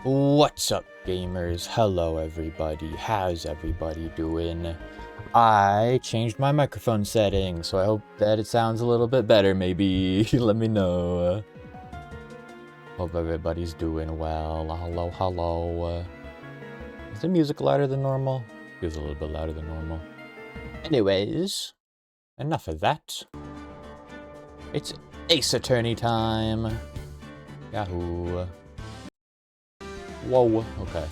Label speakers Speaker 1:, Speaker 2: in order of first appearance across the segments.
Speaker 1: What's up, gamers? Hello, everybody. How's everybody doing? I changed my microphone setting, so I hope that it sounds a little bit better, maybe. Let me know. Hope everybody's doing well. Hello, hello. Is the music louder than normal? Feels a little bit louder than normal. Anyways, enough of that. It's Ace Attorney time. Yahoo. Whoa. Okay.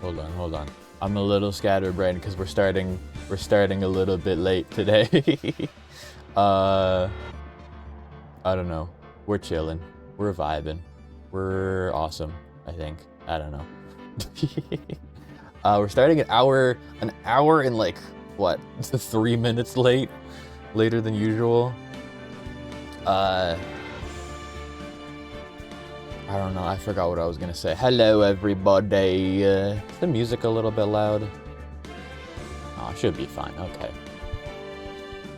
Speaker 1: Hold on. I'm a little scatterbrained because we're starting a little bit late today. I don't know. We're chilling. We're vibing. We're awesome, I think. I don't know. We're starting an hour and like what? 3 minutes later than usual. I don't know, I forgot what I was gonna say. Hello, everybody. Is the music a little bit loud? Oh, it should be fine, okay.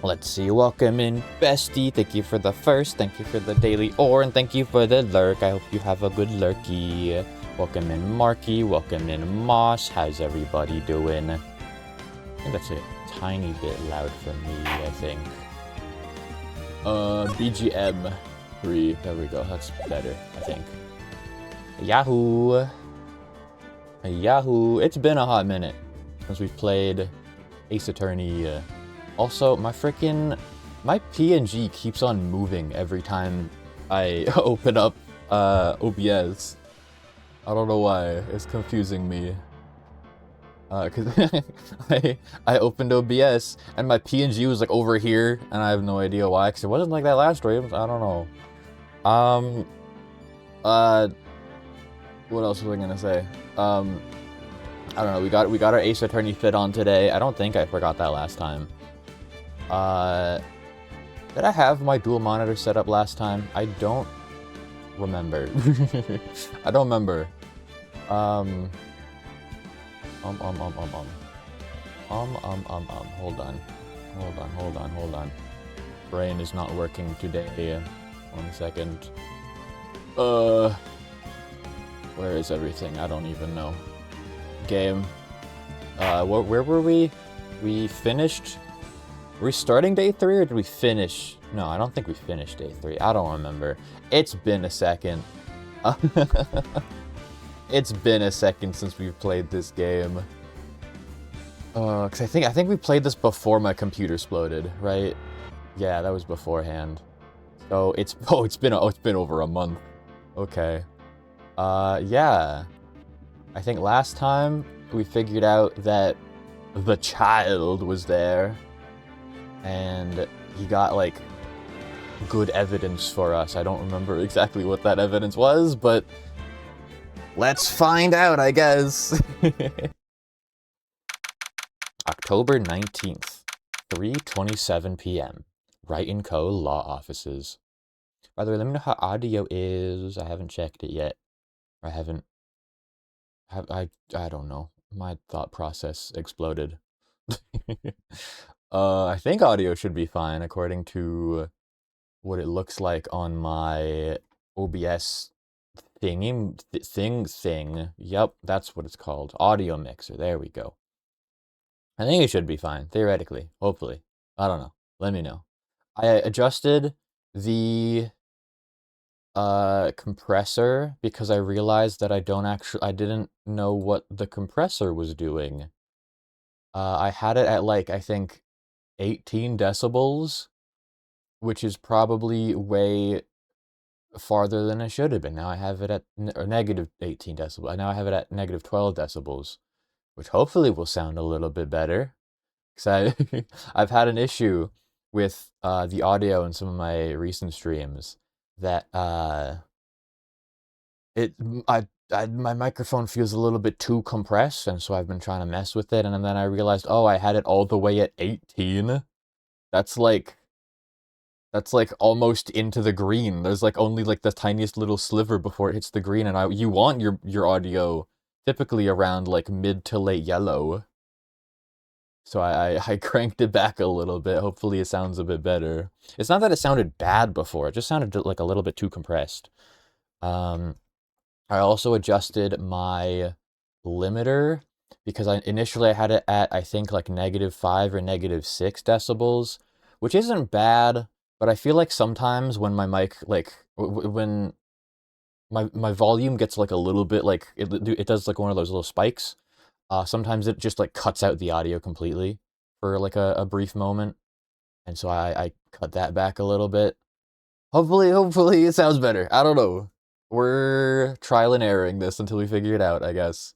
Speaker 1: Let's see, welcome in, Bestie. Thank you for the first, thank you for the daily ore, and thank you for the lurk. I hope you have a good lurky. Welcome in, Marky. Welcome in, Moss. How's everybody doing? I think that's a tiny bit loud for me, I think. BGM 3. There we go, that's better, I think. Yahoo! Yahoo! It's been a hot minute since we've played Ace Attorney. Also, my PNG keeps on moving every time I open up OBS. I don't know why. It's confusing me. Cause I opened OBS and my PNG was like over here, and I have no idea why. Cause it wasn't like that last stream. I don't know. What else was I gonna say? I don't know. We got our Ace Attorney fit on today. I don't think I forgot that last time. Did I have my dual monitor set up last time? I don't remember. I don't remember. Hold on. Brain is not working today. 1 second. Where is everything? I don't even know. Game. Where were we? We finished? Were we starting day 3 or did we finish? No, I don't think we finished day 3. I don't remember. It's been a second. It's been a second since we've played this game. Cause I think we played this before my computer exploded, right? Yeah, that was beforehand. So it's been over a month. Okay. Yeah. I think last time we figured out that the child was there, and he got, like, good evidence for us. I don't remember exactly what that evidence was, but let's find out, I guess. October 19th, 3:27 p.m. Wright & Co. Law Offices. By the way, let me know how audio is. I haven't checked it yet. I don't know. My thought process exploded. I think audio should be fine according to what it looks like on my OBS thing. Yep, that's what it's called. Audio mixer. There we go. I think it should be fine, theoretically. Hopefully. I don't know. Let me know. I adjusted the compressor because I realized that I didn't know what the compressor was doing. I had it at, like, I think 18 decibels, which is probably way farther than it should have been. Now I have it at negative 18 decibels. Now I have it at negative 12 decibels, which hopefully will sound a little bit better. Because I've had an issue with the audio in some of my recent streams that my microphone feels a little bit too compressed, and so I've been trying to mess with it, and then I realized, oh, I had it all the way at 18. That's like almost into the green. There's like only like the tiniest little sliver before it hits the green, and you want your audio typically around like mid to late yellow. So I cranked it back a little bit. Hopefully it sounds a bit better. It's not that it sounded bad before. It just sounded like a little bit too compressed. I also adjusted my limiter because initially I had it at, I think, like -5 or -6 decibels, which isn't bad, but I feel like sometimes when my mic, like, when my volume gets like a little bit, like, it does like one of those little spikes, sometimes it just like cuts out the audio completely for like a brief moment, and so I cut that back a little bit. Hopefully it sounds better. I don't know. We're trial and erroring this until we figure it out, I guess.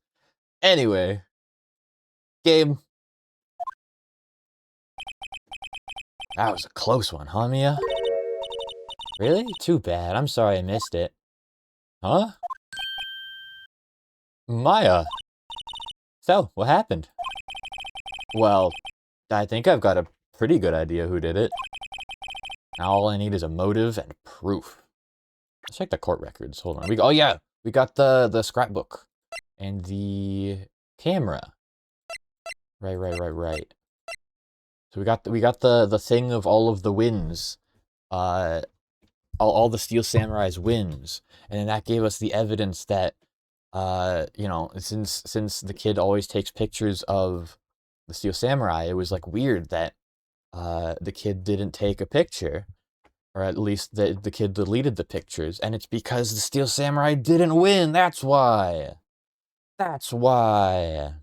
Speaker 1: Anyway, game. That was a close one, huh, Mia? Really? Too bad. I'm sorry I missed it. Huh? Maya. So, what happened? Well, I think I've got a pretty good idea who did it. Now all I need is a motive and proof. Let's check the court records. Hold on. Oh yeah, we got the scrapbook and the camera. Right. So we got the thing of all of the wins, uh, all the Steel Samurai's wins, and then that gave us the evidence that, you know, since the kid always takes pictures of the Steel Samurai, it was like weird that the kid didn't take a picture, or at least the kid deleted the pictures, and it's because the Steel Samurai didn't win. That's why. That's why.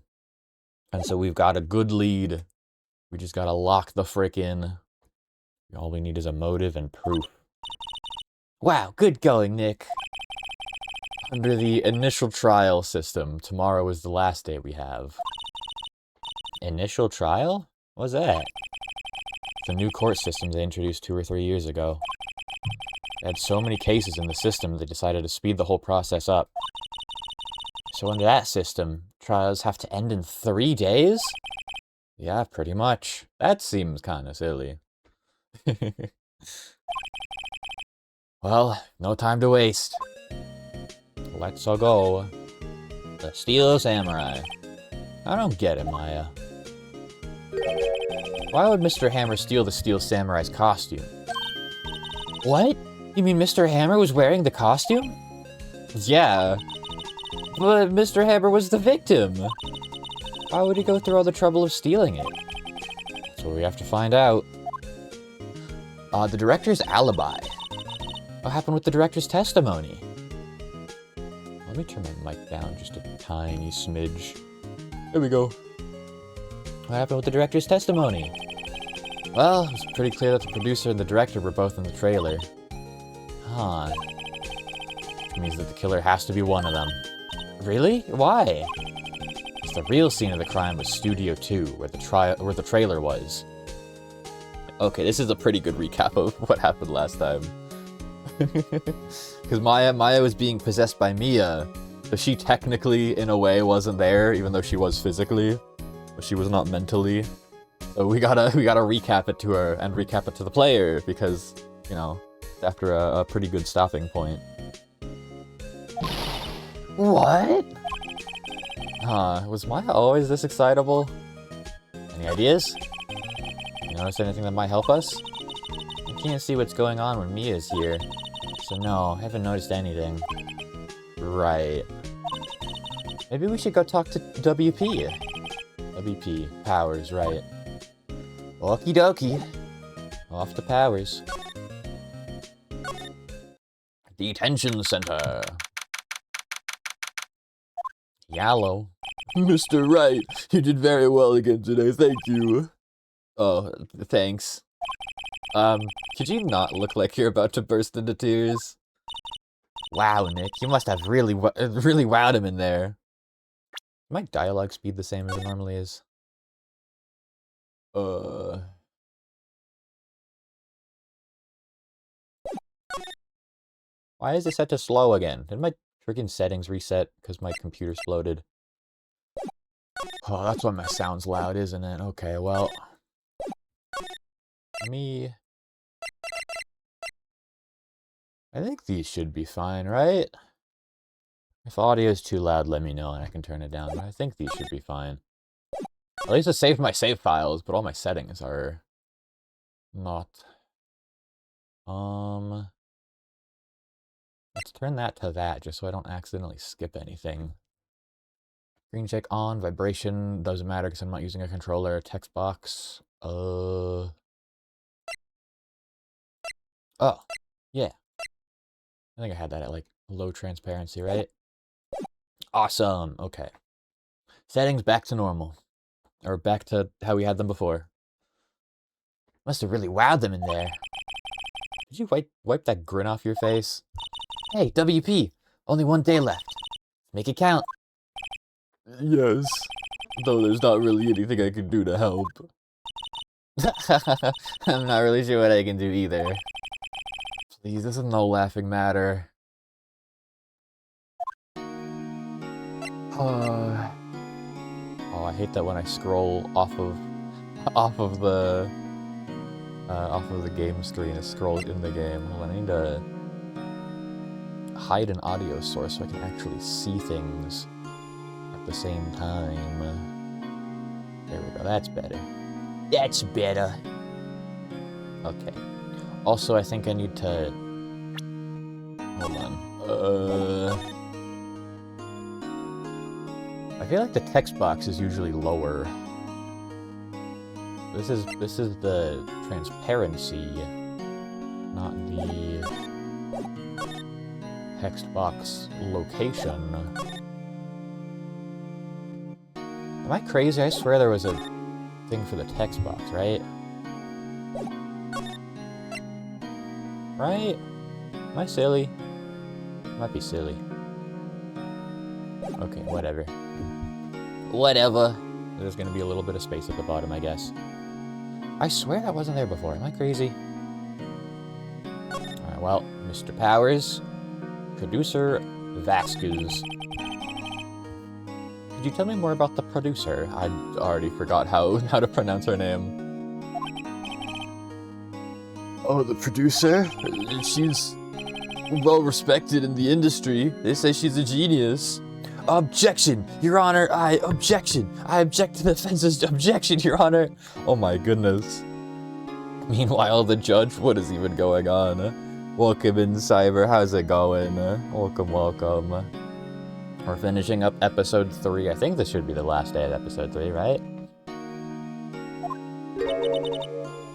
Speaker 1: And so we've got a good lead. We just gotta lock the frick in. All we need is a motive and proof. Wow, good going, Nick. Under the initial trial system, tomorrow is the last day we have. Initial trial? What's that? It's a new court system they introduced 2 or 3 years ago. They had so many cases in the system, they decided to speed the whole process up. So under that system, trials have to end in 3 days? Yeah, pretty much. That seems kinda silly. Well, no time to waste. Let's go. The Steel Samurai. I don't get it, Maya. Why would Mr. Hammer steal the Steel Samurai's costume? What? You mean Mr. Hammer was wearing the costume? Yeah. But Mr. Hammer was the victim. Why would he go through all the trouble of stealing it? That's what we have to find out. The director's alibi. What happened with the director's testimony? Let me turn my mic down just a tiny smidge. There we go. What happened with the director's testimony? Well, it was pretty clear that the producer and the director were both in the trailer. Huh. Which means that the killer has to be one of them. Really? Why? Because the real scene of the crime was Studio 2, where the trailer was. Okay, this is a pretty good recap of what happened last time. Because Maya was being possessed by Mia, so she technically, in a way, wasn't there, even though she was physically, but she was not mentally. So we gotta recap it to her and recap it to the player, because, you know, after a pretty good stopping point. What? Was Maya always this excitable? Any ideas? You notice anything that might help us? I can't see what's going on when Mia's here. So no, I haven't noticed anything. Right. Maybe we should go talk to WP. WP. Powers, right. Okie dokie. Off to Powers. Detention Center. Yellow. Mr. Wright, you did very well again today, thank you. Oh, thanks. Could you not look like you're about to burst into tears? Wow, Nick, you must have really wowed him in there. My dialogue speed the same as it normally is. Why is it set to slow again? Did my freaking settings reset because my computer exploded? Oh, that's why my sound's loud, isn't it? Okay, well. I think these should be fine, right? If audio is too loud, let me know and I can turn it down, but I think these should be fine. At least I saved my save files, but all my settings are not. Let's turn that to that, just so I don't accidentally skip anything. Screen check on, vibration, doesn't matter because I'm not using a controller. Text box, oh, yeah. I think I had that at, like, low transparency, right? Awesome, okay. Settings back to normal. Or back to how we had them before. Must have really wowed them in there. Did you wipe that grin off your face? Hey, WP! Only 1 day left. Make it count. Yes. Though there's not really anything I can do to help. I'm not really sure what I can do either. Please, this is no laughing matter. Oh, I hate that when I scroll off of the game screen, it scrolls in the game. Well, I need to hide an audio source so I can actually see things at the same time. There we go, that's better. That's better. Okay. Also, I think I need to... Hold on. I feel like the text box is usually lower. This is the transparency, not the text box location. Am I crazy? I swear there was a thing for the text box, right? Right? Am I silly? I might be silly. Okay, whatever. Whatever. There's gonna be a little bit of space at the bottom, I guess. I swear that wasn't there before. Am I crazy? Alright, well, Mr. Powers, producer Vasquez. Could you tell me more about the producer? I already forgot how to pronounce her name. Oh, the producer? She's well respected in the industry. They say she's a genius. Objection, Your Honor, I object to the offense's objection, Your Honor. Oh my goodness. Meanwhile, the judge, what is even going on? Welcome in, Cyber, how's it going? Welcome. We're finishing up episode 3. I think this should be the last day of episode 3, right?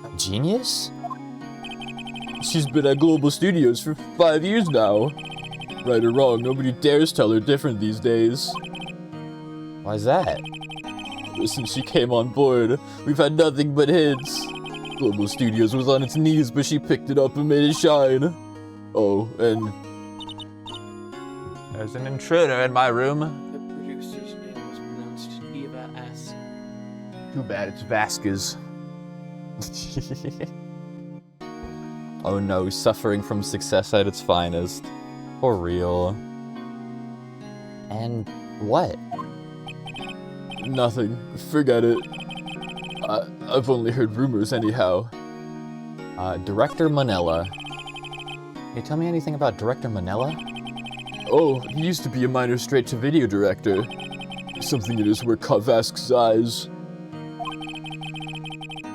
Speaker 1: A genius? She's been at Global Studios for 5 years now. Right or wrong, nobody dares tell her different these days. Why's that? Ever since she came on board, we've had nothing but hits. Global Studios was on its knees, but she picked it up and made it shine. Oh, and... there's an intruder in my room.
Speaker 2: The producer's name was pronounced Eva S.
Speaker 1: Too bad it's Vasquez. Oh no, suffering from success at its finest. For real. And what? Nothing. Forget it. I've only heard rumors anyhow. Director Manella. Can you tell me anything about Director Manella? Oh, he used to be a minor straight-to-video director. Something in his work caught Vasquez's eyes.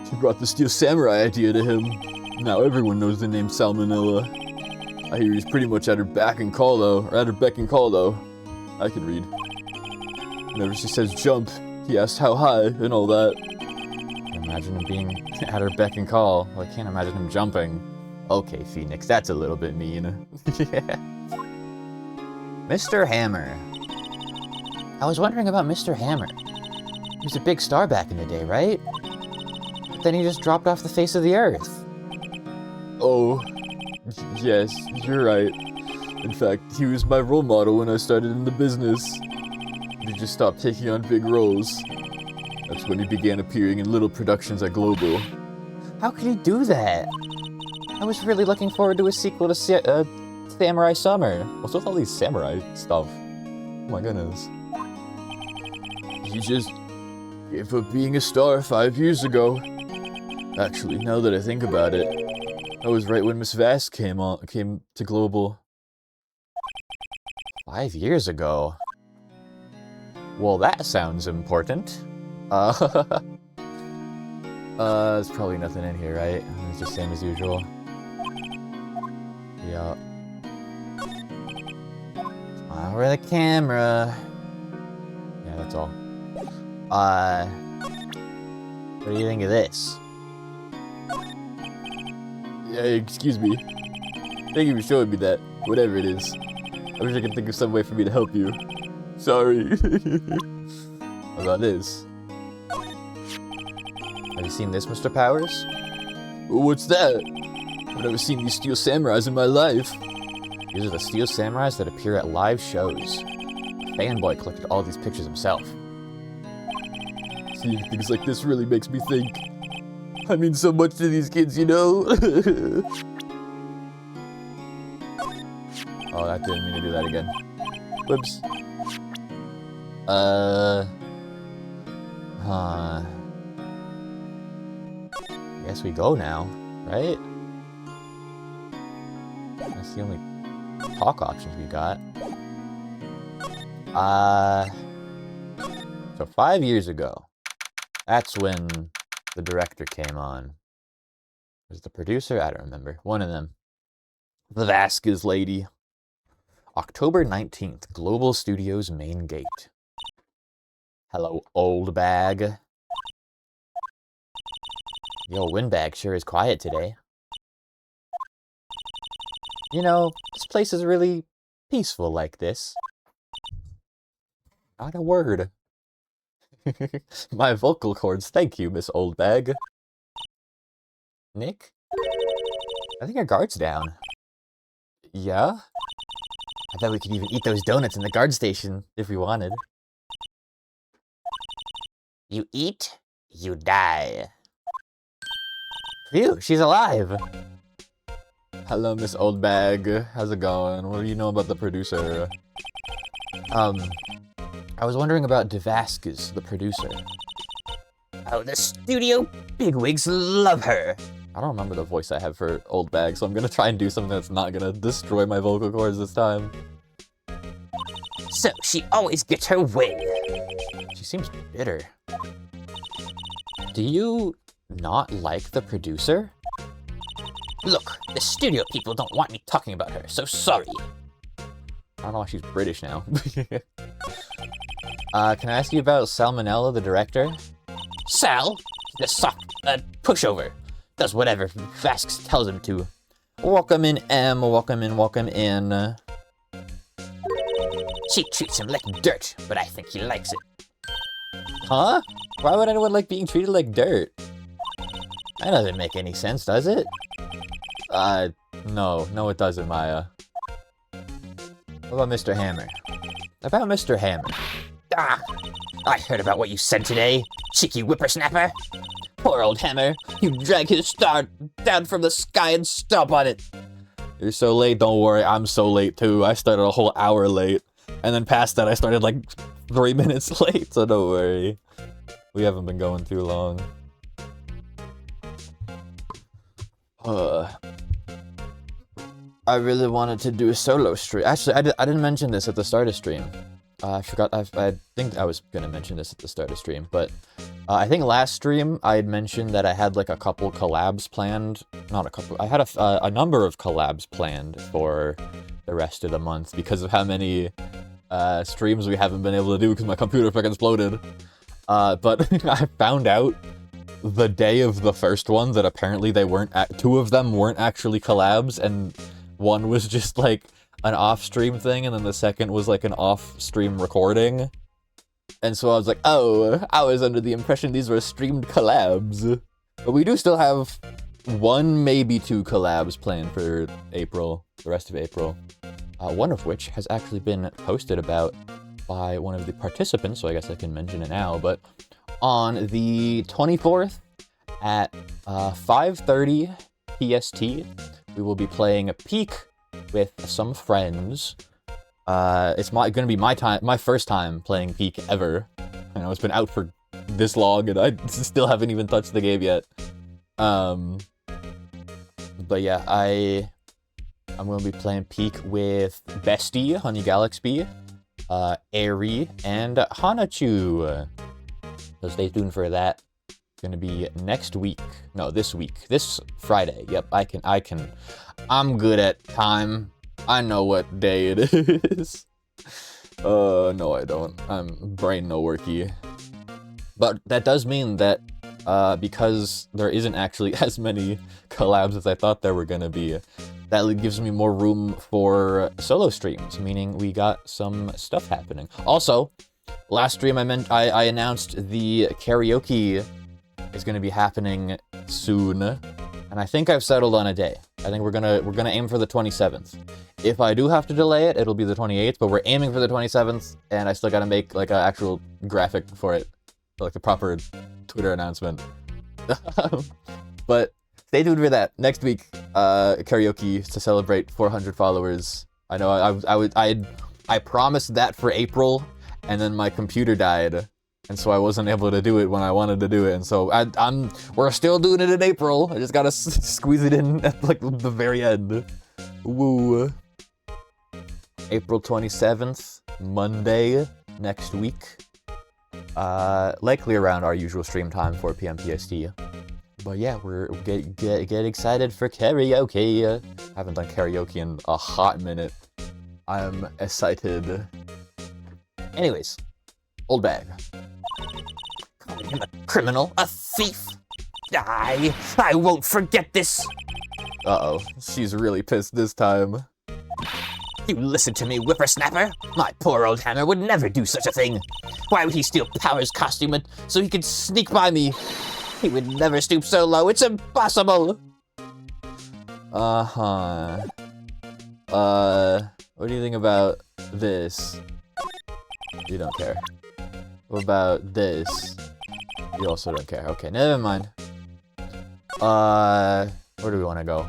Speaker 1: She brought the Steel Samurai idea to him. Now everyone knows the name Salmonella. I hear he's pretty much at her beck and call though. I can read. Whenever she says jump, he asks how high and all that. Imagine him being at her beck and call. Well, I can't imagine him jumping. Okay, Phoenix, that's a little bit mean. Yeah. Mr. Hammer. I was wondering about Mr. Hammer. He was a big star back in the day, right? But then he just dropped off the face of the earth. Oh, yes, you're right. In fact, he was my role model when I started in the business. He just stopped taking on big roles. That's when he began appearing in little productions at Global. How could he do that? I was really looking forward to a sequel to Samurai Summer. What's with all these samurai stuff? Oh my goodness. He just gave up being a star 5 years ago. Actually, now that I think about it, that was right when Miss Vask came to Global. 5 years ago? Well, that sounds important. There's probably nothing in here, right? It's the same as usual. Yeah. Over the camera. Yeah, that's all. What do you think of this? Yeah, excuse me. Thank you for showing me that. Whatever it is. I wish I could think of some way for me to help you. Sorry. What about this? Have you seen this, Mr. Powers? What's that? I've never seen these steel samurais in my life. These are the steel samurais that appear at live shows. A fanboy collected all these pictures himself. Seeing things like this really makes me think. I mean so much to these kids, you know? Oh, that didn't mean to do that again. Whoops. I guess we go now, right? That's the only talk options we got. So 5 years ago, that's when the director came on. Was the producer? I don't remember. One of them. The Vasquez lady. October 19th, Global Studios main gate. Hello, old bag. Yo, Windbag sure is quiet today. You know, this place is really peaceful like this. Not a word. My vocal cords, thank you, Miss Old Bag. Nick? I think our guard's down. Yeah? I thought we could even eat those donuts in the guard station if we wanted. You eat, you die. Phew, she's alive! Hello, Miss Old Bag. How's it going? What do you know about the producer? I was wondering about Vasquez, the producer. Oh, the studio bigwigs love her. I don't remember the voice I have for Old Bag, so I'm gonna try and do something that's not gonna destroy my vocal cords this time. So, she always gets her way. She seems bitter. Do you not like the producer? Look, the studio people don't want me talking about her, so sorry. I don't know why she's British now. Can I ask you about Salmonella, the director? Sal? The pushover. Does whatever Vasquez tells him to. Welcome in, M. Welcome in, welcome in. She treats him like dirt, but I think he likes it. Huh? Why would anyone like being treated like dirt? That doesn't make any sense, does it? No it doesn't, Maya. What about Mr. Hammer? About Mr. Hammer. Ah! I heard about what you said today, cheeky whippersnapper. Poor old Hammer, you drag his star down from the sky and stomp on it. You're so late, don't worry, I'm so late too. I started a whole hour late. And then past that, I started like 3 minutes late, so don't worry. We haven't been going too long. I really wanted to do a solo stream. Actually, I didn't mention this at the start of stream. I forgot, I think I was gonna mention this at the start of stream, but I think last stream I had mentioned that I had like a couple collabs planned. Not a couple, I had a number of collabs planned for the rest of the month because of how many streams we haven't been able to do because my computer fucking exploded. But I found out the day of the first one that apparently they weren't, two of them weren't actually collabs, and one was just like an off-stream thing, and then the second was like an off-stream recording. And so I was like, oh, I was under the impression these were streamed collabs. But we do still have one, maybe two collabs planned for April, the rest of April. One of which has actually been posted about by one of the participants, so I guess I can mention it now, but on the 24th at 5:30 PST, we will be playing Peak with some friends. It's gonna be my first time playing Peak ever. I know it's been out for this long, and I still haven't even touched the game yet. But yeah, I'm gonna be playing Peak with Bestie, Honey Galaxy, Airy, and Hanachu. So stay tuned for that. It's gonna be next week. No, this week. This Friday. Yep, I'm good at time. I know what day it is. No, I don't. I'm brain no worky. But that does mean that, because there isn't actually as many collabs as I thought there were gonna be, that gives me more room for solo streams, meaning we got some stuff happening. Also, last stream I announced the karaoke is gonna be happening soon, and I think I've settled on a day. I think we're gonna aim for the 27th. If I do have to delay it, it'll be the 28th, but we're aiming for the 27th, and I still gotta make like an actual graphic for it, like the proper Twitter announcement. But stay tuned for that. Next week, karaoke to celebrate 400 followers. I know I promised that for April, and then my computer died, and so I wasn't able to do it when I wanted to do it, and so we're still doing it in April. I just gotta squeeze it in at like the very end. Woo. April 27th, Monday, next week. Likely around our usual stream time, 4 p.m. PST. But yeah, we're get excited for karaoke. Haven't done karaoke in a hot minute. I'm excited. Anyways, old bag. Calling him a criminal, a thief. I won't forget this. Uh-oh, she's really pissed this time. You listen to me, whippersnapper. My poor old hammer would never do such a thing. Why would he steal Power's costume so he could sneak by me? He would never stoop so low, it's impossible! Uh-huh. What do you think about this? You don't care. What about this? You also don't care. Okay, never mind. Where do we want to go?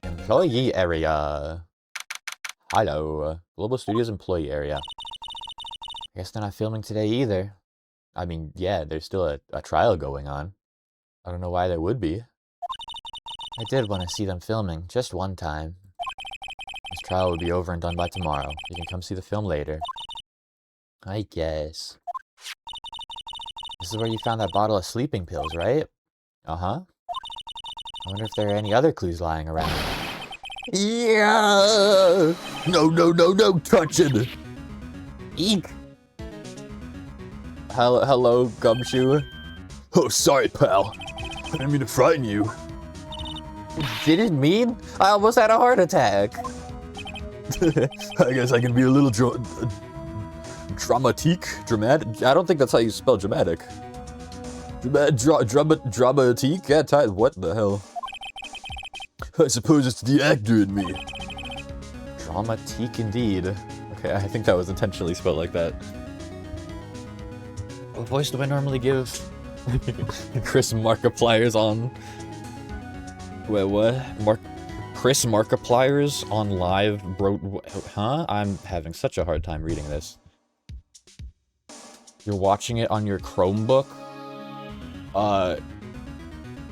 Speaker 1: Employee area. Hello. Global Studios employee area. I guess they're not filming today either. I mean, yeah, there's still a trial going on. I don't know why there would be. I did want to see them filming, just one time. This trial will be over and done by tomorrow. You can come see the film later. I guess. This is where you found that bottle of sleeping pills, right? Uh-huh. I wonder if there are any other clues lying around. Yeah! No, touch it! Eek! Hello, Gumshoe. Oh, sorry, pal. I didn't mean to frighten you. Didn't mean? I almost had a heart attack. I guess I can be a little dramatic? Dramatic? I don't think that's how you spell dramatic. Dramatique? Yeah, what the hell? I suppose it's the actor in me. Dramatique indeed. Okay, I think that was intentionally spelled like that. What voice do I normally give? Chris Markiplier's on... Wait, what? Chris Markiplier's on live, bro... Huh? I'm having such a hard time reading this. You're watching it on your Chromebook?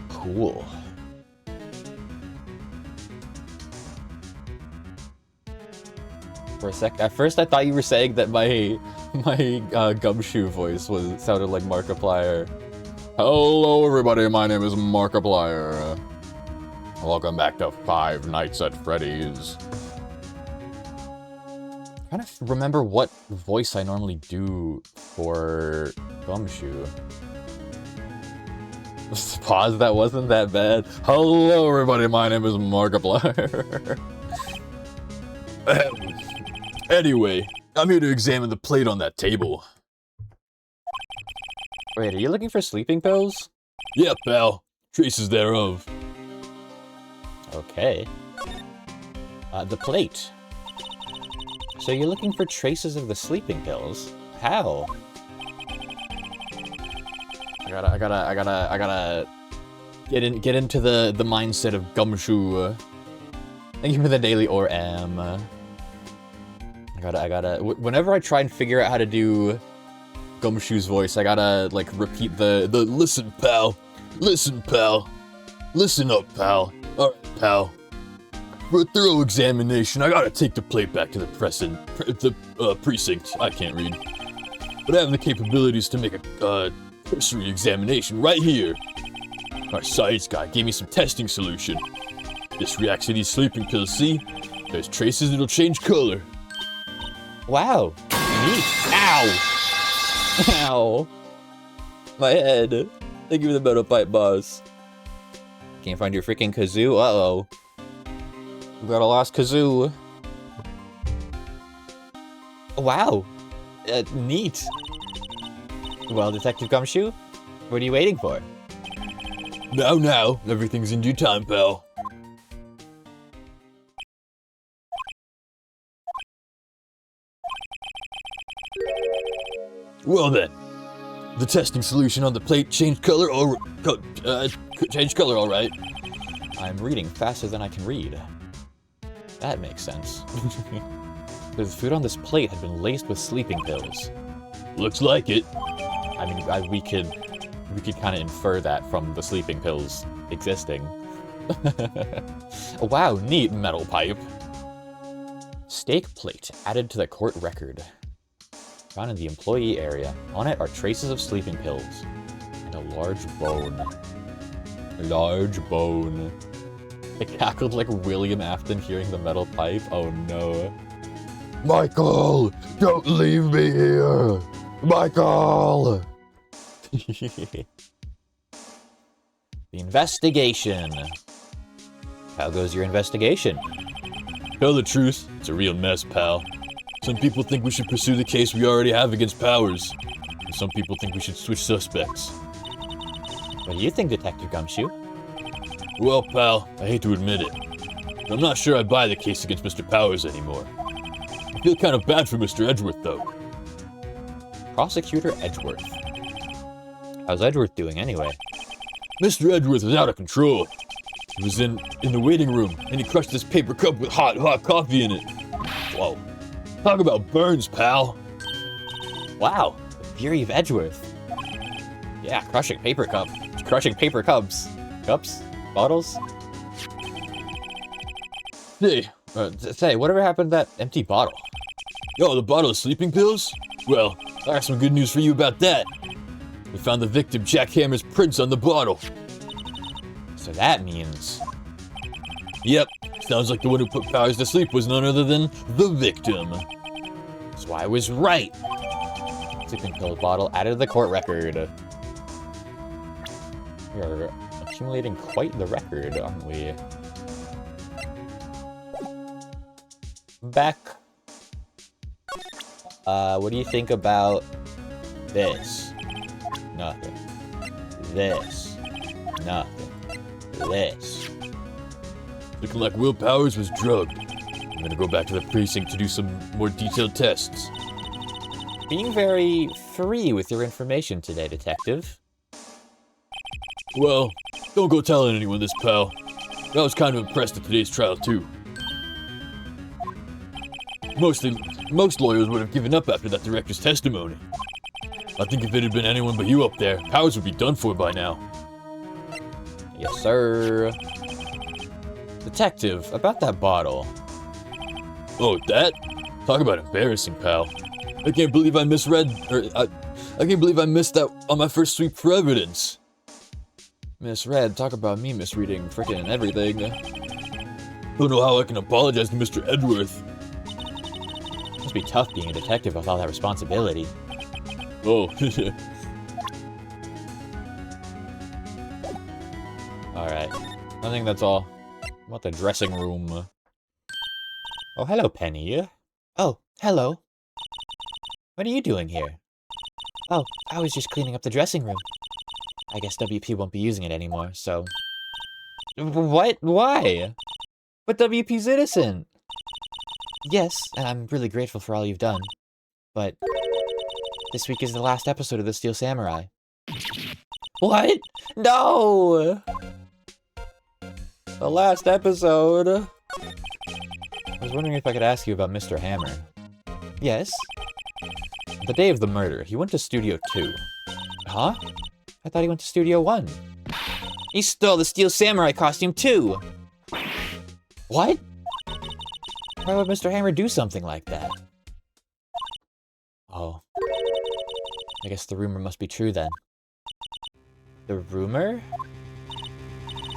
Speaker 1: Cool. For a sec, at first I thought you were saying that my Gumshoe voice sounded like Markiplier. Hello everybody, my name is Markiplier. Welcome back to Five Nights at Freddy's. I'm trying to remember what voice I normally do for Gumshoe. Pause, that wasn't that bad. Hello everybody, my name is Markiplier. Anyway, I'm here to examine the plate on that table. Wait, are you looking for sleeping pills? Yeah, pal. Traces thereof. Okay. The plate. So you're looking for traces of the sleeping pills? How? I gotta get into the mindset of Gumshoe. Thank you for the daily or-am. I gotta, whenever I try and figure out how to do Gumshoe's voice, I gotta, like, repeat the listen, pal. Listen, pal. Listen up, pal. Alright, pal. For a thorough examination, I gotta take the plate back to the precinct. I can't read. But I have the capabilities to make a cursory examination right here. Our science guy gave me some testing solution. This reacts to these sleeping pills, see? There's traces that'll change color. Wow. Neat. Ow. Ow. My head. Thank you for the metal pipe, boss. Can't find your freaking kazoo? Uh-oh. We got a lost kazoo. Wow. Neat. Well, Detective Gumshoe, what are you waiting for?
Speaker 3: Now. Everything's in due time, pal. Well then, the testing solution on the plate changed color all right.
Speaker 1: I'm reading faster than I can read. That makes sense. The food on this plate had been laced with sleeping pills.
Speaker 3: Looks like it.
Speaker 1: I mean, we could kind of infer that from the sleeping pills existing. Wow, neat metal pipe. Steak plate added to the court record. Found in the employee area. On it are traces of sleeping pills and a large bone. Large bone. I cackled like William Afton hearing the metal pipe. Oh no.
Speaker 3: Michael, don't leave me here. Michael.
Speaker 1: The investigation. How goes your investigation?
Speaker 3: Tell the truth, it's a real mess, pal. Some people think we should pursue the case we already have against Powers. And some people think we should switch suspects.
Speaker 1: What do you think, Detective Gumshoe?
Speaker 3: Well, pal, I hate to admit it, but I'm not sure I buy the case against Mr. Powers anymore. I feel kind of bad for Mr. Edgeworth, though.
Speaker 1: Prosecutor Edgeworth. How's Edgeworth doing anyway?
Speaker 3: Mr. Edgeworth was out of control. He was in the waiting room, and he crushed this paper cup with hot coffee in it. Whoa. Talk about burns, pal.
Speaker 1: Wow, the fury of Edgeworth. Yeah, crushing paper cups. Cups? Bottles? Say, whatever happened to that empty bottle?
Speaker 3: Oh, the bottle of sleeping pills? Well, I have some good news for you about that. We found the victim Jack Hammer's prints on the bottle.
Speaker 1: So that means...
Speaker 3: Yep, sounds like the one who put Powers to sleep was none other than the victim.
Speaker 1: So I was right. Sleeping pill bottle added to the court record. We are accumulating quite the record, aren't we? Back. What do you think about this? Nothing. This. Nothing. This.
Speaker 3: Looking like Will Powers was drugged. I'm gonna go back to the precinct to do some more detailed tests.
Speaker 1: Being very free with your information today, Detective.
Speaker 3: Well, don't go telling anyone this, pal. I was kind of impressed at today's trial, too. Most lawyers would have given up after that director's testimony. I think if it had been anyone but you up there, Powers would be done for by now.
Speaker 1: Yes, sir. Detective, about that bottle.
Speaker 3: Oh, that? Talk about embarrassing, pal. I can't believe I misread, I can't believe I missed that on my first sweep for evidence.
Speaker 1: Misread, talk about me misreading frickin' everything.
Speaker 3: Don't know how I can apologize to Mr. Edgeworth.
Speaker 1: Must be tough being a detective with all that responsibility.
Speaker 3: Oh,
Speaker 1: Alright. I think that's all. What the dressing room? Oh, hello, Penny. Oh, hello. What are you doing here? Oh, I was just cleaning up the dressing room. I guess WP won't be using it anymore, so... What? Why? But WP's innocent! Yes, and I'm really grateful for all you've done. But... this week is the last episode of The Steel Samurai. What? No! The last episode! I was wondering if I could ask you about Mr. Hammer. Yes? The day of the murder, he went to Studio 2. Huh? I thought he went to Studio 1. He stole the Steel Samurai costume too! What? Why would Mr. Hammer do something like that? Oh. I guess the rumor must be true then. The rumor?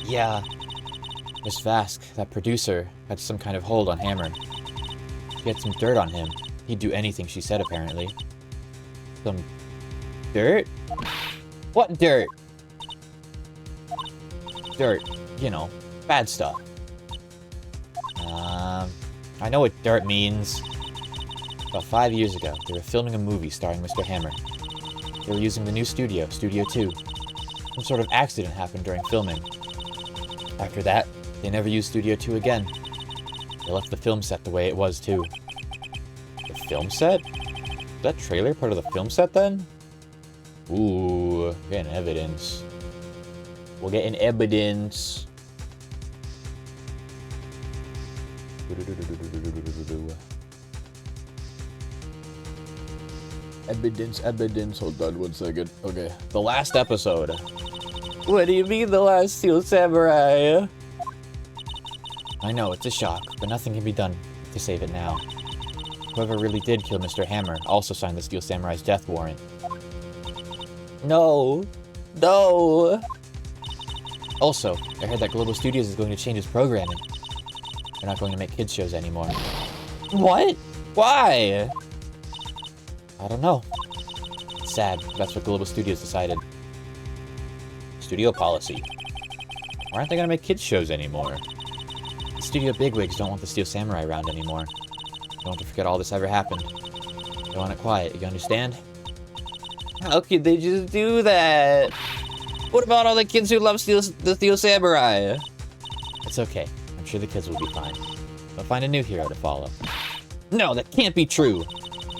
Speaker 1: Yeah. Miss Vask, that producer, had some kind of hold on Hammer. She had some dirt on him. He He'd do anything she said, apparently. Some dirt? What dirt? Dirt, you know, bad stuff. I know what dirt means. About 5 years ago, they were filming a movie starring Mr. Hammer. They were using the new studio, Studio 2. Some sort of accident happened during filming. After that, they never used Studio 2 again. They left the film set the way it was, too. The film set? Is that trailer part of the film set, then? Ooh, getting evidence. We're getting evidence. Evidence. Hold on 1 second. Okay. The last episode. What do you mean the last Steel Samurai? I know, it's a shock, but nothing can be done to save it now. Whoever really did kill Mr. Hammer also signed the Steel Samurai's death warrant. No. No. Also, I heard that Global Studios is going to change its programming. They're not going to make kids shows anymore. What? Why? I don't know. It's sad, but that's what Global Studios decided. Studio policy. Why aren't they going to make kids shows anymore? The studio bigwigs don't want the Steel Samurai around anymore. They don't want to forget all this ever happened. They want it quiet, you understand? How could they just do that? What about all the kids who love the Steel Samurai? It's okay. I'm sure the kids will be fine. They'll find a new hero to follow. No, that can't be true!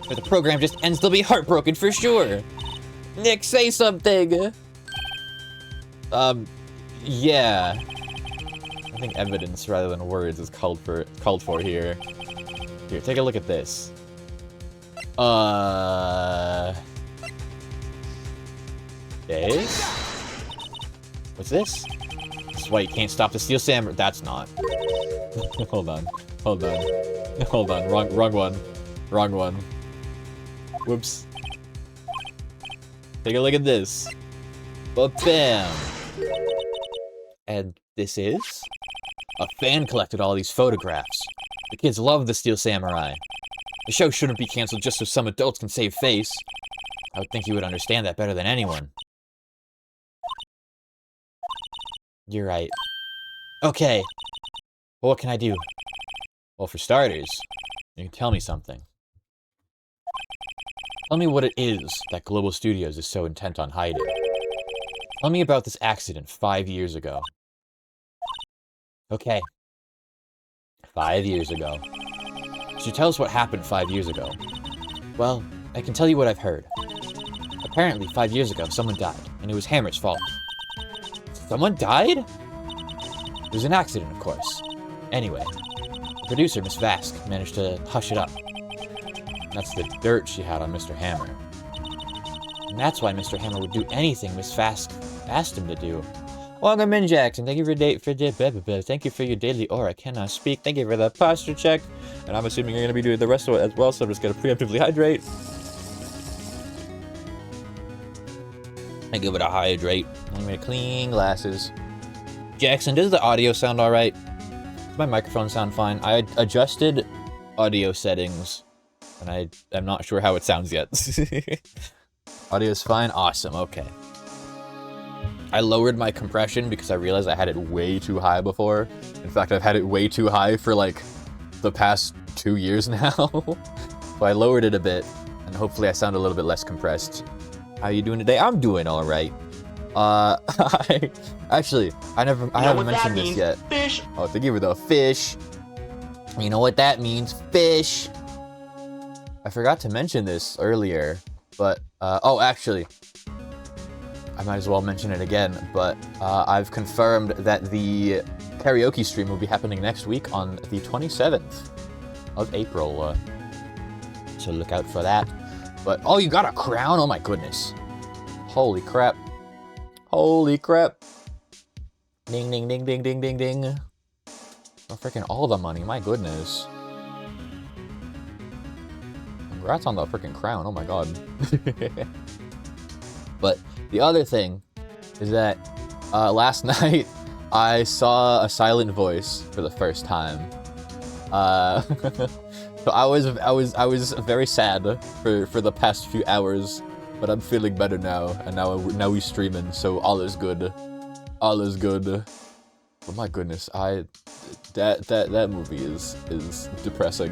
Speaker 1: If the program just ends, they'll be heartbroken for sure! Nick, say something! Yeah. I think evidence rather than words is called for here. Here, take a look at this. This? What's this? This is why you can't stop the Steel Samurai. That's not. Hold on. Wrong one. Whoops. Take a look at this. Ba-bam! And this is? A fan collected all these photographs. The kids love the Steel Samurai. The show shouldn't be canceled just so some adults can save face. I would think you would understand that better than anyone. You're right. Okay. Well, what can I do? Well, for starters, you can tell me something. Tell me what it is that Global Studios is so intent on hiding. Tell me about this accident 5 years ago. Okay. 5 years ago. So tell us what happened 5 years ago. Well, I can tell you what I've heard. Apparently, 5 years ago, someone died, and it was Hammer's fault. Someone died? It was an accident, of course. Anyway, the producer, Miss Vask, managed to hush it up. That's the dirt she had on Mr. Hammer. And that's why Mr. Hammer would do anything Miss Vask asked him to do. Welcome in, Jackson. Thank you thank you for your daily aura. I cannot speak. Thank you for the posture check. And I'm assuming you're going to be doing the rest of it as well, so I'm just going to preemptively hydrate. I give it a hydrate. I'm going to clean glasses. Jackson, does the audio sound alright? Does my microphone sound fine? I adjusted audio settings, and I'm not sure how it sounds yet. Audio's fine? Awesome, okay. I lowered my compression because I realized I had it way too high before. In fact, I've had it way too high for like the past 2 years now. So I lowered it a bit, and hopefully I sound a little bit less compressed. How you doing today? I'm doing all right. I haven't mentioned this yet.
Speaker 2: Fish.
Speaker 1: Oh, thank you for the fish. You know what that means? Fish. I forgot to mention this earlier, but actually, I might as well mention it again. But I've confirmed that the karaoke stream will be happening next week on the 27th of April. So look out for that. But oh, you got a crown? Oh my goodness! Holy crap! Holy crap! Ding ding ding ding ding ding ding! Oh, freaking all the money! My goodness! Congrats on the freaking crown! Oh my god! But the other thing is that last night I saw a silent voice for the first time. So I was very sad for the past few hours, but I'm feeling better now, and now we streaming, so all is good. All is good. Oh my goodness, that movie is depressing.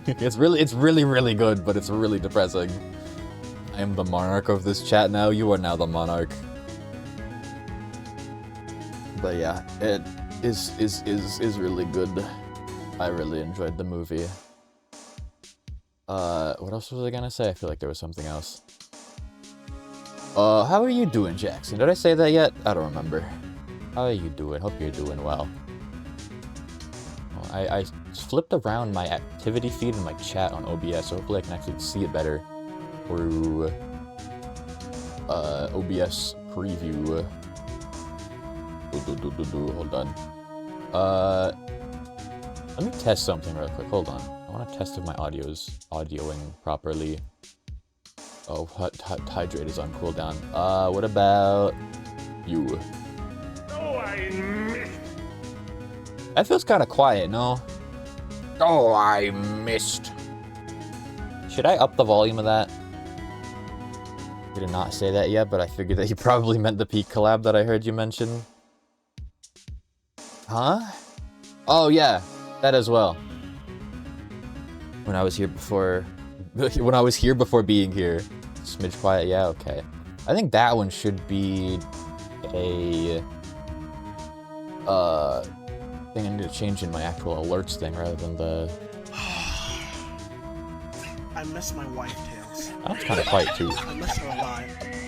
Speaker 1: it's really good, but it's really depressing. I am the monarch of this chat now. You are now the monarch. But yeah, it is really good. I really enjoyed the movie. What else was I gonna say? I feel like there was something else. How are you doing, Jackson? Did I say that yet? I don't remember. How are you doing? Hope you're doing well. I flipped around my activity feed and my chat on OBS, so hopefully I can actually see it better through OBS preview. Hold on. Let me test something real quick. Hold on. I want to test if my audio's audioing properly. Oh, hydrate is on cooldown. What about you?
Speaker 4: Oh, I missed.
Speaker 1: That feels kind of quiet, no? Oh, I missed. Should I up the volume of that? I did not say that yet, but I figured that you probably meant the Peak collab that I heard you mention. Huh? Oh, yeah. That as well. When I was here before... when I was here before being here. Smidge quiet, yeah, okay. I think that one should be a... thing I need to change in my actual alerts thing rather than the...
Speaker 5: I miss my wife, Tails.
Speaker 1: That's kind of quiet too.
Speaker 5: I miss her a lot.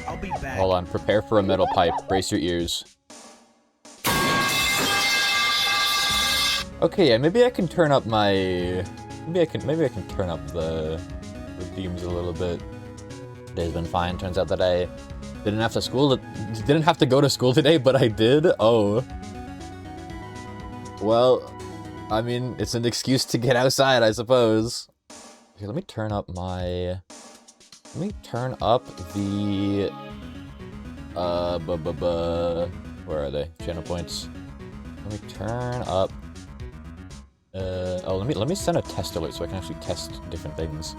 Speaker 5: I'll be back.
Speaker 1: Hold on, prepare for a metal pipe. Brace your ears. Okay, yeah, maybe I can turn up my... Maybe I can turn up the themes a little bit. Today's been fine. Turns out that I didn't have to go to school today, but I did. Oh. Well, I mean, it's an excuse to get outside, I suppose. Okay, let me turn up my... Let me turn up the... Where are they? Channel points. Let me turn up... oh, let me send a test alert so I can actually test different things.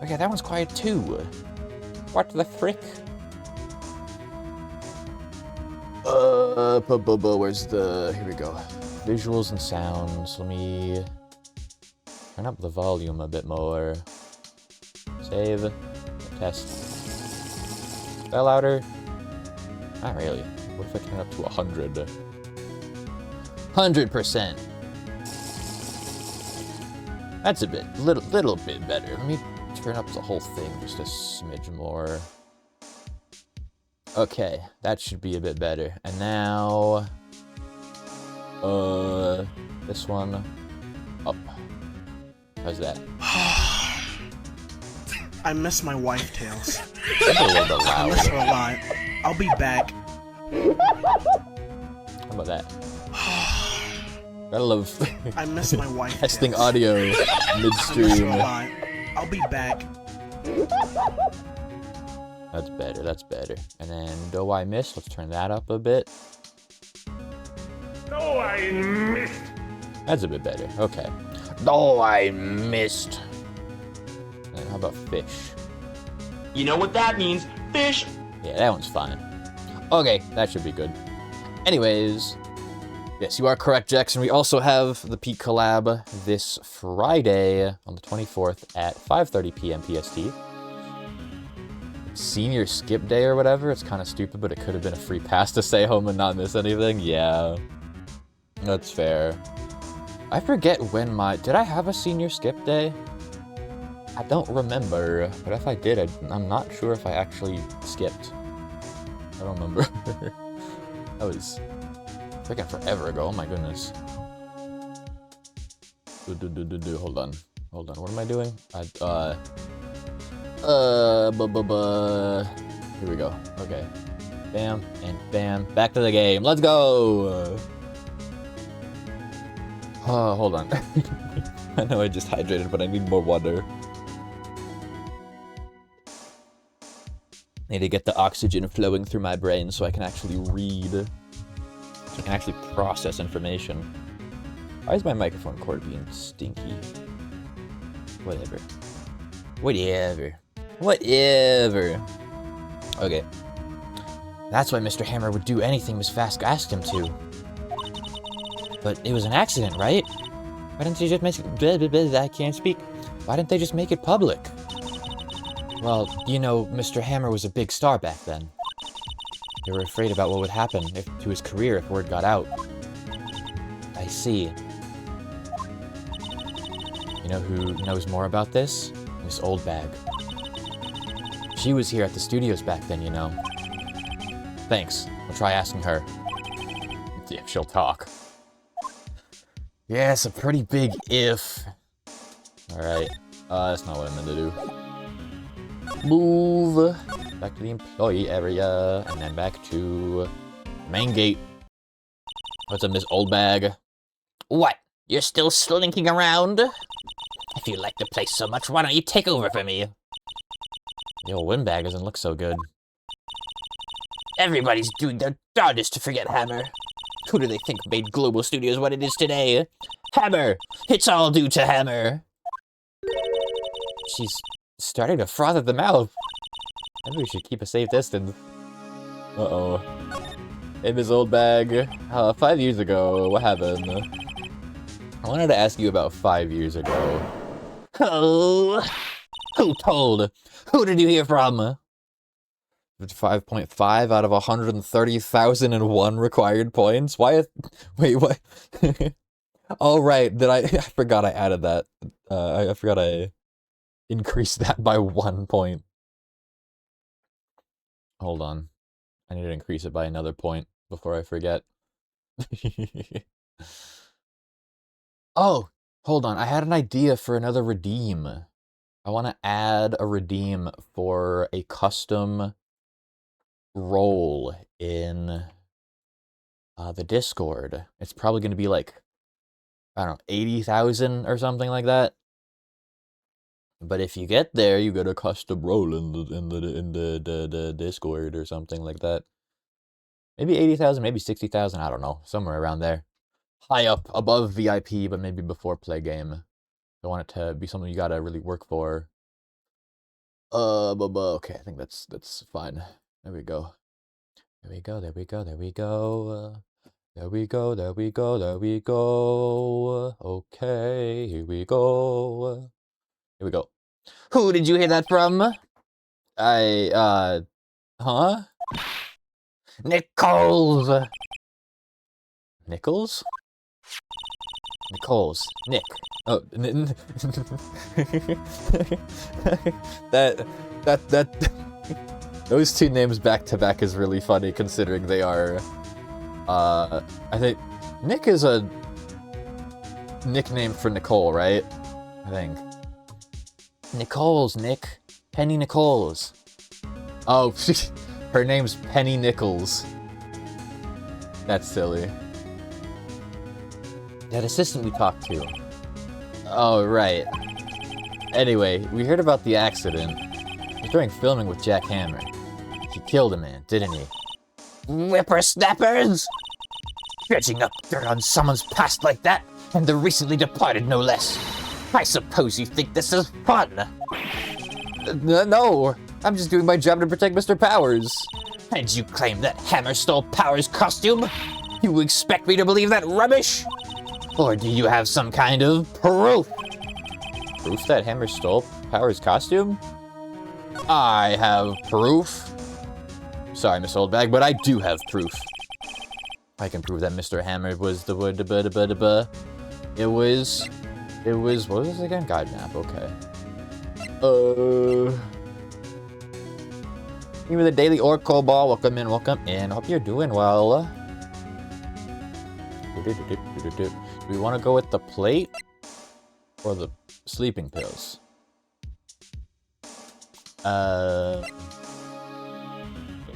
Speaker 1: Okay, that one's quiet too. What the frick? Where's the... Here we go. Visuals and sounds. Let me turn up the volume a bit more. Save. Test. Is that louder? Not really. What if I turn it up to 100? 100%. That's a bit, little bit better. Let me turn up the whole thing just a smidge more. Okay, that should be a bit better. And now, this one up. How's that?
Speaker 5: I miss my wife, Tails.
Speaker 1: That's a little bit
Speaker 5: I
Speaker 1: loud.
Speaker 5: miss her a lot. I'll be back.
Speaker 1: How about that? Gotta love
Speaker 5: I miss my wife,
Speaker 1: testing
Speaker 5: Tails.
Speaker 1: audio
Speaker 5: I miss her a
Speaker 1: midstream.
Speaker 5: lot. I'll be back.
Speaker 1: That's better, that's better. And then, do I miss? Let's turn that up a bit.
Speaker 4: Oh, I missed.
Speaker 1: That's a bit better, okay. Oh, I missed. And how about fish?
Speaker 6: You know what that means? Fish!
Speaker 1: Yeah, that one's fine. Okay, that should be good. Anyways, yes, you are correct, Jackson. We also have the Peak collab this Friday on the 24th at 5:30 p.m. PST. Senior skip day or whatever. It's kind of stupid, but it could have been a free pass to stay home and not miss anything. Yeah, that's fair. I forget when did I have a senior skip day? I don't remember, but if I did, I'm not sure if I actually skipped. I don't remember. That was freaking forever ago. Oh my goodness. Hold on. What am I doing? Here we go. Okay. Bam and bam. Back to the game. Let's go. Hold on. I know I just hydrated, but I need more water. Need to get the oxygen flowing through my brain so I can actually read. So I can actually process information. Why is my microphone cord being stinky? Whatever. Whatever. Whatever. Okay. That's why Mr. Hammer would do anything Miss Fask asked him to. But it was an accident, right? Why didn't they just make it... I can't speak. Why didn't they just make it public? Well, you know, Mr. Hammer was a big star back then. They were afraid about what would happen to his career if word got out. I see. You know who knows more about this? Miss Oldbag. She was here at the studios back then, you know. Thanks. I'll try asking her. If she'll talk. Yeah, it's a pretty big if. Alright. That's not what I meant to do. Move back to the employee area, and then back to main gate. What's up, Miss Oldbag?
Speaker 7: What? You're still slinking around? If you like the place so much, why don't you take over for me?
Speaker 1: The old windbag doesn't look so good.
Speaker 7: Everybody's doing their darndest to forget Hammer. Who do they think made Global Studios what it is today? Hammer! It's all due to Hammer!
Speaker 1: She's starting to froth at the mouth. Maybe we should keep a safe distance. Uh-oh. Hey, Miss Oldbag. 5 years ago, what happened? I wanted to ask you about 5 years ago.
Speaker 7: Oh! Who told? Who did you hear from?
Speaker 1: 5.5 out of 130,001 required points? Why? Wait, what? Oh, right. I forgot I added that. I forgot I increased that by 1 point. Hold on. I need to increase it by another point before I forget. Oh, hold on. I had an idea for another redeem. I want to add a redeem for a custom role in the Discord. It's probably going to be like, I don't know, 80,000 or something like that. But if you get there, you get a custom role in the Discord or something like that. Maybe 80,000, maybe 60,000, I don't know, somewhere around there. High up above VIP, but maybe before play game. I want it to be something you gotta really work for. Okay, I think that's fine. There we go. There we go, there we go, there we go. There we go, there we go, there we go. Okay, here we go. Here we go.
Speaker 7: Who did you hear that from?
Speaker 1: Huh?
Speaker 7: Nichols!
Speaker 1: Nichols? Nichols. Nick. Oh, that those two names back to back is really funny considering they are, I think, Nick is a nickname for Nicole, right? I think. Nichols, Nick. Penny Nichols. Oh, her name's Penny Nichols. That's silly. That assistant we talked to. Oh, right. Anyway, we heard about the accident. It was during filming with Jack Hammer. He killed a man, didn't he?
Speaker 7: Whippersnappers! Dredging up dirt on someone's past like that, and the recently departed no less. I suppose you think this is fun?
Speaker 1: No, I'm just doing my job to protect Mr. Powers.
Speaker 7: And you claim that Hammer stole Powers' costume? You expect me to believe that rubbish? Or do you have some kind of proof?
Speaker 1: Proof that Hammer stole Powers' costume? I have proof. Sorry, Miss Oldbag, but I do have proof. I can prove that Mr. Hammer was the It was, what was this again? Guide map, okay. Give me the Daily Oracle Ball. Welcome in. Hope you're doing well. Do we want to go with the plate or the sleeping pills?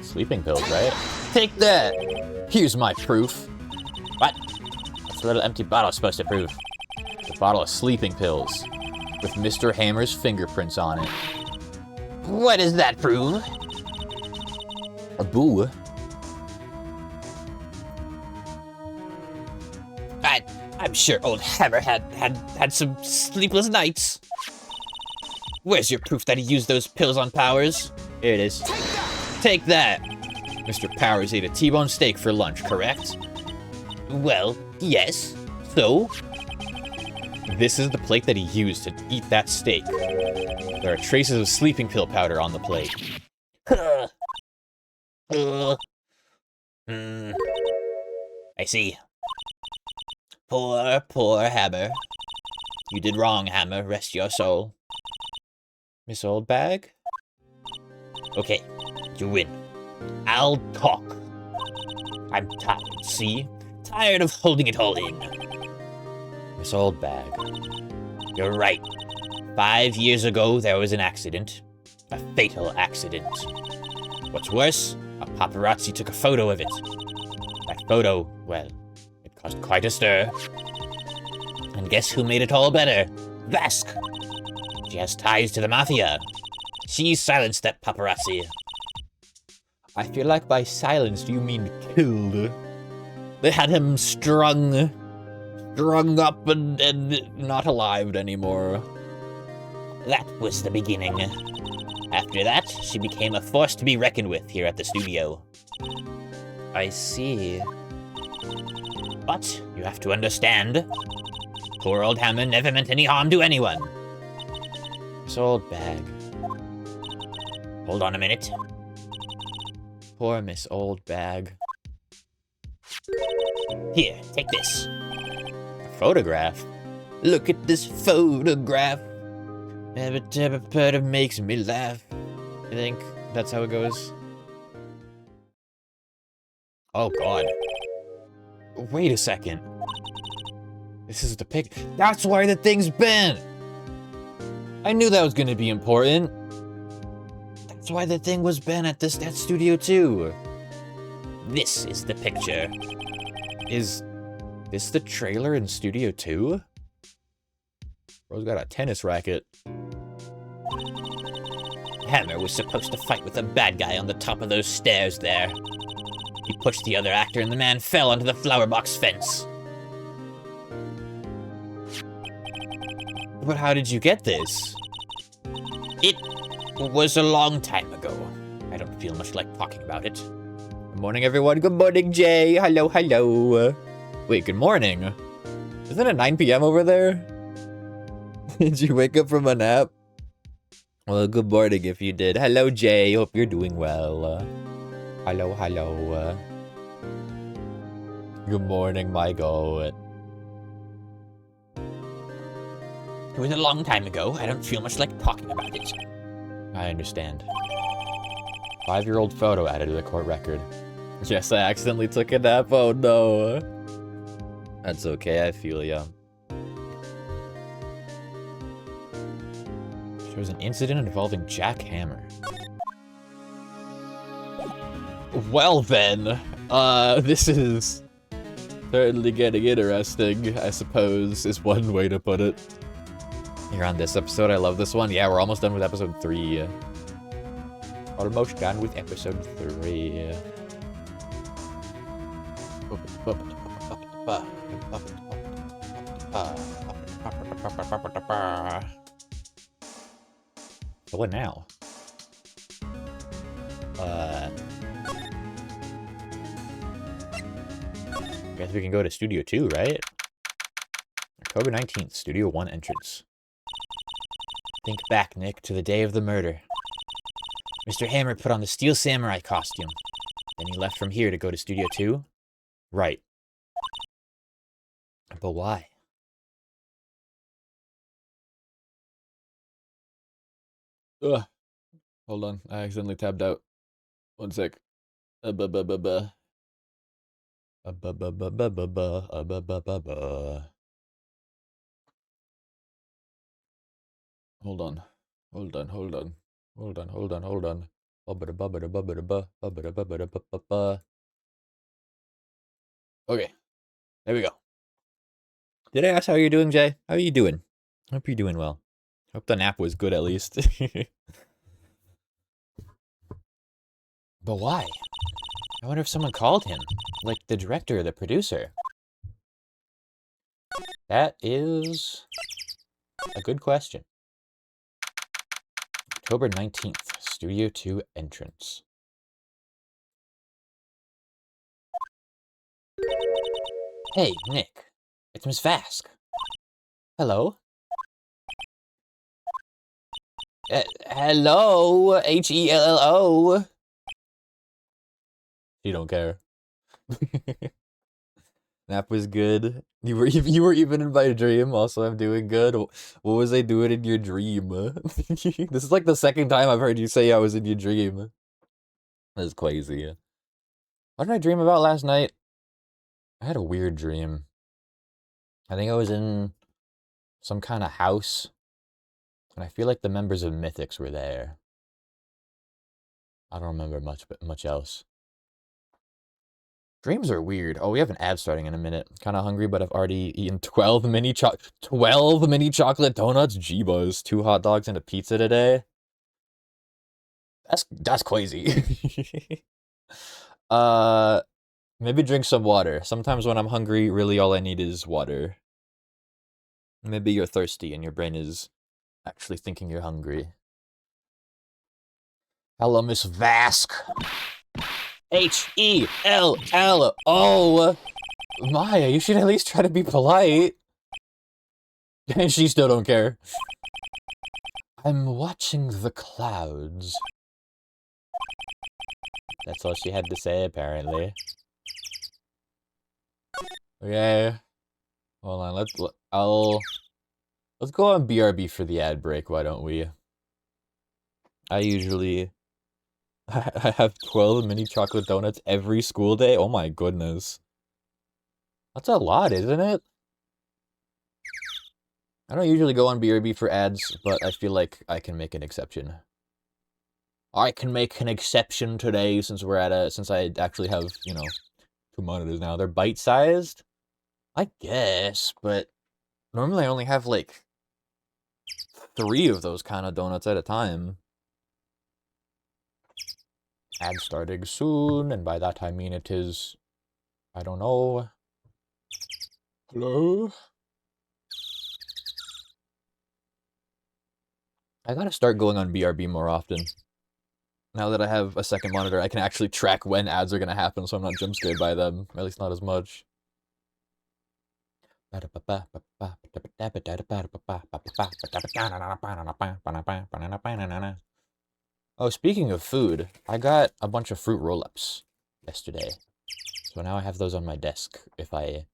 Speaker 1: Sleeping pills, right? Take that! Here's my proof.
Speaker 7: What?
Speaker 1: What's the little empty bottle supposed to prove? It's a bottle of sleeping pills with Mr. Hammer's fingerprints on it.
Speaker 7: What does that prove?
Speaker 1: A boo.
Speaker 7: I I'm sure old Hammer had some sleepless nights. Where's your proof that he used those pills on Powers? Here it is. Take that! Mr. Powers ate a T-bone steak for lunch, correct? Well, yes. So? This is the plate that he used to eat that steak. There are traces of sleeping pill powder on the plate. I see. Poor Hammer. You did wrong, Hammer. Rest your soul. Miss Oldbag? Okay, you win. I'll talk. I'm tired, see? Tired of holding it all in. Miss Oldbag. You're right. 5 years ago, there was an accident. A fatal accident. What's worse, a paparazzi took a photo of it. That photo, well, it caused quite a stir. And guess who made it all better? Vask! She has ties to the Mafia. She silenced that paparazzi. I feel like by silenced you mean killed. They had him strung up and not alive anymore. That was the beginning. After that, she became a force to be reckoned with here at the studio. I see. But you have to understand, poor old Hammer never meant any harm to anyone. This old bag. Hold on a minute. Poor Miss Old Bag. Here, take this. A photograph? Look at this photograph. It makes me laugh. I think that's how it goes. Oh god. Wait a second. This is the pic. That's where the thing's been! I knew that was gonna be important. That's why the thing was been at that studio too. This is the picture. Is this the trailer in Studio 2? Bro's got a tennis racket. Hammer was supposed to fight with a bad guy on the top of those stairs there. He pushed the other actor and the man fell onto the flower box fence. But how did you get this? It was a long time ago. I don't feel much like talking about it. Good morning, everyone. Good morning, Jay. Hello, hello. Wait, good morning. Isn't it 9 p.m. over there? Did you wake up from a nap? Well, good morning if you did. Hello, Jay. Hope you're doing well. Hello, hello. Good morning, Michael. It was a long time ago. I don't feel much like talking about it. I understand. 5-year-old photo added to the court record. Yes, I accidentally took a nap. Oh, no. That's okay. I feel ya. Shows an incident involving Jack Hammer. Well then, this is certainly getting interesting, I suppose, is one way to put it. Here on this episode, I love this one. Yeah, we're almost done with episode 3. Almost done with episode 3. So what now? Guess we can go to Studio 2, right? October 19th, Studio 1 entrance. Think back, Nick, to the day of the murder. Mr. Hammer put on the Steel Samurai costume. Then he left from here to go to Studio 2? Right. But why? Ugh. Hold on, I accidentally tabbed out. One sec. Hold on. Okay, there we go. Did I ask how you're doing, Jay? How are you doing? Hope you're doing well. Hope the nap was good at least. But why? I wonder if someone called him. Like the director or the producer.
Speaker 1: That is a good question. October 19th, Studio 2 entrance. Hey, Nick. It's Miss Vask. Hello? Hello? Hello? You don't care. Nap was good. You were even in my dream. Also, I'm doing good. What was I doing in your dream? This is like the second time I've heard you say I was in your dream. That's crazy. What did I dream about last night? I had a weird dream. I think I was in some kind of house, and I feel like the members of Mythics were there. I don't remember much else. Dreams are weird. Oh, we have an ad starting in a minute. Kind of hungry, but I've already eaten 12 mini chocolate donuts. Jeebus. 2 hot dogs and a pizza today. That's crazy. Maybe drink some water. Sometimes when I'm hungry, really all I need is water. Maybe you're thirsty and your brain is actually thinking you're hungry. Hello, Miss Vask. H-E-L-L-O. Maya, you should at least try to be polite. And she still don't care. I'm watching the clouds. That's all she had to say, apparently. Okay. Hold on, let's go on BRB for the ad break, why don't we? I have 12 mini chocolate donuts every school day? Oh my goodness. That's a lot, isn't it? I don't usually go on BRB for ads, but I feel like I can make an exception. I can make an exception today since I actually have, 2 monitors now. They're bite-sized? I guess, but normally I only have like 3 of those kind of donuts at a time. Ad starting soon, and by that I mean it is, I don't know. Hello? I gotta start going on BRB more often. Now that I have a second monitor, I can actually track when ads are gonna happen, so I'm not jump scared by them. Or at least not as much. Oh, speaking of food, I got a bunch of fruit roll-ups yesterday. So now I have those on my desk if I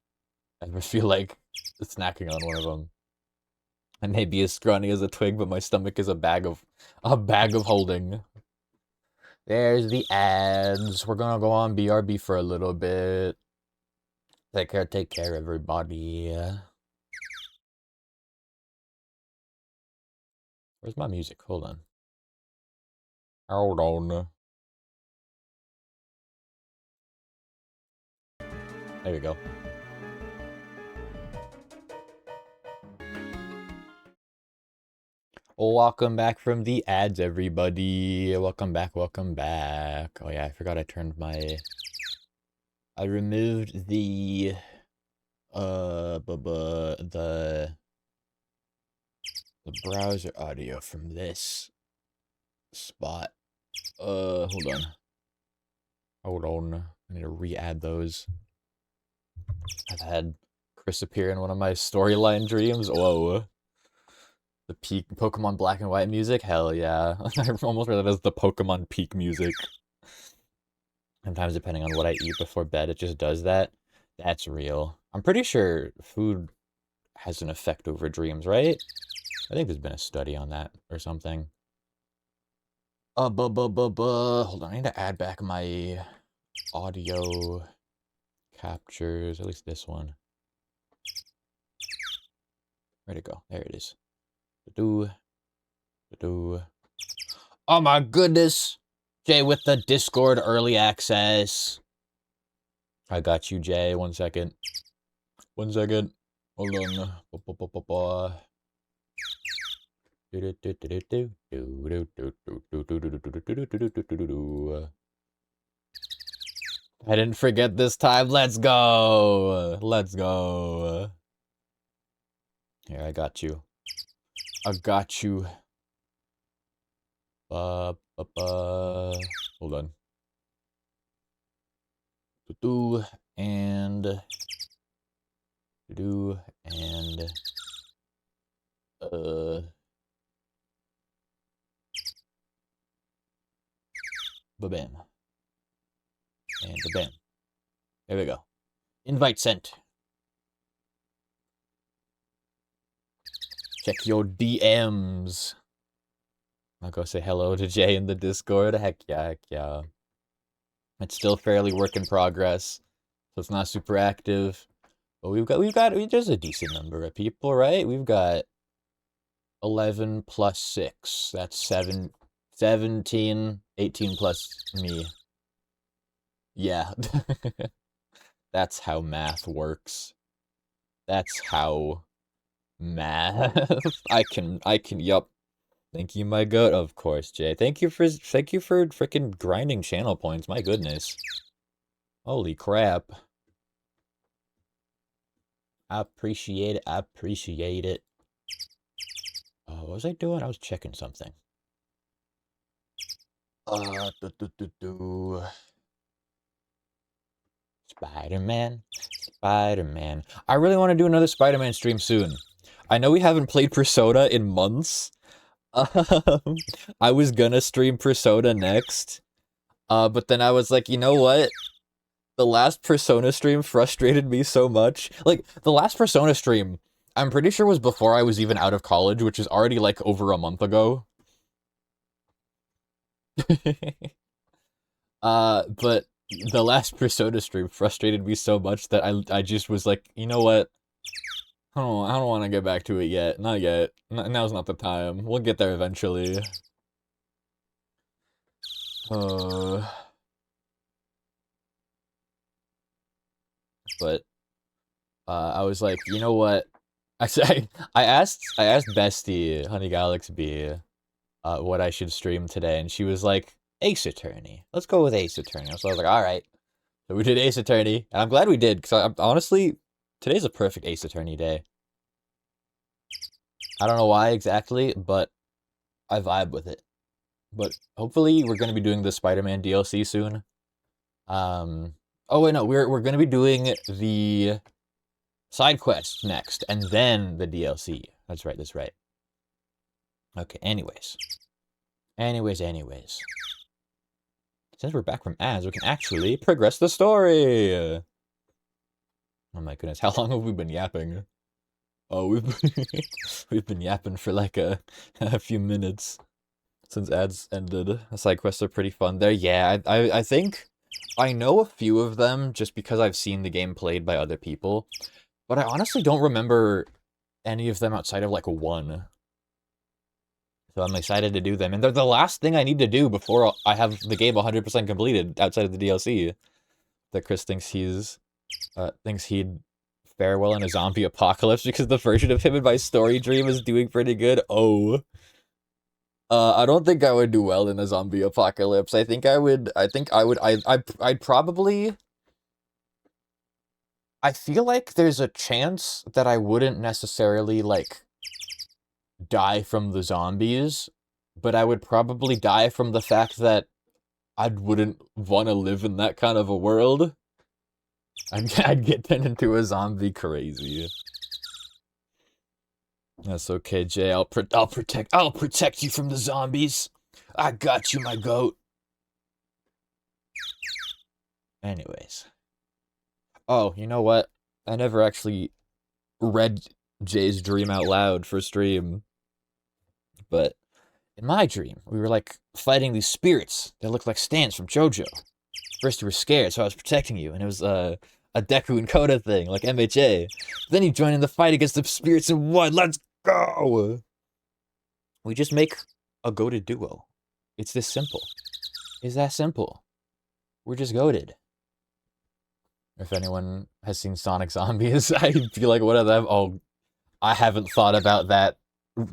Speaker 1: ever feel like snacking on one of them. I may be as scrawny as a twig, but my stomach is a bag of holding. There's the ads. We're gonna go on BRB for a little bit. Take care, everybody. Where's my music? Hold on. Hold on. There we go. Welcome back from the ads, everybody. Welcome back, welcome back. Oh yeah, I forgot I turned my... I removed the... the browser audio from this spot. Hold on. Hold on. I need to re-add those. I've had Chris appear in one of my storyline dreams. Whoa. The peak Pokemon Black and White music? Hell yeah. I almost read that as the Pokemon peak music. Sometimes depending on what I eat before bed, it just does that. That's real. I'm pretty sure food has an effect over dreams, right? I think there's been a study on that or something. Hold on, I need to add back my audio captures, at least this one. Where'd it go? There it is. Oh my goodness! Jay with the Discord early access. I got you, Jay. 1 second. 1 second. Hold on. I didn't forget this time. Let's go. Let's go. Here, I got you. I got you. Hold on. Do and do and ba-bam. And ba-bam. There we go. Invite sent. Check your DMs. I'll go say hello to Jay in the Discord. Heck yeah, heck yeah. It's still fairly work in progress, so it's not super active. But there's a decent number of people, right? We've got 11 plus 6. That's 17, 18 plus me. Yeah. That's how math works. That's how math. I can, yup. Thank you, my goat. Of course, Jay. Thank you for freaking grinding channel points. My goodness. Holy crap. I appreciate it. I appreciate it. What was I doing? I was checking something. Spider-Man. Spider-Man. I really want to do another Spider-Man stream soon. I know we haven't played Persona in months. I was gonna stream Persona next. But then I was like, you know what? The last Persona stream frustrated me so much. Like, the last Persona stream, I'm pretty sure was before I was even out of college, which is already, like, over a month ago. But the last Persona stream frustrated me so much that I just was like, you know what? I don't want to get back to it yet. Not yet. Now's not the time. We'll get there eventually. But I was like, you know what? I asked Bestie, Honey Galaxy, what I should stream today, and she was like, Ace Attorney. Let's go with Ace Attorney. So I was like, all right. So we did Ace Attorney, and I'm glad we did, because honestly, today's a perfect Ace Attorney day. I don't know why exactly, but I vibe with it. But hopefully we're going to be doing the Spider-Man DLC soon. Oh wait, no, we're going to be doing the side quest next, and then the DLC. That's right, that's right. Okay, anyways. Since we're back from ads, we can actually progress the story! Oh my goodness, how long have we been yapping? Oh, we've been yapping for like a few minutes since ads ended. The side quests are pretty fun there. Yeah, I think I know a few of them just because I've seen the game played by other people, but I honestly don't remember any of them outside of like one. So I'm excited to do them, and they're the last thing I need to do before I have the game 100% completed outside of the DLC. That Chris thinks he'd fare well in a zombie apocalypse because the version of him in my story dream is doing pretty good. Oh. I don't think I would do well in a zombie apocalypse. I'd probably... I feel like there's a chance that I wouldn't necessarily, like, die from the zombies, but I would probably die from the fact that I wouldn't want to live in that kind of a world. I'd get turned into a zombie crazy. That's okay, Jay. I'll protect you from the zombies. I got you, my goat. Anyways. Oh, you know what? I never actually read Jay's dream out loud for stream. But in my dream, we were like fighting these spirits that looked like Stans from JoJo. First you were scared, so I was protecting you, and it was a Deku and Koda thing, like MHA. Then you joined in the fight against the spirits and won. Let's go! We just make a goated duo. It's this simple. It's that simple. We're just goated. If anyone has seen Sonic Zombies, I'd be like, what are them? Oh, I haven't thought about that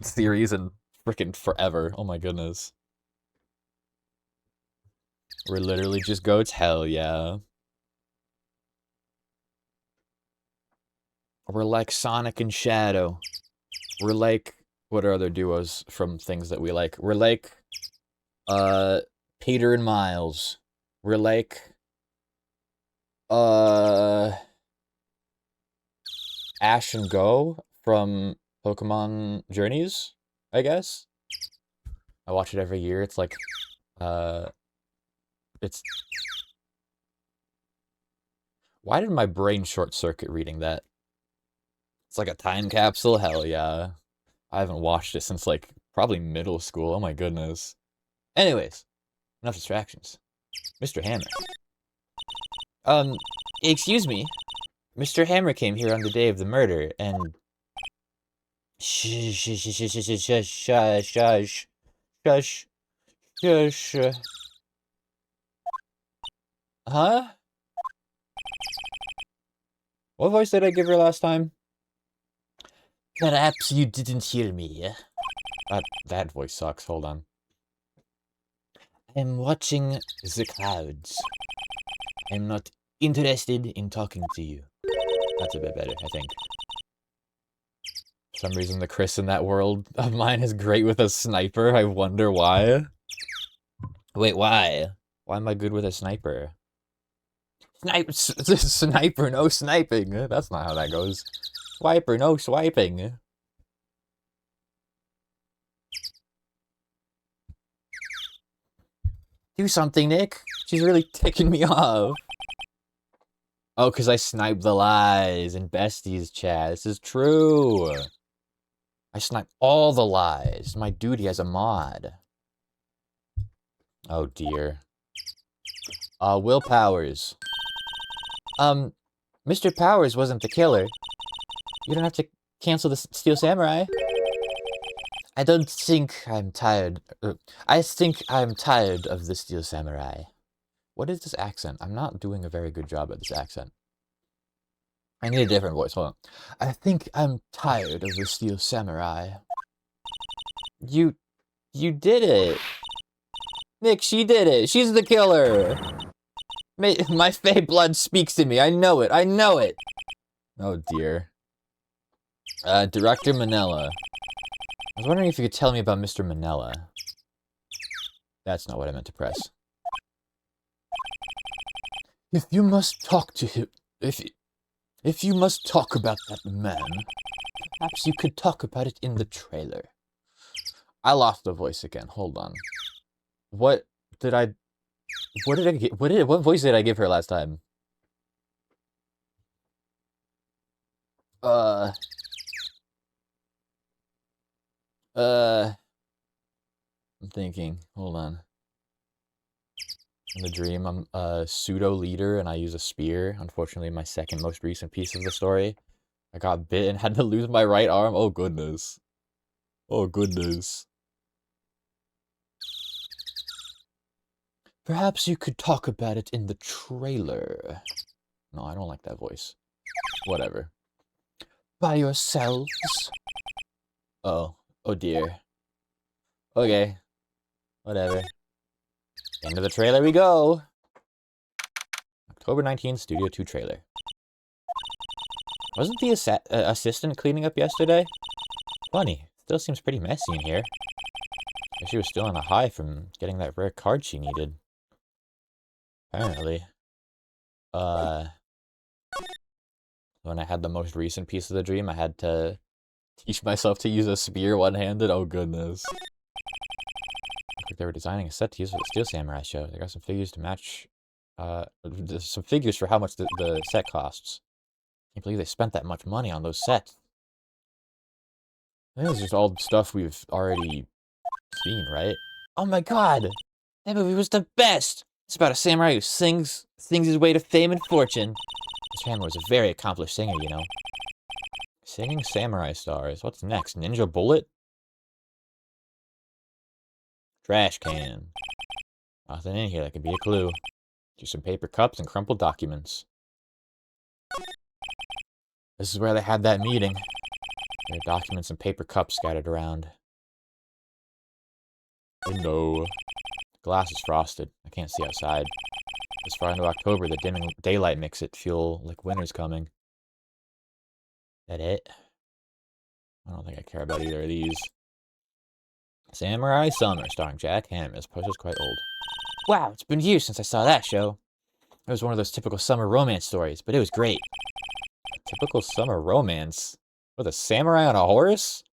Speaker 1: series in freaking forever. Oh my goodness. We're literally just goats? Hell yeah. We're like Sonic and Shadow. We're like, what are other duos from things that we like? We're like, Peter and Miles. We're like, Ash and Go from Pokemon Journeys, I guess. I watch it every year. It's like, it's... Why did my brain short circuit reading that? It's like a time capsule? Hell yeah. I haven't watched it since, like, probably middle school. Oh my goodness. Anyways, enough distractions. Mr. Hammer. Excuse me. Mr. Hammer came here on the day of the murder, and... Shush, shush, shush, shush, shush, shush, shush, shush, shush. Huh? What voice did I give her last time? Perhaps you didn't hear me. That voice sucks. Hold on. I'm watching the clouds. I'm not interested in talking to you. That's a bit better, I think. For some reason, the Chris in that world of mine is great with a sniper. I wonder why. Wait, why? Why am I good with a sniper? Sniper, no sniping. That's not how that goes. Swiper, no swiping. Do something, Nick. She's really ticking me off. Oh, because I snipe the lies in Bestie's chat. This is true. I snipe all the lies. My duty as a mod. Oh, dear. Will Powers. Mr. Powers wasn't the killer. You don't have to cancel the Steel Samurai. I don't think I'm tired. I think I'm tired of the Steel Samurai. What is this accent? I'm not doing a very good job at this accent. I need a different voice. Hold on. I think I'm tired of the Steel Samurai. You did it. Nick, she did it. She's the killer. My Fey blood speaks to me. I know it. I know it. Oh, dear. Director Manella. I was wondering if you could tell me about Mr. Manella. That's not what I meant to press. If you must talk to him... If you must talk about that man, perhaps you could talk about it in the trailer. I lost the voice again. Hold on. What did I get? What voice did I give her last time? I'm thinking. Hold on. In the dream, I'm a pseudo leader and I use a spear. Unfortunately, my second most recent piece of the story. I got bit and had to lose my right arm. Oh goodness. Oh goodness. Perhaps you could talk about it in the trailer. No, I don't like that voice. Whatever. By yourselves? Oh. Oh dear. Okay. Whatever. End of the trailer we go! October 19th, Studio 2 trailer. Wasn't the assistant cleaning up yesterday? Funny. Still seems pretty messy in here. Guess she was still on a high from getting that rare card she needed. Apparently. When I had the most recent piece of the dream, I had to teach myself to use a spear one-handed. Oh, goodness. Looks like they were designing a set to use for the Steel Samurai show. They got some figures to match, some figures for how much the set costs. Can't believe they spent that much money on those sets. I think it's just all stuff we've already seen, right? Oh my god! That movie was the best! It's about a samurai who sings his way to fame and fortune. Mr. Hammer was a very accomplished singer, you know. Singing samurai stars. What's next? Ninja Bullet? Trash can. Nothing in here that could be a clue. Just some paper cups and crumpled documents. This is where they had that meeting. There are documents and paper cups scattered around. Oh no. The glass is frosted. I can't see outside. This far into October, the dimming daylight makes it feel like winter's coming. That it?
Speaker 7: I don't think I care about either of these. Samurai Summer, starring Jack Hammer. This poster's quite old. Wow, it's been years since I saw that show. It was one of those typical summer romance stories, but it was great. Typical summer romance? With a samurai on a horse?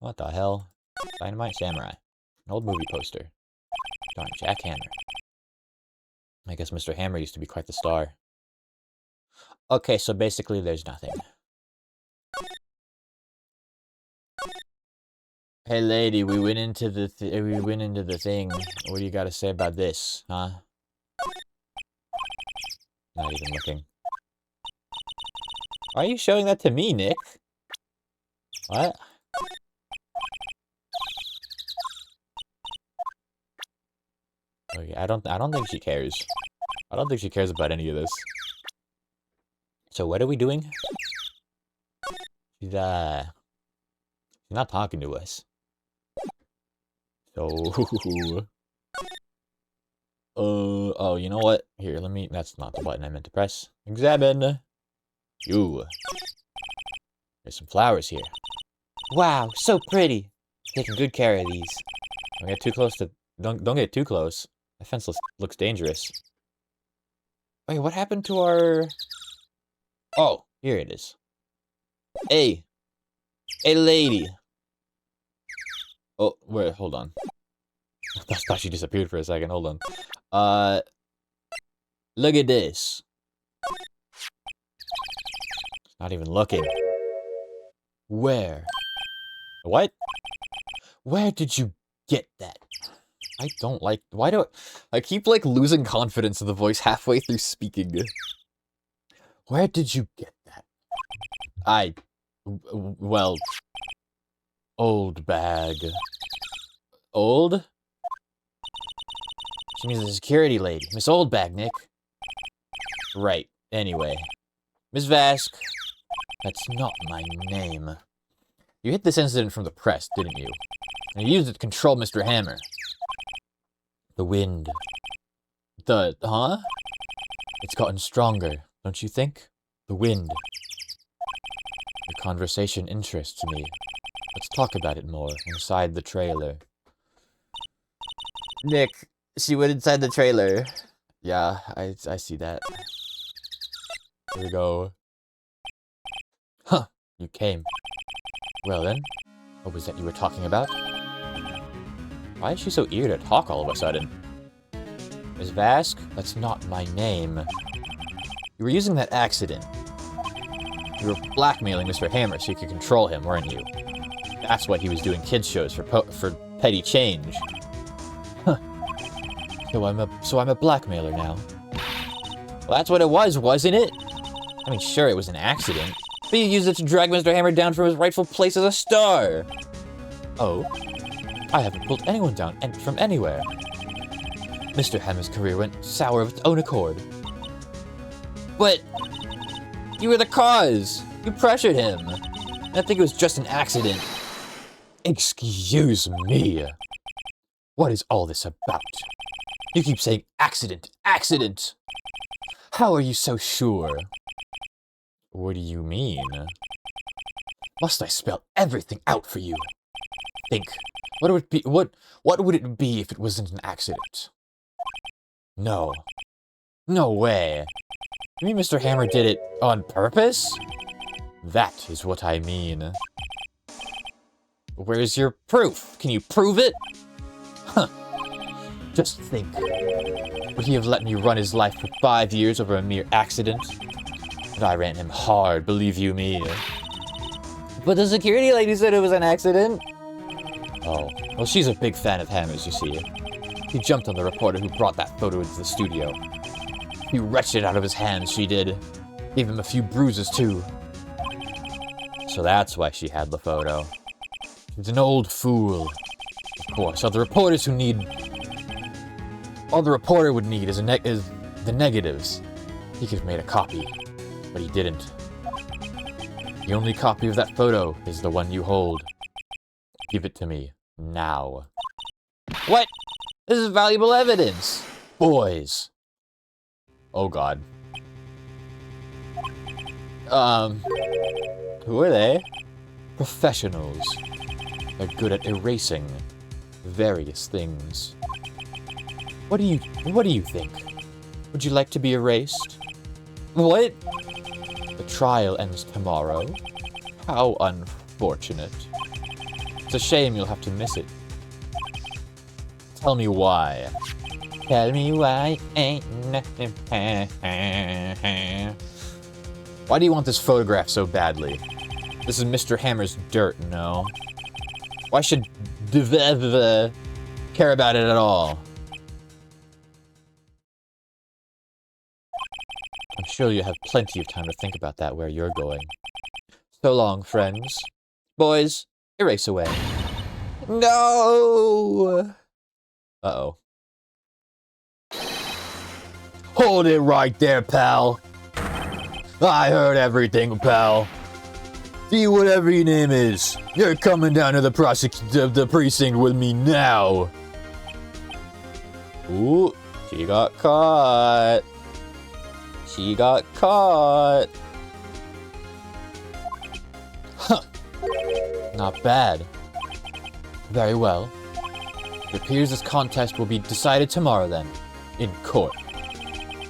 Speaker 7: What the hell? Dynamite Samurai. An old movie poster. Starring Jack Hammer. I guess Mr. Hammer used to be quite the star. Okay, so basically there's nothing. Hey lady, we went into the thing. What do you got to say about this, huh? Not even looking. Why are you showing that to me, Nick? What? Okay, I don't think she cares. I don't think she cares about any of this. So what are we doing? She's not talking to us. So, oh, you know what? Here, that's not the button I meant to press. Examine. You. There's some flowers here. Wow, so pretty. Taking good care of these. Don't get too close to, don't get too close. That fence looks dangerous. Wait, what happened to our... Oh, here it is. Hey. Hey, lady. Oh, wait, hold on. I thought she disappeared for a second. Hold on. Look at this. Not even looking. Where? What? Where did you get that? I don't like... Why do I keep, like, losing confidence in the voice halfway through speaking. Where did you get that? Well... Old bag. Old? She means the security lady. Miss Oldbag, Nick. Right. Anyway. Miss Vask. That's not my name. You hid this incident from the press, didn't you? And you used it to control Mr. Hammer. The wind. Huh? It's gotten stronger, don't you think? The wind. Your conversation interests me. Let's talk about it more inside the trailer. Nick, she went inside the trailer. Yeah, I see that. Here we go. Huh, you came. Well then, what was that you were talking about? Why is she so eager to talk all of a sudden? Miss Vask, that's not my name. You were using that accident. You were blackmailing Mr. Hammer so you could control him, weren't you? That's why he was doing kids shows for petty change. Huh. So I'm a blackmailer now. Well, that's what it was, wasn't it? I mean, sure, it was an accident, but you used it to drag Mr. Hammer down from his rightful place as a star. Oh? I haven't pulled anyone down from anywhere. Mr. Hammer's career went sour of its own accord. But you were the cause. You pressured him. I think it was just an accident. Excuse me. What is all this about? You keep saying accident, accident. How are you so sure? What do you mean? Must I spell everything out for you? Think. What would it be if it wasn't an accident? No. No way. You mean Mr. Hammer did it on purpose? That is what I mean. Where's your proof? Can you prove it? Huh. Just think. Would he have let me run his life for 5 years over a mere accident? But I ran him hard, believe you me. But the security lady said it was an accident. Oh, well, she's a big fan of Hammer's, you see. He jumped on the reporter who brought that photo into the studio. He wrenched it out of his hands, she did. Gave him a few bruises, too. So that's why she had the photo. She's an old fool. Of course, all the reporter would need is the negatives. He could have made a copy, but he didn't. The only copy of that photo is the one you hold. Give it to me, now. What? This is valuable evidence! Boys! Oh god. Who are they?
Speaker 1: professionals. They're good at erasing various things. What do you think? Would you like to be erased? What? The trial ends tomorrow. How unfortunate. It's a shame you'll have to miss it. Tell me why. Tell me why ain't nothing. Why do you want this photograph so badly? This is Mr. Hammer's dirt, no? Why should care about it at all? I'm sure you have plenty of time to think about that where you're going. So long, friends. Boys, erase away. No! Uh-oh. Hold it right there, pal. I heard everything, pal. See whatever your name is. You're coming down to the precinct with me now. Ooh, she got caught. She got caught. Huh. Not bad. Very well. It appears this contest will be decided tomorrow then, in court.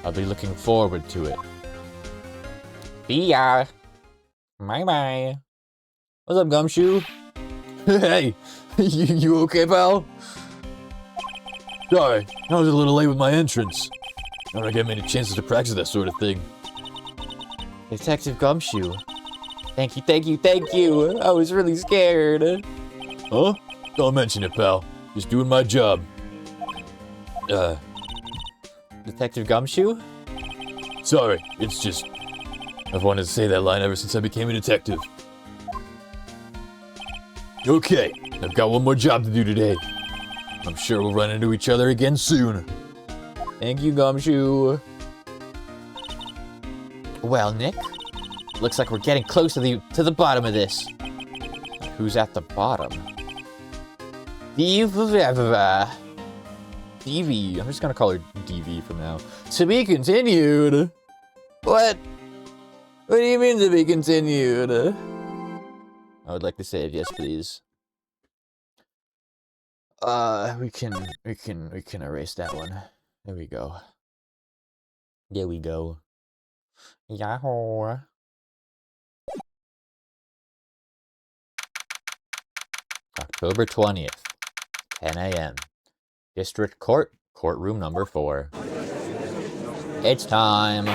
Speaker 1: I'll be looking forward to it. See ya. Bye-bye. What's up, Gumshoe? Hey, you okay, pal? Sorry, I was a little late with my entrance. I don't get many chances to practice that sort of thing. Detective Gumshoe. Thank you. I was really scared. Huh? Don't mention it, pal. Just doing my job. Detective Gumshoe? Sorry, it's just... I've wanted to say that line ever since I became a detective. Okay, I've got one more job to do today. I'm sure we'll run into each other again soon. Thank you, Gumshoe. Well, Nick, looks like we're getting close to the bottom of this. Who's at the bottom? DV. I'm just gonna call her DV from now. To be continued. What? What do you mean to be continued? I would like to save, yes, please. We can erase that one. There we go. There we go. Yahoo! October 20th, 10 a.m. District Court, courtroom number 4. It's time.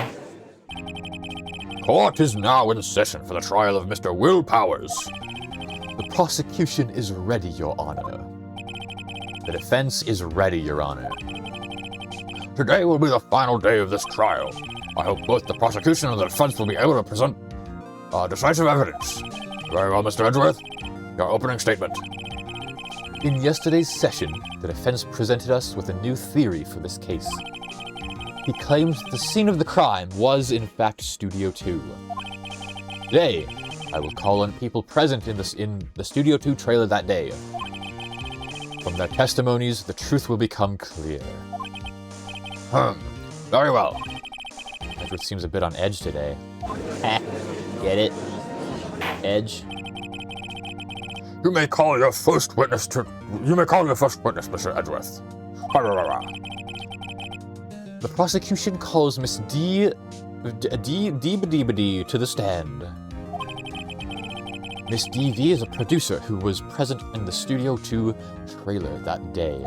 Speaker 3: Court is now in session for the trial of Mr. Will Powers.
Speaker 1: The prosecution is ready, Your Honor. The defense is ready, Your Honor.
Speaker 3: Today will be the final day of this trial. I hope both the prosecution and the defense will be able to present decisive evidence. Very well, Mr. Edgeworth. Your opening statement.
Speaker 1: In yesterday's session, the defense presented us with a new theory for this case. He claimed the scene of the crime was, in fact, Studio 2. Today, I will call on people present in the Studio 2 trailer that day. From their testimonies, the truth will become clear.
Speaker 3: Very well.
Speaker 1: Edward seems a bit on edge today. Get it? Edge?
Speaker 3: You may call your first witness, Mr. Edgeworth.
Speaker 1: The prosecution calls Miss D to the stand. Miss DV is a producer who was present in the Studio 2 trailer that day.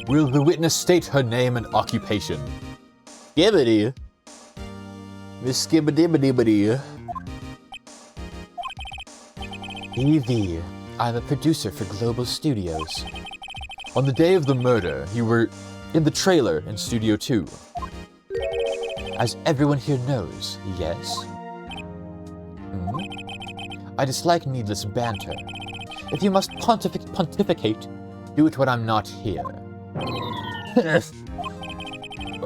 Speaker 1: Will the witness state her name and occupation? Skibbity. Miss Skibbity-bitty-bitty. DV. I'm a producer for Global Studios. On the day of the murder, you were in the trailer in Studio 2. As everyone here knows, yes? I dislike needless banter. If you must pontificate, do it when I'm not here.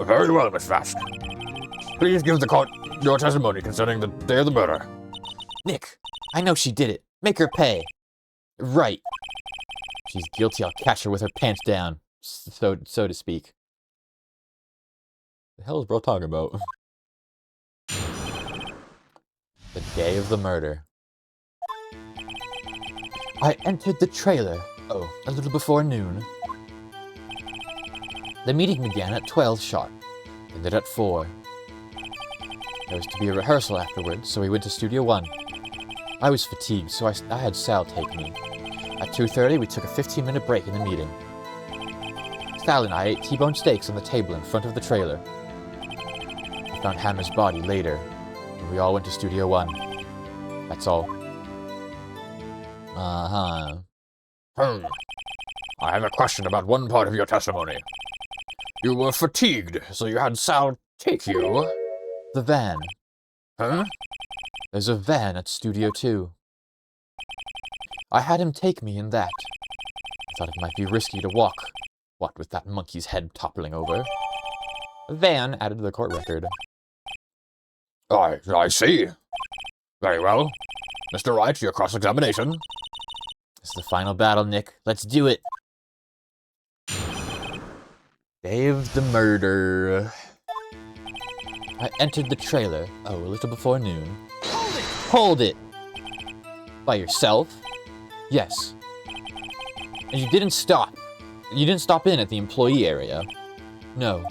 Speaker 3: Very well, Miss Vask. Please give the court your testimony concerning the day of the murder.
Speaker 1: Nick, I know she did it. Make her pay. Right. She's guilty, I'll catch her with her pants down. So to speak. The hell is bro talking about? The day of the murder. I entered the trailer, a little before noon. The meeting began at 12 sharp, ended at 4. There was to be a rehearsal afterwards, so we went to Studio 1. I was fatigued, so I had Sal take me. At 2:30, we took a 15-minute break in the meeting. Sal and I ate T-bone steaks on the table in front of the trailer. We found Hammer's body later, and we all went to Studio 1. That's all. Uh-huh.
Speaker 3: I have a question about one part of your testimony. You were fatigued, so you had Sal take you.
Speaker 1: The van.
Speaker 3: Huh?
Speaker 1: There's a van at Studio 2. I had him take me in that. I thought it might be risky to walk. What with that monkey's head toppling over? A van added to the court record.
Speaker 3: I see. Very well. Mr. Wright, your cross-examination.
Speaker 1: This is the final battle, Nick. Let's do it. Day of the murder. I entered the trailer, a little before noon. Hold it! By yourself? Yes. And you didn't stop. You didn't stop in at the employee area. No.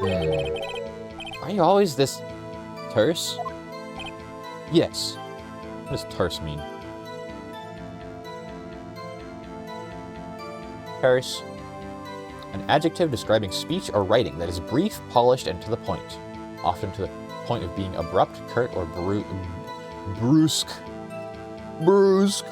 Speaker 1: Are you always this terse? Yes. What does terse mean? Terse. An adjective describing speech or writing that is brief, polished, and to the point. Often to the point of being abrupt, curt, or brusque. Brusque.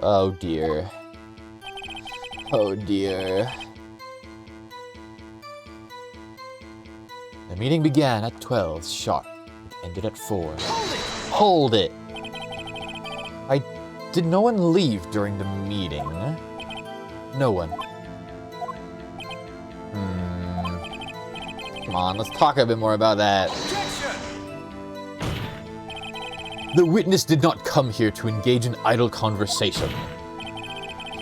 Speaker 1: Oh dear. Oh dear. The meeting began at 12 sharp. It ended at 4. Hold it! Did no one leave during the meeting? No one. Come on, let's talk a bit more about that. The witness did not come here to engage in idle conversation.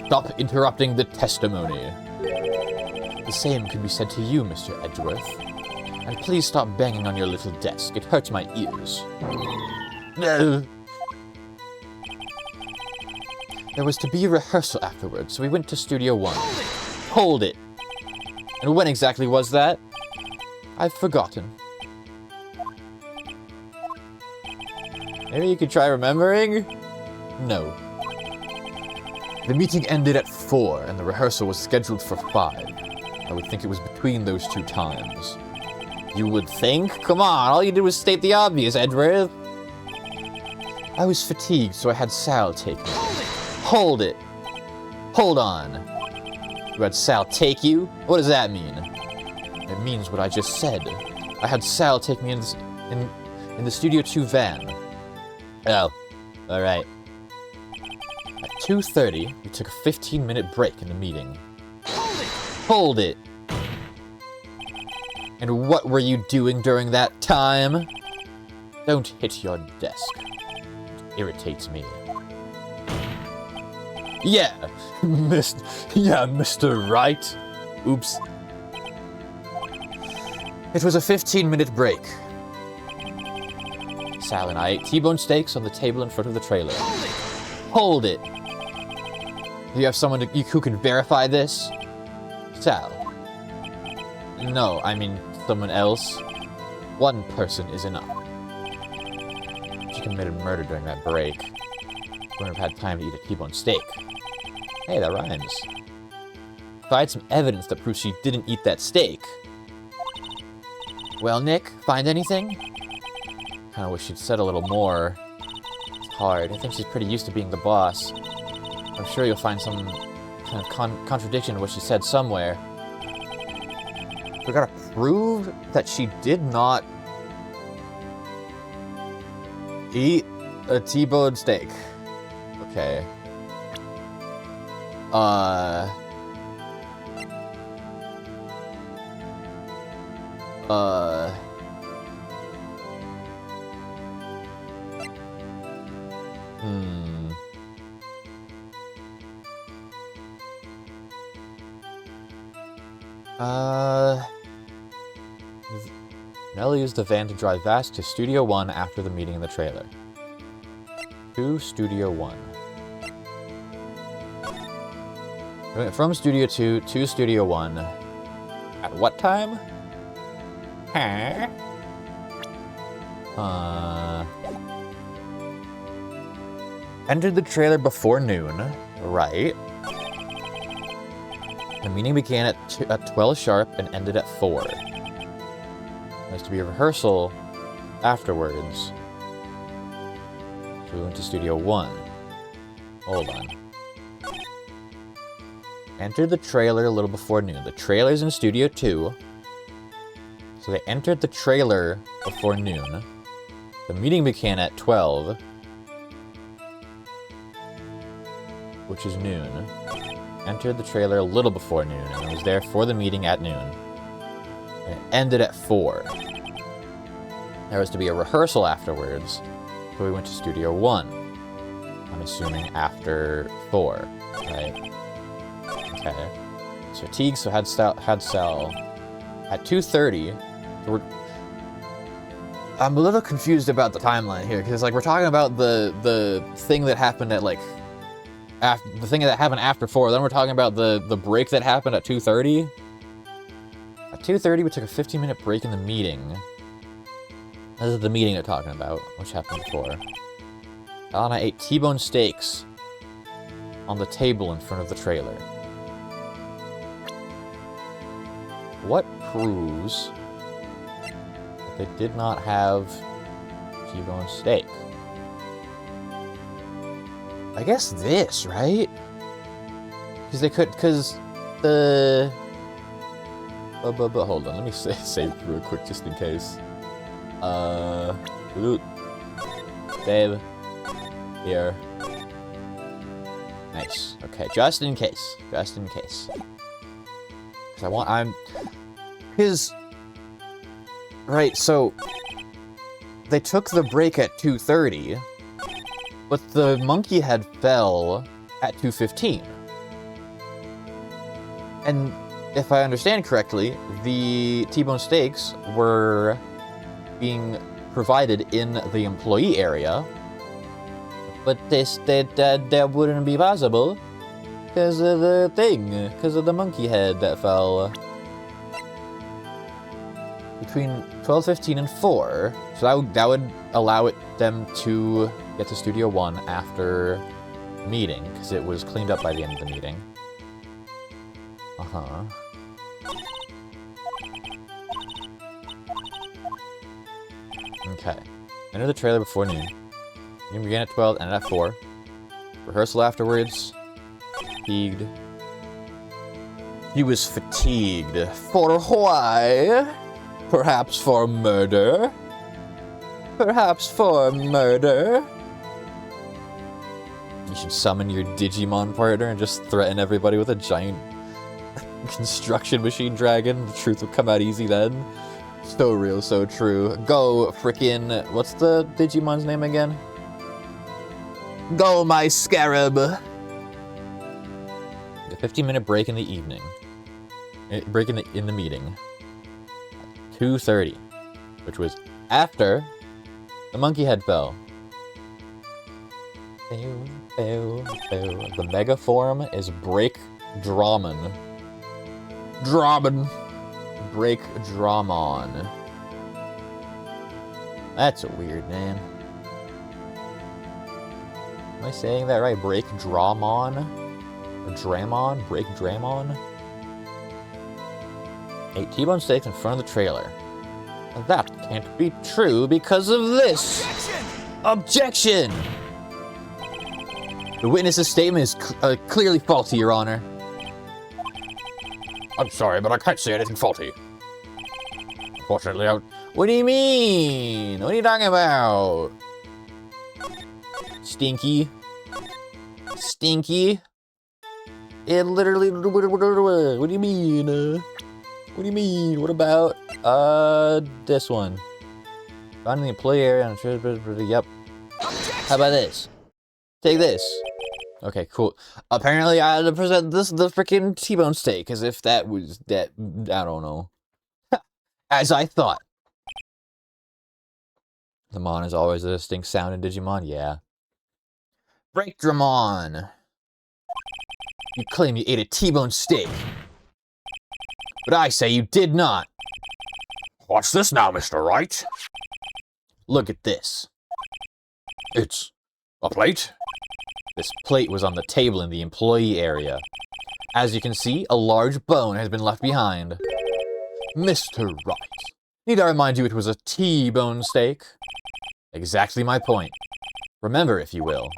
Speaker 1: Stop interrupting the testimony. The same could be said to you, Mr. Edgeworth. And please stop banging on your little desk. It hurts my ears. No. There was to be a rehearsal afterwards, so we went to Studio 1. Hold it! And when exactly was that? I've forgotten. Maybe you could try remembering? No. The meeting ended at 4, and the rehearsal was scheduled for 5. I would think it was between those two times. You would think? Come on, all you did was state the obvious, Edgeworth. I was fatigued, so I had Sal take me. Hold it! Hold on. You had Sal take you? What does that mean? It means what I just said. I had Sal take me in the Studio 2 van. Oh, alright. At 2:30, we took a 15-minute break in the meeting. Hold it! And what were you doing during that time? Don't hit your desk. It irritates me. Yeah, Mr. Wright. Oops. It was a 15-minute break. Sal and I ate T-bone steaks on the table in front of the trailer. Hold it! Do you have someone who can verify this? Sal. No, I mean someone else. One person is enough. She committed murder during that break. Wouldn't have had time to eat a T-bone steak. Hey, that rhymes. If I had some evidence that proves she didn't eat that steak. Well, Nick, find anything? Kinda wish she'd said a little more. It's hard. I think she's pretty used to being the boss. I'm sure you'll find some kind of contradiction in what she said somewhere. We gotta prove that she did not eat a T-bone steak. Okay. Nelly used the van to drive Vask to Studio 1 after the meeting in the trailer. To Studio 1. We went from Studio 2 to Studio 1. At what time? Huh? Entered the trailer before noon. Right. The meeting began at 12 sharp and ended at 4. There was to be a rehearsal afterwards. So we went to Studio 1. Hold on. Entered the trailer a little before noon. The trailer's in Studio 2. So they entered the trailer before noon. The meeting began at 12. Which is noon. Entered the trailer a little before noon, and was there for the meeting at noon. And it ended at 4. There was to be a rehearsal afterwards, so we went to Studio 1. I'm assuming after 4, right? Okay. So Teague, so had Cell at 2:30. So I'm a little confused about the timeline here, because like we're talking about the thing that happened at like the thing that happened after 4, then we're talking about the break that happened at 2:30. At 2:30, we took a 15-minute break in the meeting. This is the meeting they're talking about, which happened before. Al and I ate T-bone steaks on the table in front of the trailer. What proves that they did not have T-bone steak? I guess this, right? Because they could, because the... But hold on, let me save real quick just in case. Save. Here. Nice. Okay, just in case. Just in case. Because Because... Right, so... They took the break at 2:30. But the monkey head fell at 2:15. And if I understand correctly, the T-bone steaks were being provided in the employee area. But they said that wouldn't be possible because of the thing, because of the monkey head that fell between 12:15 and 4. So that would allow them to get to Studio 1 after meeting, because it was cleaned up by the end of the meeting. Uh-huh. Okay. Enter the trailer before noon. Meeting began at 12, ended at 4. Rehearsal afterwards. Fatigued. He was fatigued. For why? Perhaps for murder? Perhaps for murder? You should summon your Digimon partner and just threaten everybody with a giant construction machine dragon. The truth will come out easy then. So real, so true. Go, frickin'... What's the Digimon's name again? Go, my scarab! A 15-minute break in the evening. Break in the meeting. 2:30. Which was after the monkey head fell. The mega form is Break Dramon. Dramon. Break Dramon. That's a weird name. Am I saying that right? Break Dramon? Or Dramon? Break Dramon? 8 T-bone steaks in front of the trailer. That can't be true because of this! Objection! The witness's statement is clearly faulty, Your Honor.
Speaker 3: I'm sorry, but I can't see anything faulty. Unfortunately,
Speaker 1: What do you mean? What are you talking about? Stinky. Stinky. It literally... What do you mean? What do you mean? What about, this one? Finding the employee area and... Yep. How about this? Take this. Okay, cool. Apparently, I had to present the freaking T-bone steak as if that was that. I don't know. As I thought. The Mon is always a distinct sound in Digimon. Yeah. Break Dramon. You claim you ate a T-bone steak, but I say you did not.
Speaker 3: What's this now, Mr. Wright?
Speaker 1: Look at this.
Speaker 3: It's a plate?
Speaker 1: This plate was on the table in the employee area. As you can see, a large bone has been left behind. Mr. Wright, need I remind you it was a T-bone steak? Exactly my point. Remember, if you will,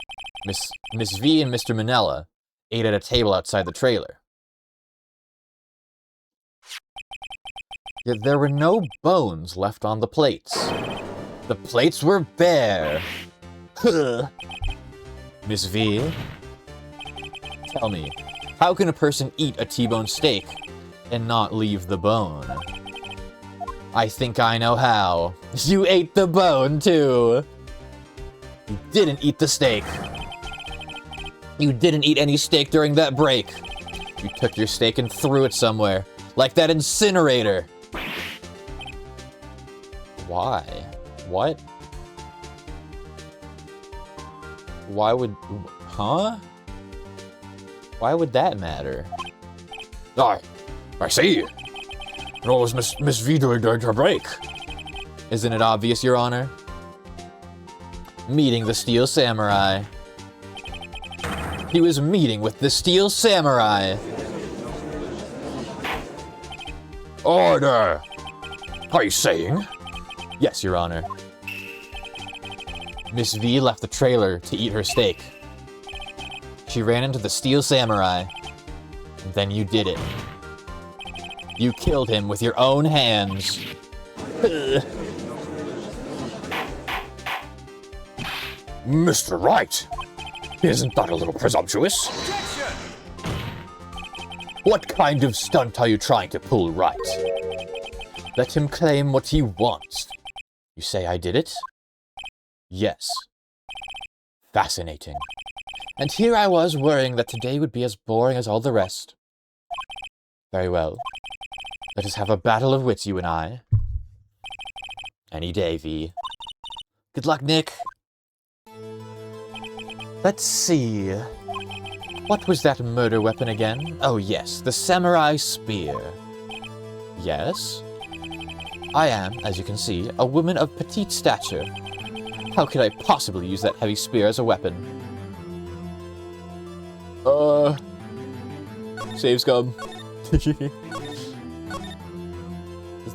Speaker 1: Miss V and Mr. Manella ate at a table outside the trailer. Yet there were no bones left on the plates. The plates were bare. Miss V, tell me, how can a person eat a T-bone steak and not leave the bone? I think I know how. You ate the bone, too. You didn't eat the steak. You didn't eat any steak during that break. You took your steak and threw it somewhere, like that incinerator. Why? What? Why would... Huh? Why would that matter?
Speaker 3: I see. And what was Miss V doing during her break?
Speaker 1: Isn't it obvious, Your Honor? Meeting the Steel Samurai. He was meeting with the Steel Samurai.
Speaker 3: Order! Are you saying?
Speaker 1: Yes, Your Honor. Miss V left the trailer to eat her steak. She ran into the Steel Samurai. And then you did it. You killed him with your own hands.
Speaker 3: Mr. Wright! Isn't that a little presumptuous?
Speaker 1: What kind of stunt are you trying to pull, Wright? Let him claim what he wants. You say I did it? Yes. Fascinating. And here I was worrying that today would be as boring as all the rest. Very well. Let us have a battle of wits, you and I. Any day, V. Good luck, Nick. Let's see. What was that murder weapon again? Oh yes, the samurai spear. Yes? I am, as you can see, a woman of petite stature. How could I possibly use that heavy spear as a weapon? Save scum. Just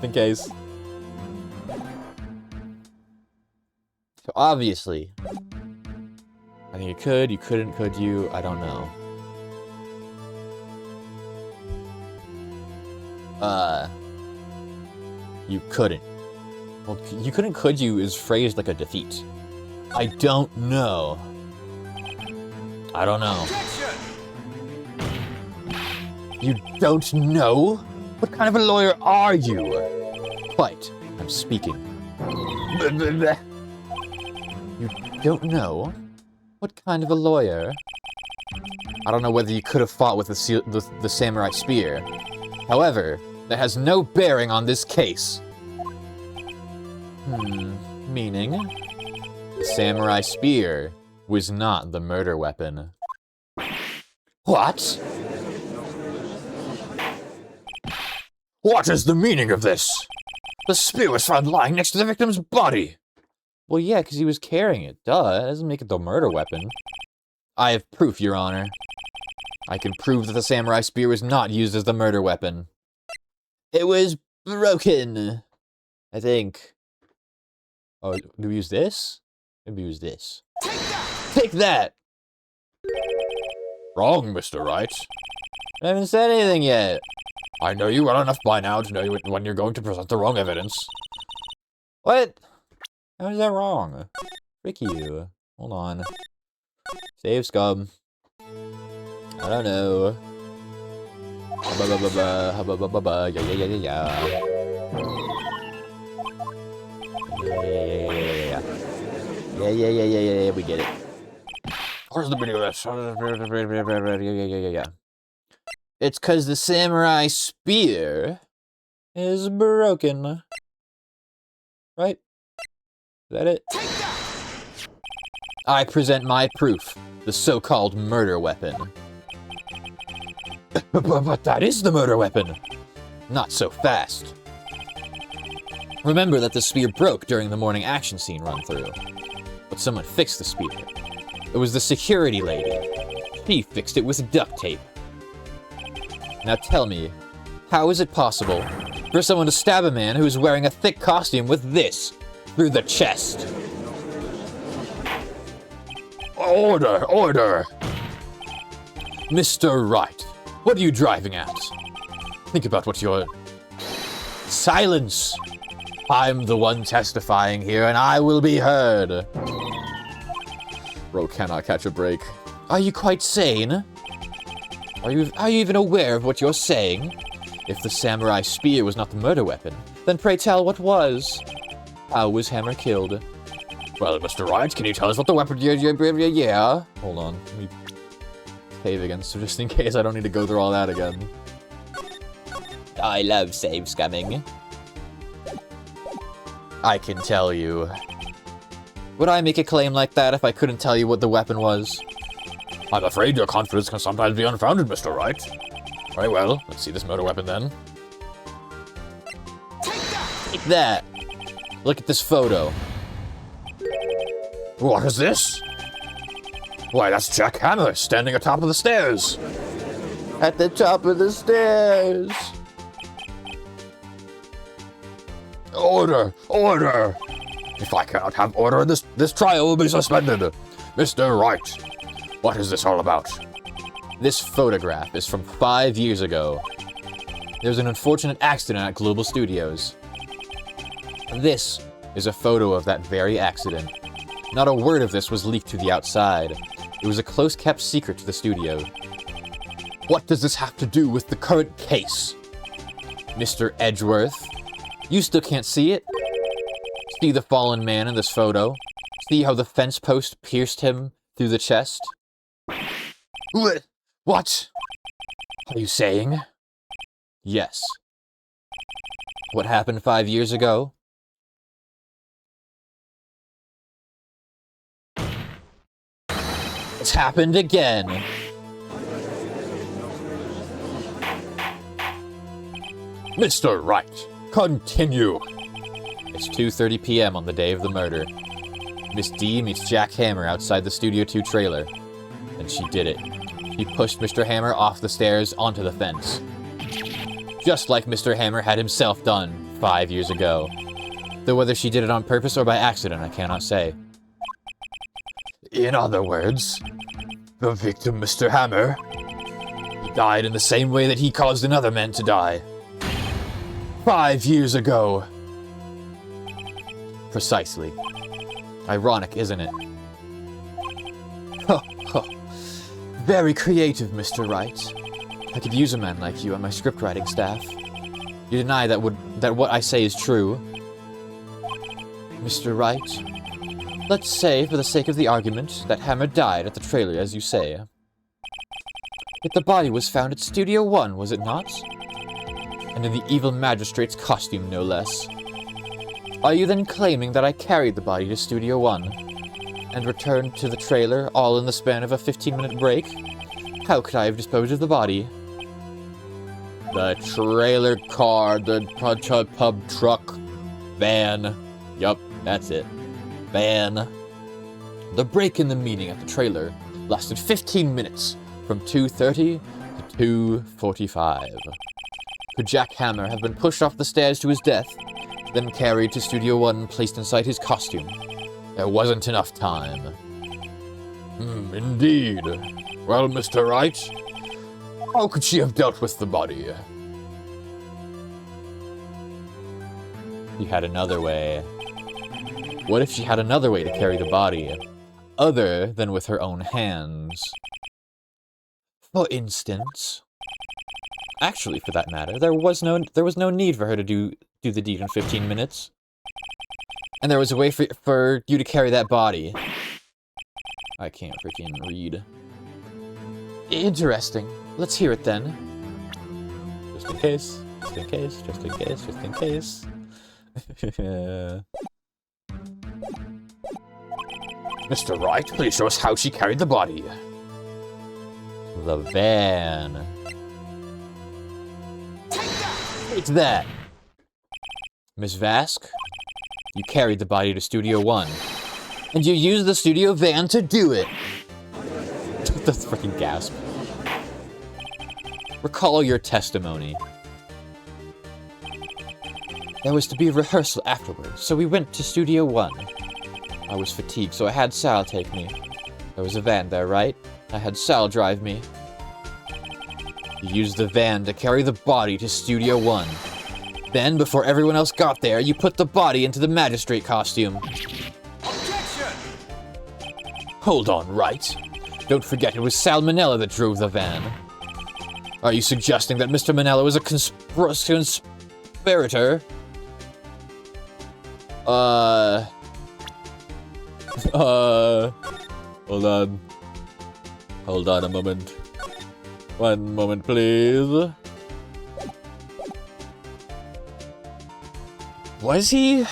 Speaker 1: in case. So obviously, I think you could, you couldn't, could you? I don't know. You couldn't. Well, you couldn't, could you is phrased like a defeat. I don't know. I don't know. You don't know? What kind of a lawyer are you? Quite. I'm speaking. You don't know? What kind of a lawyer? I don't know whether you could have fought with the samurai spear. However, that has no bearing on this case. Meaning? The samurai spear was not the murder weapon.
Speaker 3: What? What is the meaning of this? The spear was found lying next to the victim's body.
Speaker 1: Well, yeah, because he was carrying it. Duh, that doesn't make it the murder weapon. I have proof, Your Honor. I can prove that the samurai spear was not used as the murder weapon. It was broken, I think. Oh, do we use this? Maybe use this. Take that!
Speaker 3: Wrong, Mr. Wright.
Speaker 1: I haven't said anything yet.
Speaker 3: I know you well enough by now to know when you're going to present the wrong evidence.
Speaker 1: What? How is that wrong? Frick you. Hold on. Save scum. I don't know. Yeah, we get it.
Speaker 3: Where's the meaning of this?
Speaker 1: Yeah. It's because the samurai spear is broken. Right? Is that it? I present my proof, the so-called murder weapon. But that is the murder weapon! Not so fast. Remember that the spear broke during the morning action scene run-through. But someone fixed the spear. It was the security lady. She fixed it with duct tape. Now tell me, how is it possible for someone to stab a man who is wearing a thick costume with this through the chest?
Speaker 3: Order! Order!
Speaker 1: Mr. Wright, what are you driving at? Think about what you're... Silence! I'm the one testifying here, and I will be heard. Bro cannot catch a break. Are you quite sane? Are you even aware of what you're saying? If the samurai spear was not the murder weapon, then pray tell what was. How was Hammer killed?
Speaker 3: Well, Mr. Wright, can you tell us what the weapon...
Speaker 1: Yeah. Hold on. Let me save again, so just in case I don't need to go through all that again. I love save scumming. I can tell you. Would I make a claim like that if I couldn't tell you what the weapon was?
Speaker 3: I'm afraid your confidence can sometimes be unfounded, Mr. Wright. Very well, let's see this murder weapon then.
Speaker 1: Take that! Look at this photo.
Speaker 3: What is this? Why, that's Jack Hammer standing atop of the stairs.
Speaker 1: At the top of the stairs!
Speaker 3: Order! Order! If I cannot have order, this trial will be suspended. Mr. Wright, what is this all about?
Speaker 1: This photograph is from 5 years ago. There was an unfortunate accident at Global Studios. This is a photo of that very accident. Not a word of this was leaked to the outside. It was a close-kept secret to the studio. What does this have to do with the current case? Mr. Edgeworth, you still can't see it? See the fallen man in this photo? See how the fence post pierced him through the chest? What are you saying? Yes. What happened 5 years ago? It's happened again.
Speaker 3: Mr. Wright, continue.
Speaker 1: It's 2:30 p.m. on the day of the murder. Miss D meets Jack Hammer outside the Studio 2 trailer. And she did it. She pushed Mr. Hammer off the stairs onto the fence. Just like Mr. Hammer had himself done 5 years ago. Though whether she did it on purpose or by accident, I cannot say.
Speaker 3: In other words, the victim, Mr. Hammer,
Speaker 1: He died in the same way that he caused another man to die. 5 years ago. Precisely. Ironic, isn't it? Very creative, Mr. Wright. I could use a man like you on my scriptwriting staff. You deny that what I say is true. Mr. Wright, let's say, for the sake of the argument, that Hammer died at the trailer, as you say. Yet the body was found at Studio 1, was it not? And in the evil magistrate's costume, no less. Are you then claiming that I carried the body to Studio 1 and returned to the trailer all in the span of a 15-minute break? How could I have disposed of the body? The trailer car, the pub truck, van. Yup, that's it. Van. The break in the meeting at the trailer lasted 15 minutes, from 2:30 to 2:45. Could Jack Hammer have been pushed off the stairs to his death, then carried to Studio 1 and placed inside his costume? There wasn't enough time.
Speaker 3: Indeed. Well, Mr. Wright, how could she have dealt with the body?
Speaker 1: She had another way. What if she had another way to carry the body, other than with her own hands? For instance... Actually, for that matter, there was no need for her to do the deed in 15 minutes. And there was a way for you to carry that body. I can't freaking read. Interesting. Let's hear it then. Just in case. Just in case. Just in case. Just in case.
Speaker 3: Mr. Wright, please show us how she carried the body.
Speaker 1: The van. Take that! Miss Vask, you carried the body to Studio 1. And you used the studio van to do it! That's freaking gasp. Recall your testimony. There was to be a rehearsal afterwards, so we went to Studio 1. I was fatigued, so I had Sal take me. There was a van there, right? I had Sal drive me. You used the van to carry the body to Studio 1. Then, before everyone else got there, you put the body into the magistrate costume. Objection! Hold on, right? Don't forget it was Sal Manella that drove the van. Are you suggesting that Mr. Manella was a conspirator? Hold on. Hold on a moment. One moment, please. Was he?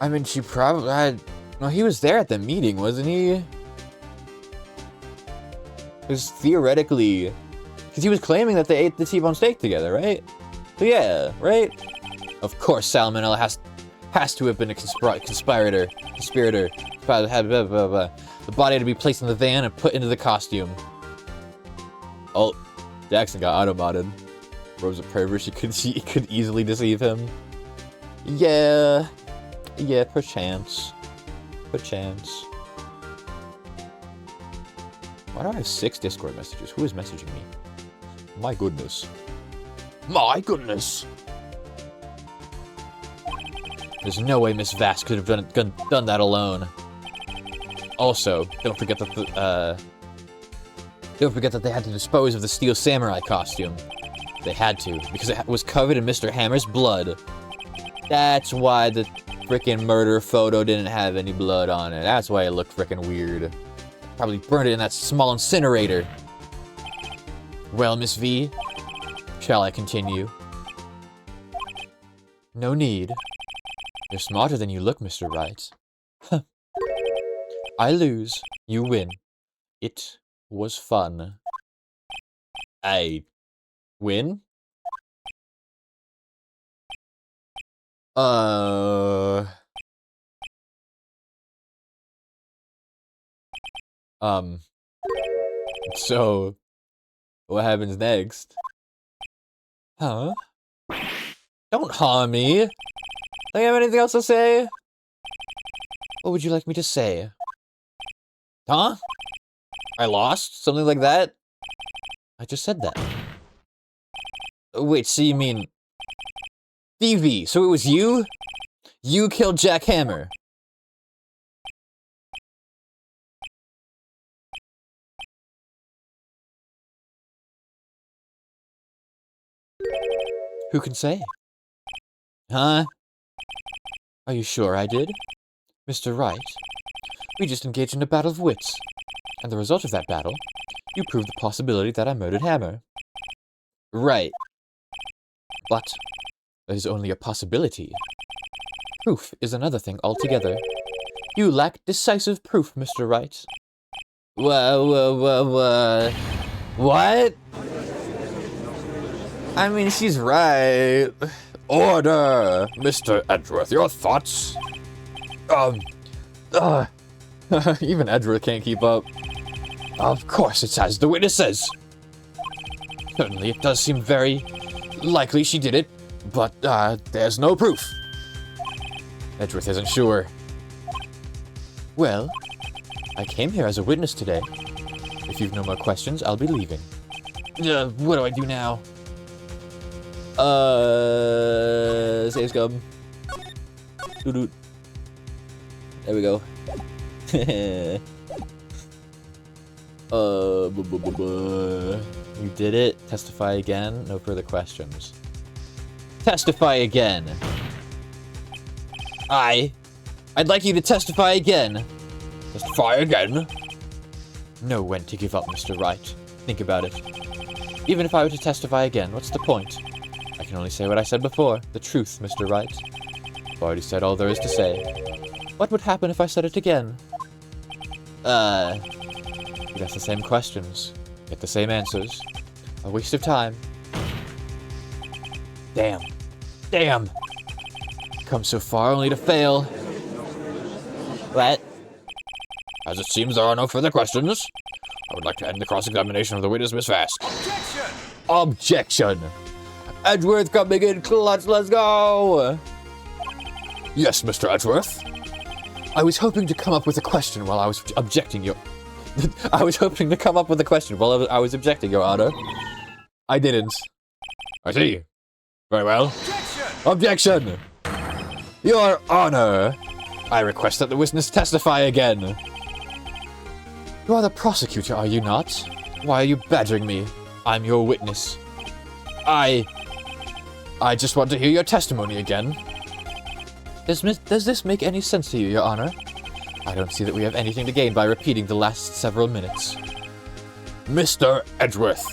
Speaker 1: I mean, she probably had... No, he was there at the meeting, wasn't he? Because theoretically... Because he was claiming that they ate the T-bone steak together, right? So yeah, right? Of course, Sal Manella has to have been a conspirator. Blah, blah, blah, blah. The body had to be placed in the van and put into the costume. Oh, Jackson got auto-modded. Rosa pervert, she could easily deceive him. Yeah, perchance. Perchance. Why do I have 6 Discord messages? Who is messaging me? My goodness. My goodness! There's no way Miss Vask could have done that alone. Also, don't forget that they had to dispose of the Steel Samurai costume. They had to, because it was covered in Mr. Hammer's blood. That's why the frickin' murder photo didn't have any blood on it. That's why it looked frickin' weird. Probably burned it in that small incinerator. Well, Miss V, shall I continue? No need. You're smarter than you look, Mr. Wright. Huh. I lose. You win. It was fun. I win? So, what happens next? Huh? Don't harm me! Don't you have anything else to say? What would you like me to say? Huh? I lost? Something like that? I just said that. Wait, so you mean... Stevie, so it was you? You killed Jack Hammer. Who can say? Huh? Are you sure I did? Mr. Wright, we just engaged in a battle of wits. And the result of that battle, you proved the possibility that I murdered Hammer. Right. But that is only a possibility. Proof is another thing altogether. You lack decisive proof, Mr. Wright. What? I mean, she's right.
Speaker 3: Order! Mr. Edgeworth, your thoughts?
Speaker 1: Even Edgeworth can't keep up.
Speaker 3: Of course it's as the witness says.
Speaker 1: Certainly, it does seem very likely she did it, but, there's no proof. Edgeworth isn't sure. Well, I came here as a witness today. If you've no more questions, I'll be leaving. What do I do now? Save scum. Doo-doo. There we go. You did it. Testify again. No further questions. Testify again. I
Speaker 7: I'd like you to testify again.
Speaker 3: Testify again?
Speaker 7: Know when to give up, Mr. Wright. Think about it. Even if I were to testify again, what's the point? I can only say what I said before. The truth, Mr. Wright. I've already said all there is to say. What would happen if I said it again? You'd ask the same questions. Get the same answers. A waste of time. Damn. Damn! Come so far only to fail. What?
Speaker 3: As it seems there are no further questions, I would like to end the cross-examination of the witness, Miss Vask.
Speaker 7: Objection! Edgeworth coming in clutch, let's go!
Speaker 3: Yes, Mr. Edgeworth.
Speaker 7: I was hoping to come up with a question while I was objecting, Your... I was hoping to come up with a question while I was objecting, Your Honor. I didn't.
Speaker 3: I see. Very well.
Speaker 7: Objection! Your Honor! I request that the witness testify again. You are the prosecutor, are you not? Why are you badgering me? I'm your witness. I just want to hear your testimony again. Does this make any sense to you, Your Honor? I don't see that we have anything to gain by repeating the last several minutes.
Speaker 3: Mr. Edgeworth,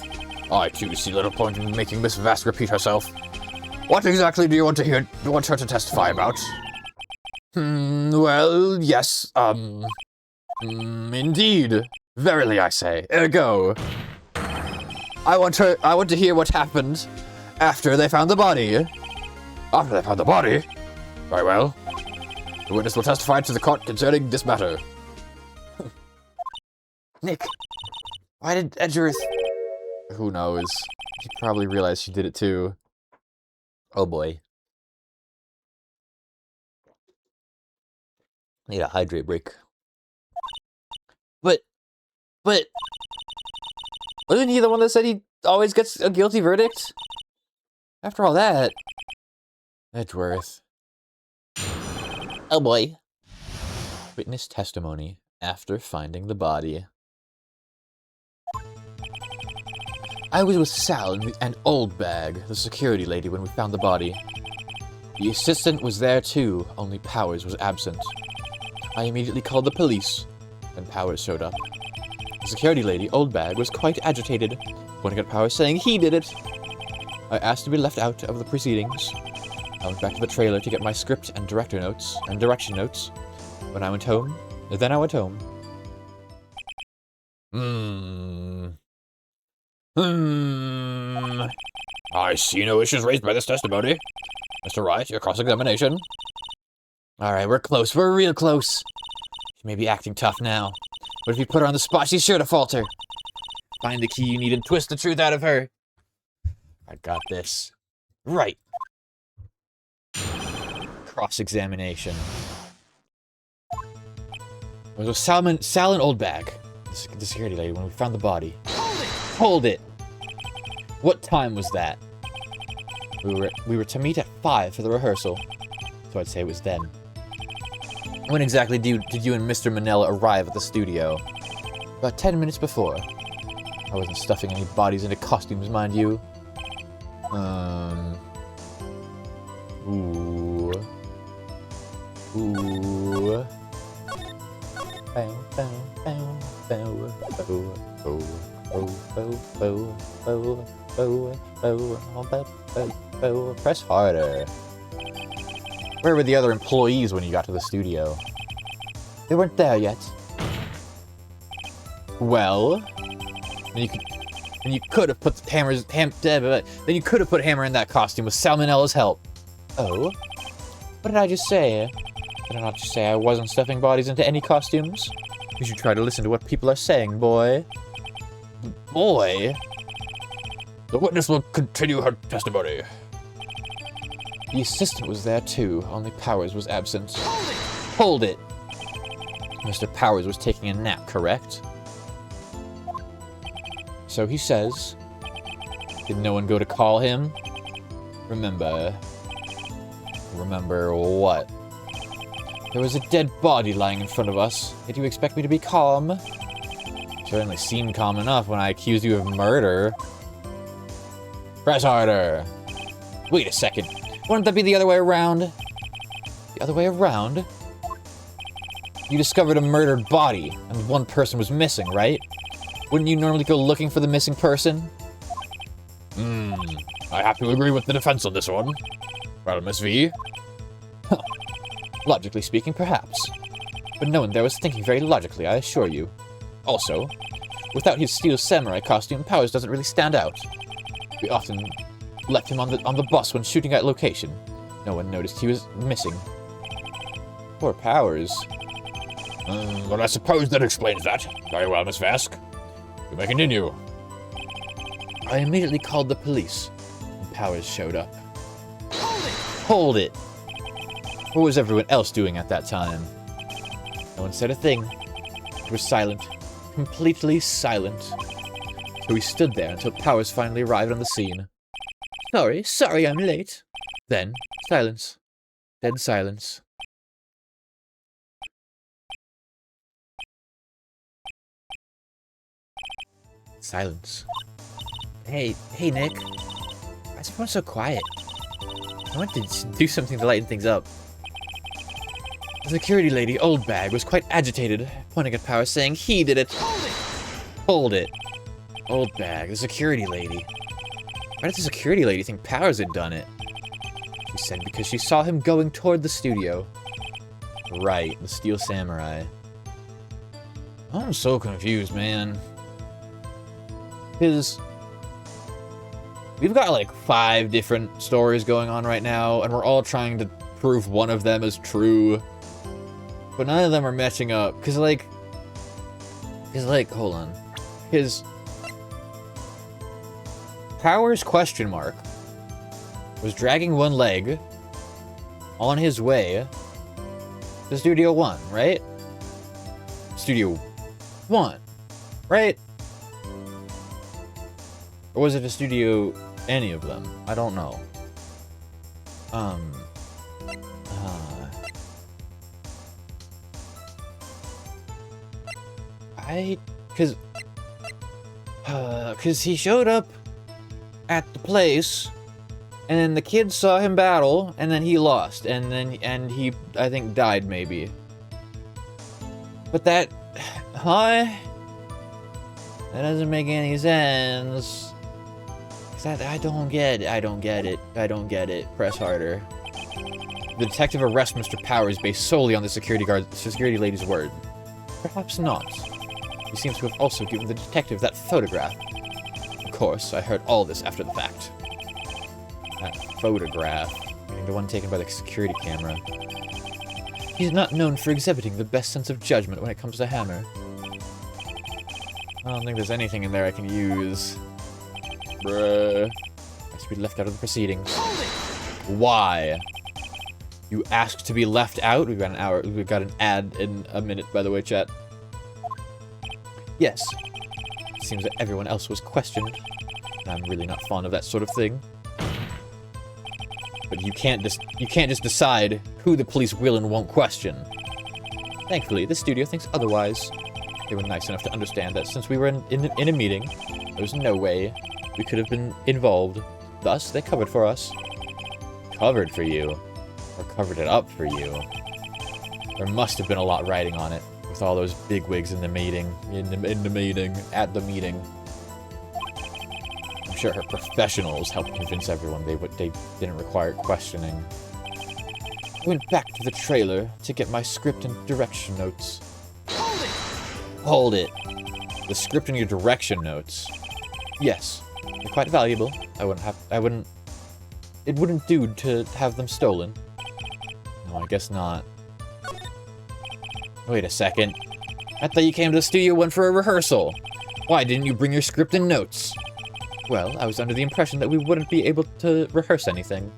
Speaker 3: I too see little point in making Miss Vask repeat herself. What exactly do you want her to testify about?
Speaker 7: Well, yes,
Speaker 3: Indeed. Verily, I say.
Speaker 7: ergo. I want to hear what happened after they found the body.
Speaker 3: After they found the body? Very well. The witness will testify to the court concerning this matter.
Speaker 7: Nick, why did Edgeworth... Who knows? He probably realized she did it too. Oh boy. Need a hydrate break. But... Wasn't he the one that said he always gets a guilty verdict? After all that... Edgeworth. Oh boy. Witness testimony after finding the body. I was with Sal and Old Bag, the security lady, when we found the body. The assistant was there too, only Powers was absent. I immediately called the police, when Powers showed up. The security lady, Old Bag, was quite agitated, pointing at Powers saying he did it. I asked to be left out of the proceedings. I went back to the trailer to get my script and direction notes. Then I went home.
Speaker 3: I see no issues raised by this testimony. Mr. Wright, your cross-examination.
Speaker 7: Alright, we're close. We're real close. She may be acting tough now, but if you put her on the spot, she's sure to falter. Find the key you need and twist the truth out of her. I got this. Right. Cross-examination. It was Sal and Old Bag, the security lady, when we found the body. Hold it! What time was that? We were to meet at 5 for the rehearsal, so I'd say it was then. When exactly did you and Mr. Manella arrive at the studio? About 10 minutes before. I wasn't stuffing any bodies into costumes, mind you. Ooh. Press harder. Where were the other employees when you got to the studio? They weren't there yet. Well, then you could have put Hammer in that costume with Salmonella's help. Oh? What did I just say? Did I not just say I wasn't stuffing bodies into any costumes? You should try to listen to what people are saying, boy. Boy?
Speaker 3: The witness will continue her testimony.
Speaker 7: The assistant was there too, only Powers was absent. Hold it! Mr. Powers was taking a nap, correct? So he says. Did no one go to call him? Remember what? There was a dead body lying in front of us. Did you expect me to be calm? Certainly seemed calm enough when I accused you of murder. Press harder. Wait a second. Wouldn't that be the other way around? The other way around?
Speaker 1: You discovered a murdered body, and one person was missing, right? Wouldn't you normally go looking for the missing person?
Speaker 3: I have to agree with the defense on this one. Well, Miss V?
Speaker 1: Logically speaking, perhaps. But no one there was thinking very logically, I assure you. Also, without his steel samurai costume, Powers doesn't really stand out. We often left him on the bus when shooting at location. No one noticed he was missing. Poor Powers.
Speaker 3: Well, I suppose that explains that. Very well, Miss Vask. You may continue.
Speaker 1: I immediately called the police, and Powers showed up. Hold it! What was everyone else doing at that time? No one said a thing. It was silent. Completely silent. So we stood there until Powers finally arrived on the scene. Sorry I'm late. Then, silence. Dead silence. Silence. Hey, Nick. Why's everyone so quiet? I want to do something to lighten things up. The security lady, Old Bag, was quite agitated, pointing at Powers, saying he did it. Hold it. Old Bag, the security lady. Why did the security lady think Powers had done it? She said because she saw him going toward the studio. Right, the Steel Samurai. I'm so confused, man. Because we've got like 5 different stories going on right now, and we're all trying to prove one of them is true. But none of them are matching up. Because hold on. His Powers question mark was dragging one leg on his way to Studio 1, right? Studio 1, right? Or was it a studio, any of them? I don't know. Cause he showed up at the place, and then the kids saw him battle, and then he lost, and he, I think, died maybe. But that, that doesn't make any sense. I don't get it. Press harder. The detective arrests Mr. Powers based solely on the security lady's word. Perhaps not. He seems to have also given the detective that photograph. Of course, I heard all this after the fact. That photograph, meaning the one taken by the security camera. He's not known for exhibiting the best sense of judgment when it comes to Hammer. I don't think there's anything in there I can use. Bruh. I should be left out of the proceedings. Why? You asked to be left out? We've got an ad in a minute, by the way, chat. Yes. It seems that everyone else was questioned. And I'm really not fond of that sort of thing. But you can't just decide who the police will and won't question. Thankfully, the studio thinks otherwise. They were nice enough to understand that since we were in a meeting, there was no way we could have been involved. Thus, they covered for us. Covered for you. Or covered it up for you. There must have been a lot riding on it, with all those bigwigs in the meeting. At the meeting. I'm sure her professionals helped convince everyone they didn't require questioning. I went back to the trailer to get my script and direction notes. Hold it. The script and your direction notes. Yes, they're quite valuable. It wouldn't do to have them stolen. No, I guess not. Wait a second. I thought you came to the Studio 1 for a rehearsal. Why didn't you bring your script and notes? Well, I was under the impression that we wouldn't be able to rehearse anything.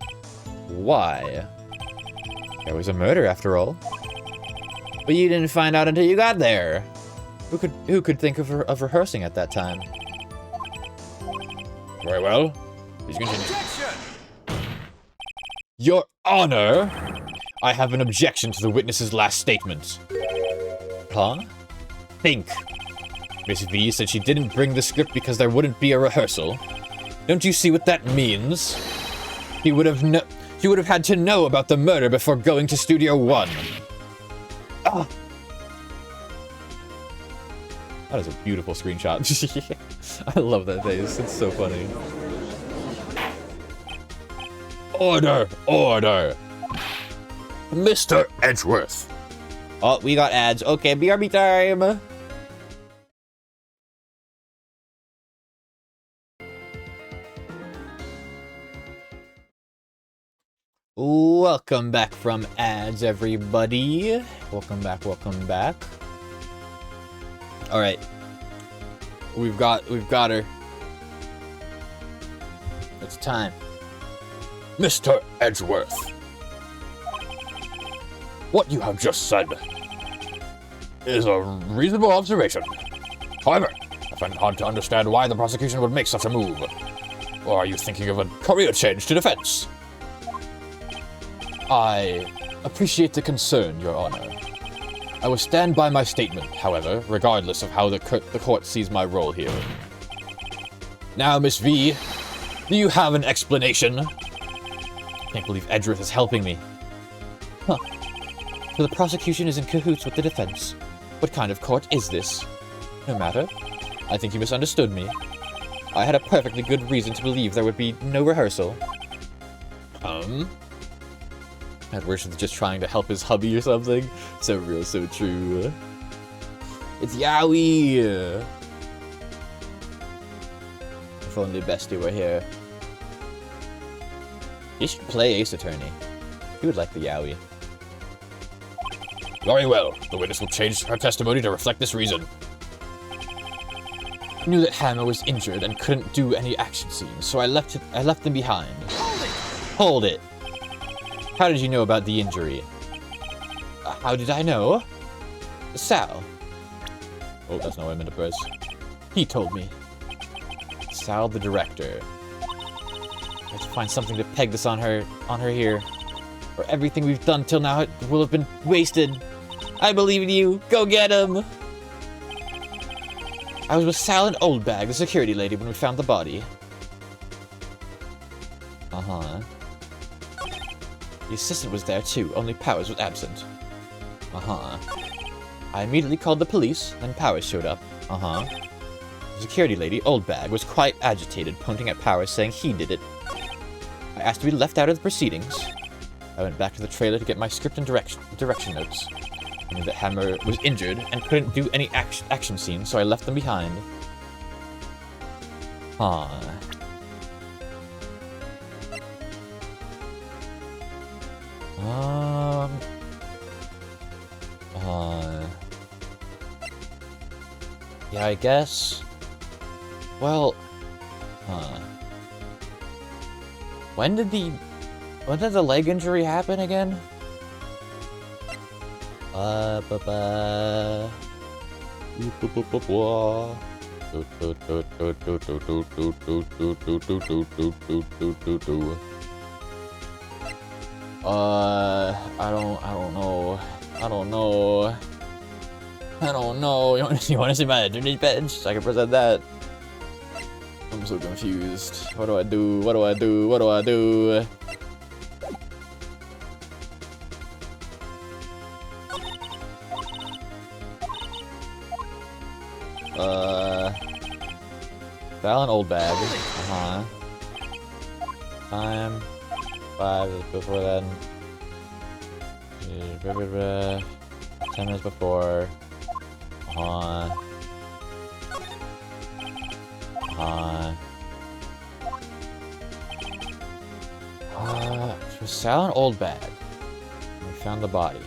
Speaker 1: Why? There was a murder, after all. But you didn't find out until you got there. Who could think of rehearsing at that time?
Speaker 3: Very well. Please continue. Your Honor! I have an objection to the witness's last statement.
Speaker 1: Huh?
Speaker 3: Think. Miss V said she didn't bring the script because there wouldn't be a rehearsal. Don't you see what that means? She would have had to know about the murder before going to Studio 1.
Speaker 1: That is a beautiful screenshot. I love that face. It's so funny.
Speaker 3: Order! Order! Mr. Edgeworth!
Speaker 7: Oh, we got ads. Okay, BRB time! Welcome back from ads, everybody. Welcome back, welcome back. Alright. We've got her. It's time.
Speaker 3: Mr. Edgeworth. What you have just said is a reasonable observation. However, I find it hard to understand why the prosecution would make such a move. Or are you thinking of a career change to defense?
Speaker 1: I appreciate the concern, Your Honor. I will stand by my statement, however, regardless of how the court sees my role here.
Speaker 3: Now, Miss V, do you have an explanation?
Speaker 1: I can't believe Edgeworth is helping me. Huh. So the prosecution is in cahoots with the defense. What kind of court is this? No matter. I think you misunderstood me. I had a perfectly good reason to believe there would be no rehearsal. Edward is just trying to help his hubby or something. So real, so true. It's Yowie! If only Bestie were here. He should play Ace Attorney. He would like the Yowie.
Speaker 3: Very well. The witness will change her testimony to reflect this reason.
Speaker 1: I knew that Hammer was injured and couldn't do any action scenes, so I left him behind. Hold it! How did you know about the injury? How did I know? Sal. Oh, that's not what I meant to press. He told me. Sal, the director. I have to find something to peg this on her here. Or everything we've done till now will have been wasted. I believe in you. Go get him. I was with Sal and Oldbag, the security lady, when we found the body. Uh-huh. The assistant was there too, only Powers was absent. Uh-huh. I immediately called the police, then Powers showed up. Uh-huh. The security lady, Oldbag, was quite agitated, pointing at Powers, saying he did it. I asked to be left out of the proceedings. I went back to the trailer to get my script and direction notes. I knew that Hammer was injured and couldn't do any action scenes, so I left them behind. Huh. Yeah, I guess. Well, when did the leg injury happen again? I don't know. You want to see my internet bench? So I can present that. I'm so confused. What do I do? What do I do? What do I do? Val and Oldbag. Uh-huh. Time. 5 before then. 10 minutes before. It was Sal and Oldbag. We found the body.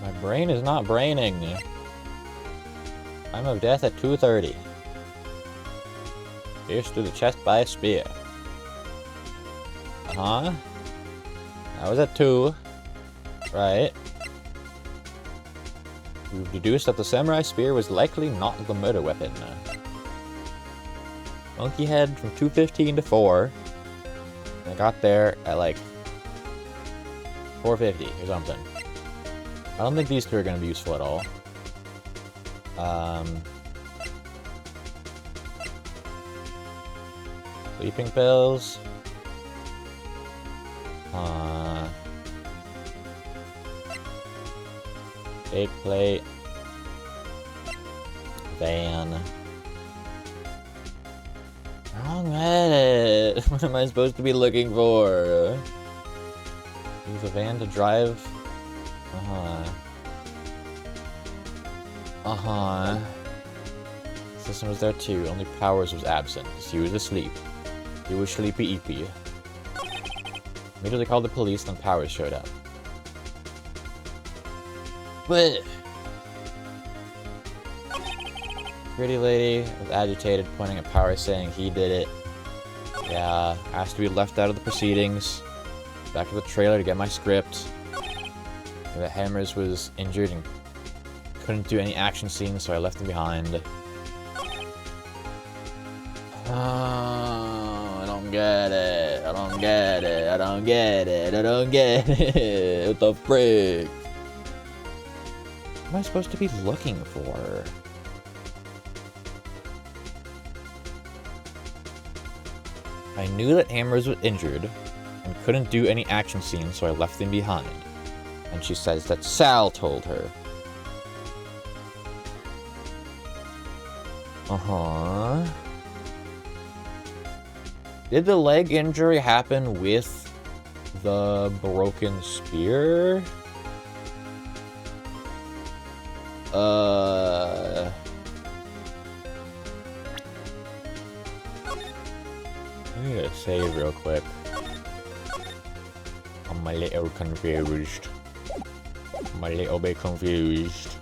Speaker 1: My brain is not braining. Time of death at 2:30. Pierced through the chest by a spear. Uh-huh. That was at 2. Right. We've deduced that the samurai spear was likely not the murder weapon. Monkey head from 2:15 to 4. I got there at like 4:50 or something. I don't think these two are going to be useful at all. Sleeping pills.
Speaker 7: Big plate. Van. Wrong edit. What am I supposed to be looking for? Use a van to drive? System was there too, only Powers was absent, because he was asleep. He was sleepy-eepy. Immediately called the police, then Powers showed up. But pretty lady was agitated, pointing at Powers, saying he did it. Yeah, asked to be left out of the proceedings. Back to the trailer to get my script. And that Hammers was injured and couldn't do any action scenes, so I left him behind. Oh, I don't get it. I don't get it. I don't get it. I don't get it. What the frick? What am I supposed to be looking for? I knew that Hammers was injured and couldn't do any action scenes, so I left him behind. And she says that Sal told her. Did the leg injury happen with the broken spear? I'm gonna save real quick. I'm a little confused. I'm a little bit confused.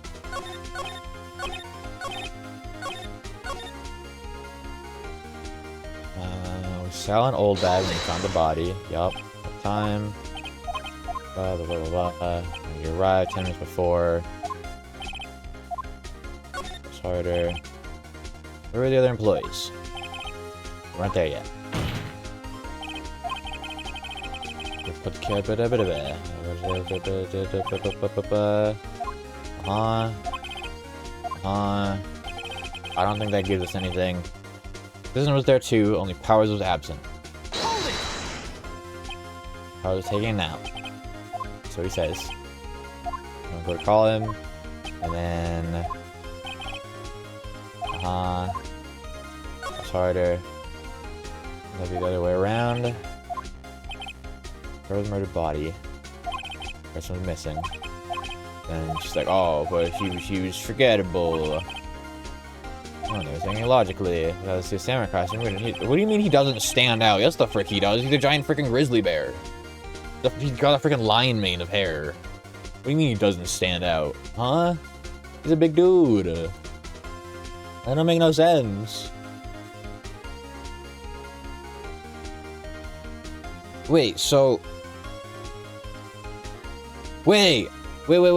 Speaker 7: We saw an old bag when we found the body. Yup. Time. Blah, blah, blah, blah, blah. You arrived 10 minutes before. It's harder. Where are the other employees? We weren't there yet. Put the cat. I don't think that gives us anything. Citizen was there too, only Powers was absent. Powers was taking a nap. So he says. I'm going to call him. And then... It's harder. That'll be the other way around. Where's the murdered body? Person was missing. And she's like, oh, but she was forgettable. I don't know, thinking logically. Let's see a samurai costume. What do you mean he doesn't stand out? That's the frick he does. He's a giant freaking grizzly bear. He's got a freaking lion mane of hair. What do you mean he doesn't stand out? Huh? He's a big dude. That don't make no sense. Wait, so... Wait! I think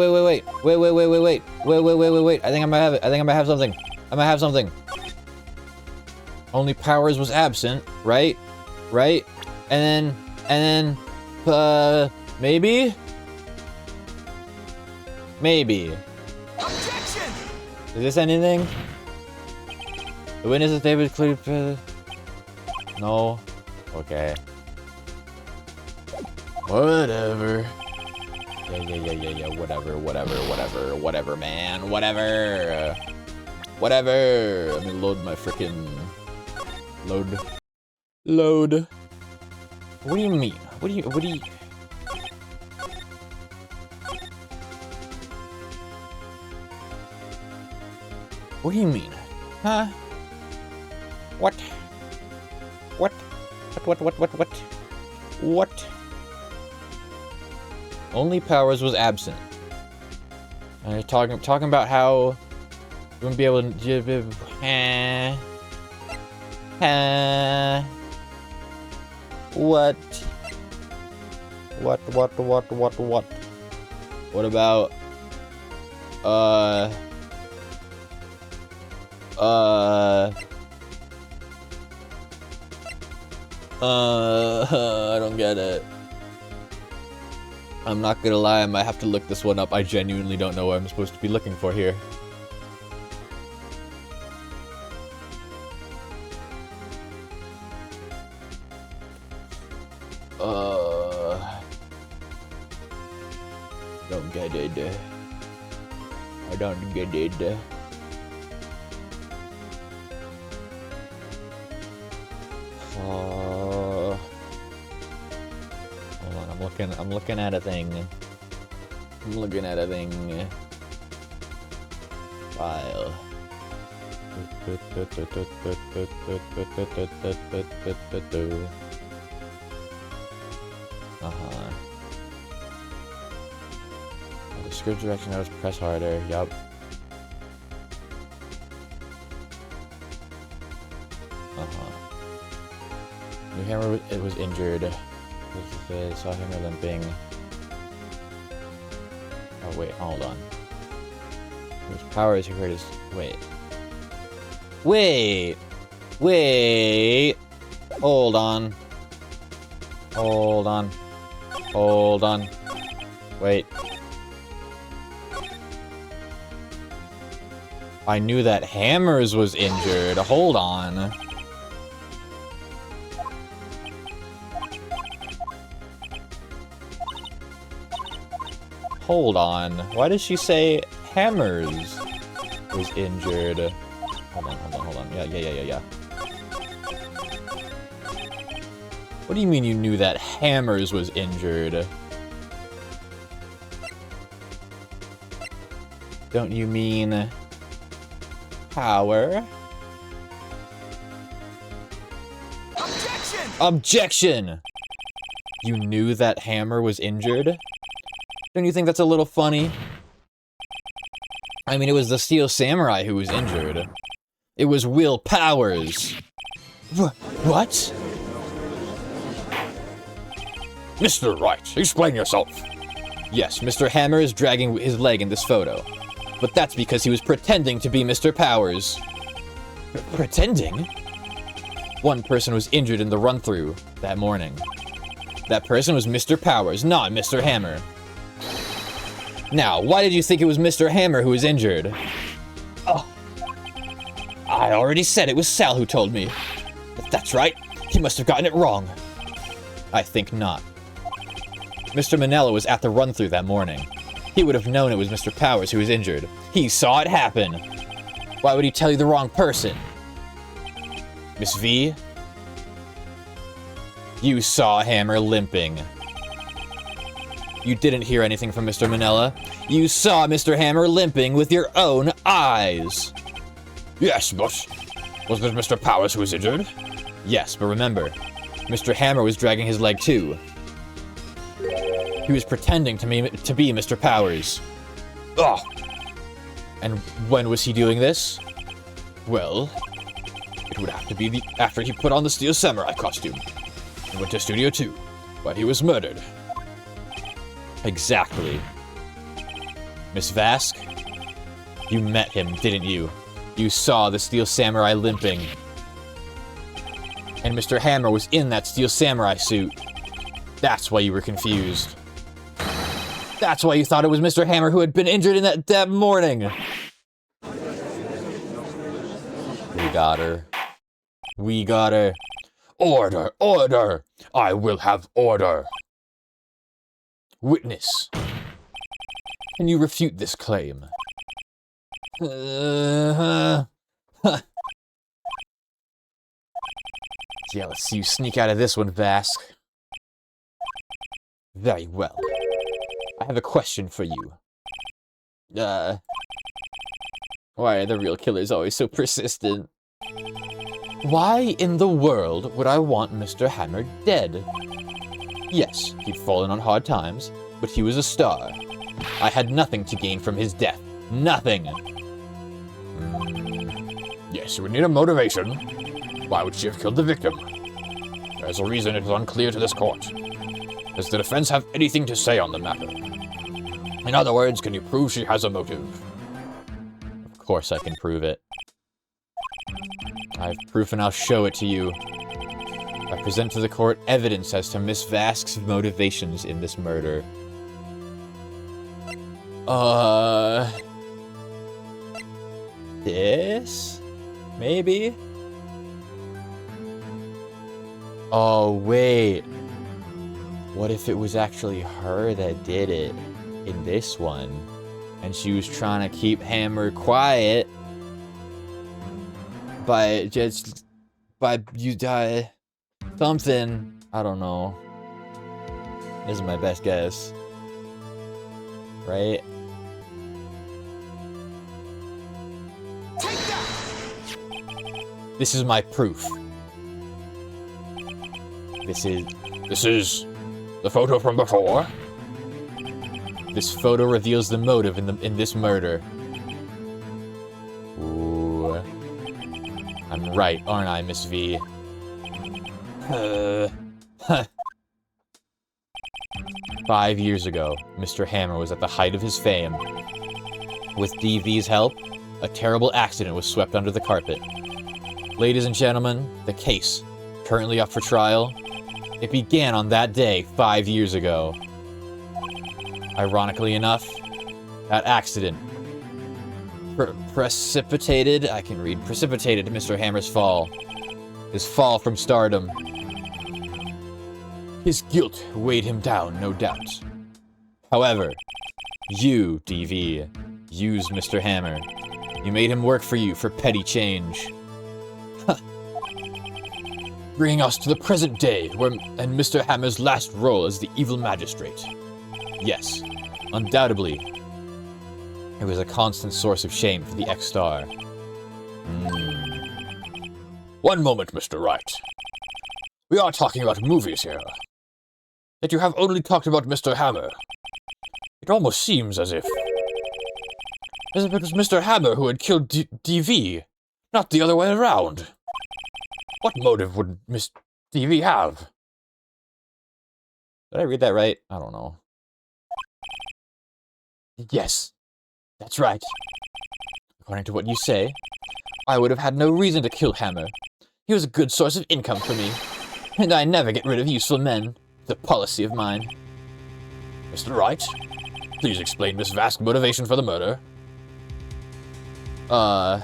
Speaker 7: I might have it. I think I might have something. I might have something. Only Powers was absent, right? Right? And then, maybe? Maybe. Objection! Is this anything? The witness is David Clear. No. Okay. Whatever. Yeah, whatever, man, whatever. Let me load my frickin' load. What do you mean? What do you... What do you mean? Huh? What? Only Powers was absent. And you're talking about how you wouldn't be able to... What? What about... I don't get it. I'm not gonna lie, I might have to look this one up. I genuinely don't know what I'm supposed to be looking for here. Don't get it. I don't get it. Hold on, I'm looking at a thing. I'm looking at a thing. File. The script direction notice, press harder. Yup. New Hammer, it was injured. Saw Hammer limping. Oh wait, hold on. His powers, he heard his... Wait. Wait! Hold on. Wait. I knew that Hammers was injured. Hold on. Hold on. Why did she say Hammers was injured? Hold on. Yeah. What do you mean you knew that Hammers was injured? Don't you mean Power? Objection! You knew that Hammer was injured? Don't you think that's a little funny? I mean, it was the Steel Samurai who was injured. It was Will Powers. What?
Speaker 3: Mr. Wright, explain yourself.
Speaker 7: Yes, Mr. Hammer is dragging his leg in this photo. But that's because he was pretending to be Mr. Powers. Pretending? One person was injured in the run-through that morning. That person was Mr. Powers, not Mr. Hammer. Now, why did you think it was Mr. Hammer who was injured? Oh, I already said it was Sal who told me. If that's right, he must have gotten it wrong. I think not. Mr. Manella was at the run-through that morning. He would have known it was Mr. Powers who was injured. He saw it happen. Why would he tell you the wrong person? Miss V? You saw Hammer limping. You didn't hear anything from Mr. Manella. You saw Mr. Hammer limping with your own eyes.
Speaker 3: Yes, but wasn't it Mr. Powers who was injured?
Speaker 7: Yes, but remember, Mr. Hammer was dragging his leg too. He was pretending to be Mr. Powers.
Speaker 3: Ugh.
Speaker 7: And when was he doing this? Well,
Speaker 3: it would have to be after he put on the Steel Samurai costume and went to Studio 2, but he was murdered.
Speaker 7: Exactly. Miss Vask, you met him, didn't you? You saw the Steel Samurai limping. And Mr. Hammer was in that Steel Samurai suit. That's why you were confused. That's why you thought it was Mr. Hammer who had been injured in that morning. We got her. We got her.
Speaker 3: Order! Order! I will have order!
Speaker 7: Witness. Can you refute this claim? Yeah, let's see you sneak out of this one, Vask. Very well. I have a question for you. Why are the real killers always so persistent? Why in the world would I want Mr. Hammer dead? Yes, he'd fallen on hard times, but he was a star. I had nothing to gain from his death. Nothing!
Speaker 3: Yes, we need a motivation. Why would she have killed the victim? There's a reason it is unclear to this court. Does the defense have anything to say on the matter? In other words, can you prove she has a motive?
Speaker 7: Of course I can prove it. I have proof and I'll show it to you. I present to the court evidence as to Miss Vask's motivations in this murder. This? Maybe? Oh, wait. What if it was actually her that did it?
Speaker 1: in this one. And she was trying to keep Hammer quiet by something. I don't know. This is my best guess. Right? This is my proof.
Speaker 3: This is the photo from before.
Speaker 1: This photo reveals the motive in this murder. Ooh. I'm right, aren't I, Miss V? 5 years ago, Mr. Hammer was at the height of his fame. With DV's help, a terrible accident was swept under the carpet. Ladies and gentlemen, the case, currently up for trial, it began on that day 5 years ago. Ironically enough, that accident precipitated Mr. Hammer's fall. His fall from stardom. His guilt weighed him down, no doubt. However, you, DV, used Mr. Hammer. You made him work for you for petty change. Bringing us to the present day, and Mr. Hammer's last role as the evil magistrate. Yes, undoubtedly, it was a constant source of shame for the ex-star.
Speaker 3: One moment, Mr. Wright. We are talking about movies here. Yet you have only talked about Mr. Hammer. It almost seems as if it was Mr. Hammer who had killed DV, not the other way around. What motive would Miss DV have?
Speaker 1: Did I read that right? I don't know. Yes, that's right. According to what you say, I would have had no reason to kill Hammer. He was a good source of income for me, and I never get rid of useful men. It's a policy of mine.
Speaker 3: Mr. Wright, please explain this vast motivation for the murder.
Speaker 1: I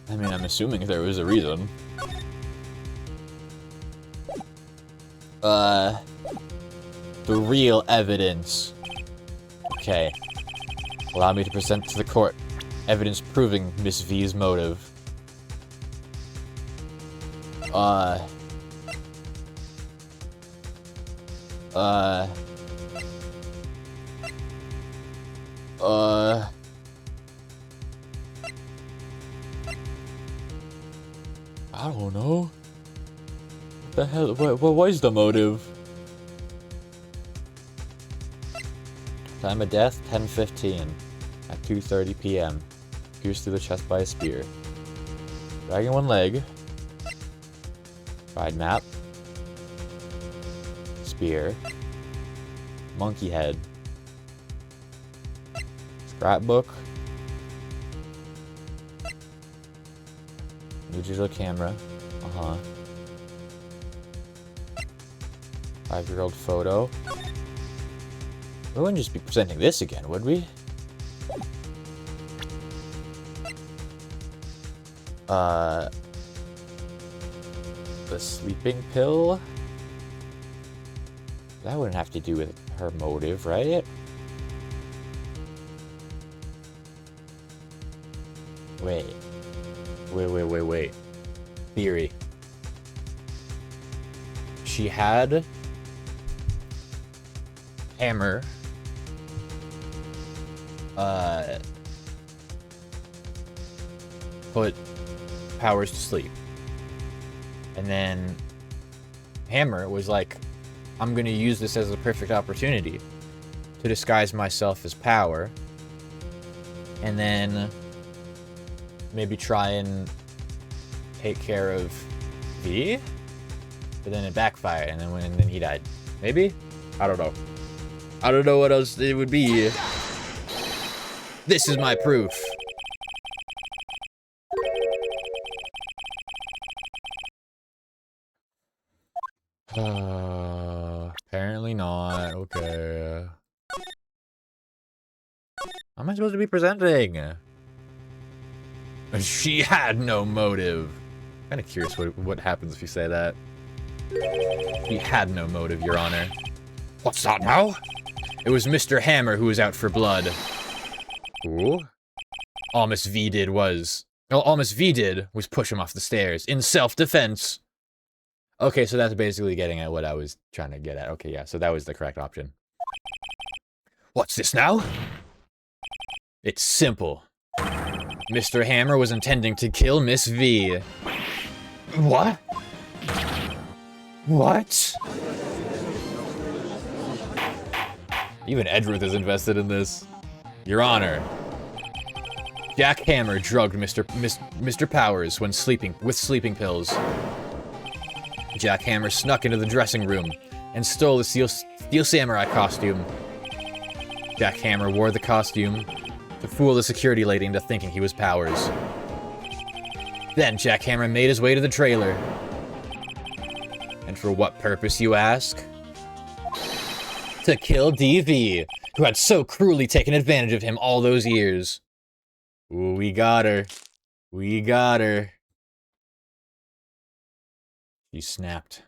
Speaker 1: mean, I'm assuming there was a reason. The real evidence. Okay. Allow me to present to the court evidence proving Miss V's motive. I don't know. What the hell? What was the motive? Time of death, 10:15 at 2:30 p.m. Pierced through the chest by a spear. Dragging one leg. Ride map. Spear. Monkey head. Scrapbook. Digital camera. Uh-huh. 5-year-old photo. We wouldn't just be presenting this again, would we? The sleeping pill? That wouldn't have to do with her motive, right? Wait. Theory. She had Hammer put Powers to sleep. And then Hammer was like, I'm gonna use this as a perfect opportunity to disguise myself as Power. And then maybe try and take care of V? But then it backfired, and then he died. Maybe? I don't know. I don't know what else it would be. This is my proof. Apparently not. Okay. How am I supposed to be presenting? She had no motive. Kind of curious what happens if you say that. She had no motive, Your Honor.
Speaker 3: What's that now?
Speaker 1: It was Mr. Hammer who was out for blood. Ooh. All Miss V did was... all Miss V did was push him off the stairs in self-defense. Okay, so that's basically getting at what I was trying to get at. Okay, yeah, so that was the correct option. What's this now? It's simple. Mr. Hammer was intending to kill Miss V. What? What? Even Edgeworth is invested in this. Your Honor. Jack Hammer drugged Mr. Powers when sleeping with sleeping pills. Jack Hammer snuck into the dressing room and stole the Steel Samurai costume. Jack Hammer wore the costume to fool the security lady into thinking he was Powers. Then Jack Hammer made his way to the trailer. And for what purpose, you ask? To kill DV, who had so cruelly taken advantage of him all those years. Ooh, we got her. We got her. She snapped.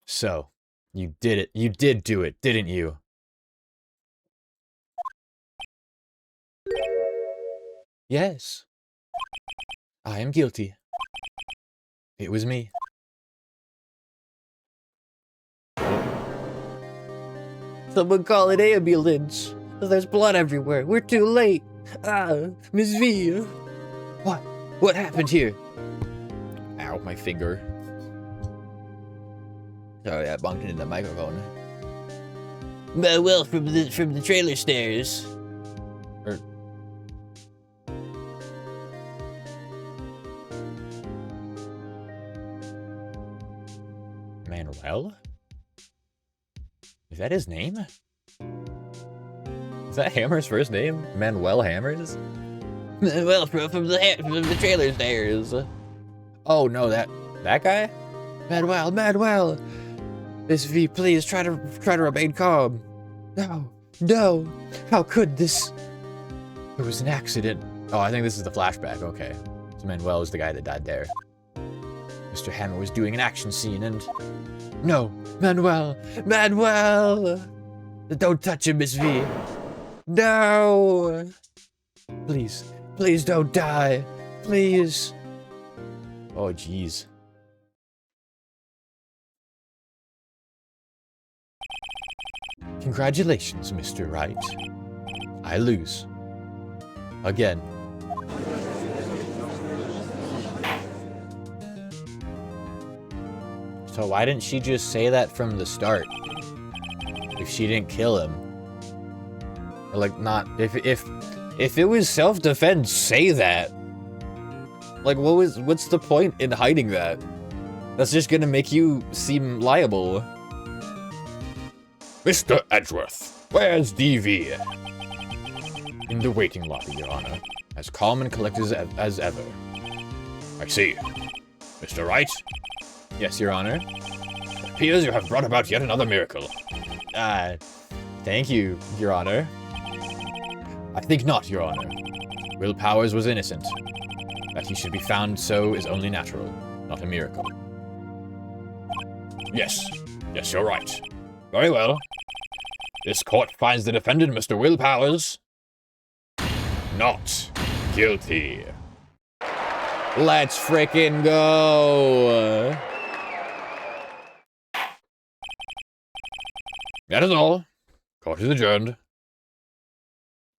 Speaker 1: So, you did it. You did do it, didn't you? Yes. I am guilty. It was me.
Speaker 2: Someone call an ambulance. There's blood everywhere. We're too late. Ah, Miss V.
Speaker 1: What? What happened here? Ow, my finger. Sorry, I bumped into the microphone.
Speaker 2: Well, from the trailer stairs.
Speaker 1: Manuel? Is that his name? Is that Hammer's first name? Manuel Hammers?
Speaker 2: Well, from the trailer stairs.
Speaker 1: Oh no, that guy?
Speaker 2: Manuel. Miss V, please try to remain calm. No. How could this?
Speaker 1: It was an accident. Oh, I think this is the flashback. Okay. So Manuel is the guy that died there. Mr. Hammer was doing an action scene and... No!
Speaker 2: Manuel! Don't touch him, Miss V. No! Please don't die. Please.
Speaker 1: Oh, jeez. Congratulations, Mr. Wright. I lose. Again. So why didn't she just say that from the start? If she didn't kill him. Or like not if it was self-defense, say that. Like what's the point in hiding that? That's just gonna make you seem liable.
Speaker 3: Mr. Edgeworth, where's DV?
Speaker 1: In the waiting lobby, Your Honor. As calm and collected as ever.
Speaker 3: I see. Mr. Wright?
Speaker 1: Yes, Your Honor.
Speaker 3: It appears you have brought about yet another miracle.
Speaker 1: Thank you, Your Honor. I think not, Your Honor. Will Powers was innocent. That he should be found so is only natural, not a miracle.
Speaker 3: Yes, you're right. Very well. This court finds the defendant, Mr. Will Powers, not guilty.
Speaker 1: Let's frickin' go!
Speaker 3: That is all. Court is adjourned.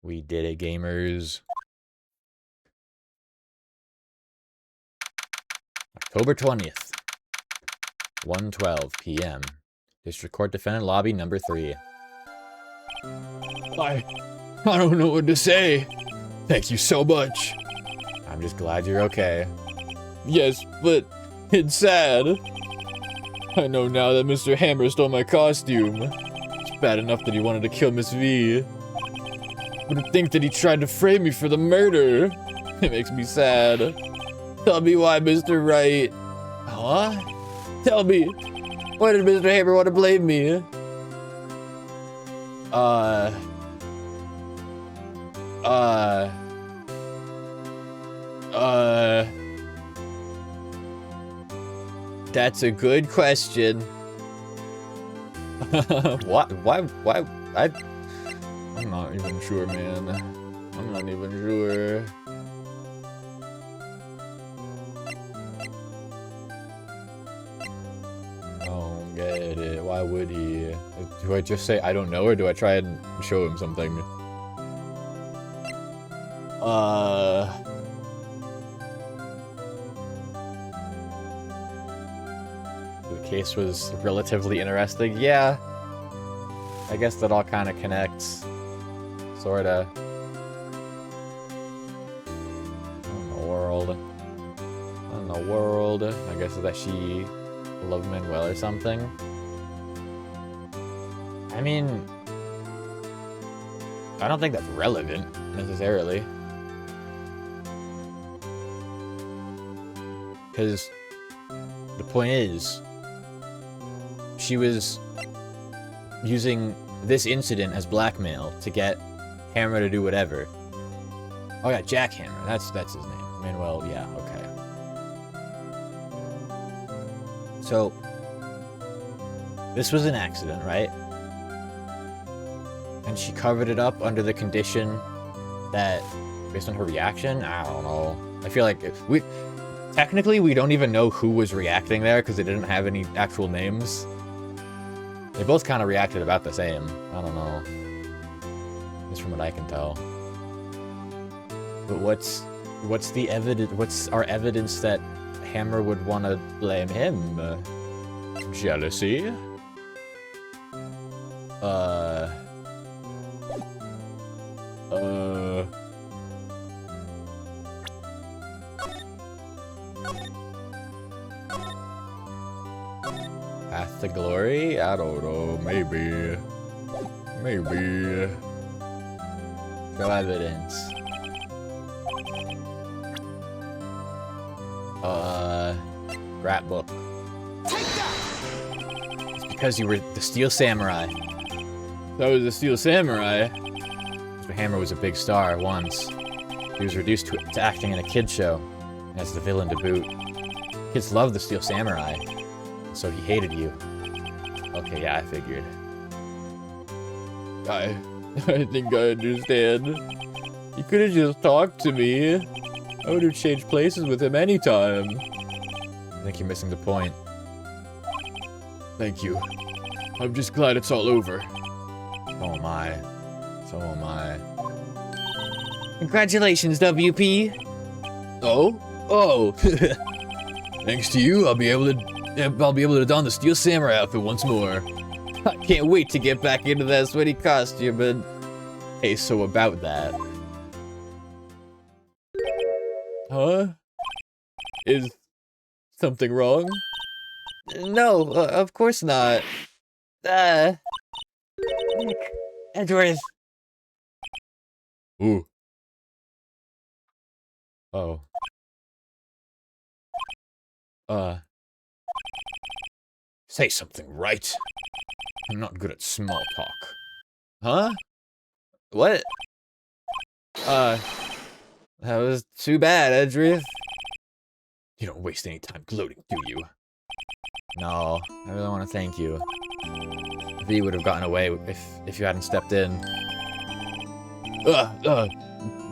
Speaker 1: We did it, gamers. October 20th, 1:12 p.m. District Court Defendant Lobby number 3.
Speaker 3: I don't know what to say. Thank you so much.
Speaker 1: I'm just glad you're okay.
Speaker 3: Yes, but it's sad. I know now that Mr. Hammer stole my costume. It's bad enough that he wanted to kill Miss V. But to think that he tried to frame me for the murder, it makes me sad. Tell me why, Mr. Wright.
Speaker 1: Huh?
Speaker 3: Tell me, why did Mr. Hammer want to blame me?
Speaker 1: That's a good question. What? Why? I'm not even sure, man. I'm not even sure. I don't get it. Why would he? Do I just say I don't know, or do I try and show him something? The case was relatively interesting. Yeah. I guess that all kind of connects. Sorta. What in the world? What in the world? I guess that she loved Manuel or something. I mean, I don't think that's relevant, necessarily. Because the point is, she was using this incident as blackmail to get Hammer to do whatever. Oh yeah, Jackhammer. That's his name. Manuel, yeah, okay. So, this was an accident, right? And she covered it up under the condition that, based on her reaction, I don't know. I feel like technically we don't even know who was reacting there because they didn't have any actual names. They both kind of reacted about the same. I don't know. Just from what I can tell. But what's the evidence? What's our evidence that Hammer would want to blame him? Jealousy? Path to glory? I don't know. Maybe. Maybe. No evidence. Rat book. It's because you were the Steel Samurai. That was the Steel Samurai. So Hammer was a big star once. He was reduced to acting in a kid show, as the villain to boot. Kids loved the Steel Samurai, so he hated you. Okay, yeah, I figured. I think I understand. You could have just talked to me. I would have changed places with him anytime. I think you're missing the point. Thank you. I'm just glad it's all over. So am I. So am I. Congratulations, WP. Oh? Oh. Thanks to you, I'll be able to don the Steel Samurai outfit once more. I can't wait to get back into that sweaty costume and... Hey, so about that. Huh? Is something wrong? No, of course not. Nick, Edgeworth. Ooh. Oh. Say something, right? I'm not good at small talk. Huh? What? That was too bad, Edgeworth. You don't waste any time gloating, do you? No, I really want to thank you. V would have gotten away if you hadn't stepped in.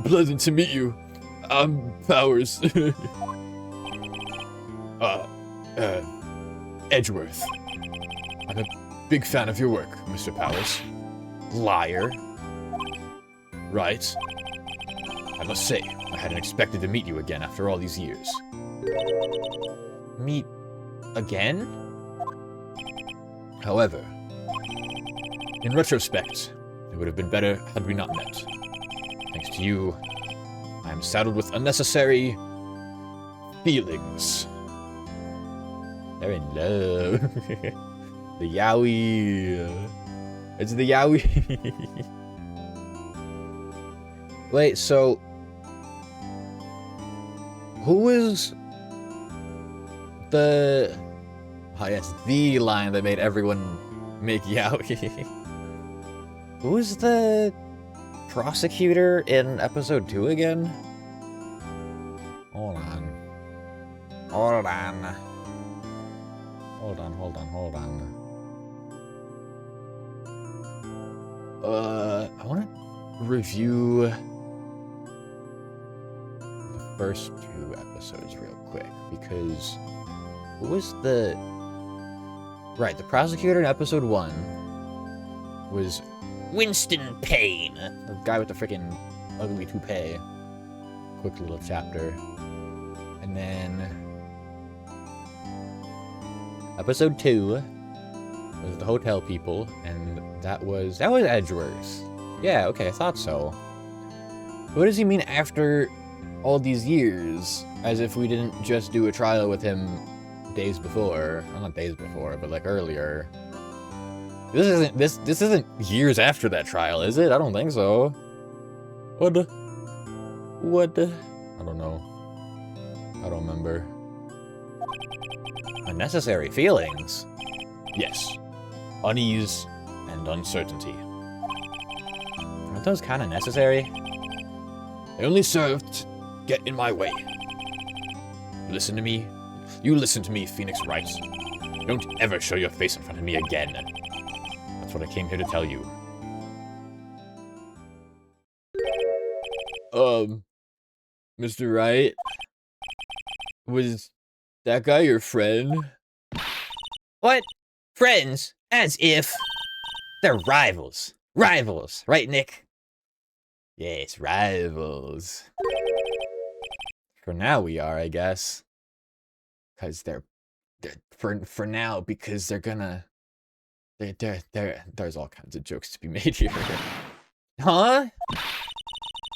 Speaker 1: Pleasant to meet you. I'm Powers. Edgeworth. I'm a big fan of your work, Mr. Powers. Liar. Right. I must say, I hadn't expected to meet you again after all these years. Meet again? However, in retrospect, it would have been better had we not met. Thanks to you, I am saddled with unnecessary feelings. They're in love. The yaoi. It's the yaoi. Wait, so... Who is... the... Oh yes, the line that made everyone make yaoi. Who is the... prosecutor in episode 2 again? Hold on. Hold on. Hold on. I want to review the first 2 episodes real quick, because what was the... Right, the prosecutor in episode 1 was
Speaker 7: Winston Payne.
Speaker 1: the guy with the freaking ugly toupee. Quick little chapter. And then episode 2 was the hotel people, and that was Edgeworth. Yeah, okay, I thought so. What does he mean after all these years? As if we didn't just do a trial with him days before. Well, not days before, but like earlier. This isn't years after that trial, is it? I don't think so. What? I don't know. I don't remember. Unnecessary feelings.
Speaker 3: Yes. Unease and uncertainty.
Speaker 1: Aren't those kind of necessary?
Speaker 3: They only serve to get in my way. Listen to me. You listen to me, Phoenix Wright. Don't ever show your face in front of me again. That's what I came here to tell you.
Speaker 1: Mr. Wright? Was that guy your friend?
Speaker 7: What? Friends? As if. They're rivals. Rivals, right, Nick?
Speaker 1: Yes, rivals. For now we are, I guess. Because they're for now, because they're gonna... There's all kinds of jokes to be made here.
Speaker 7: Huh?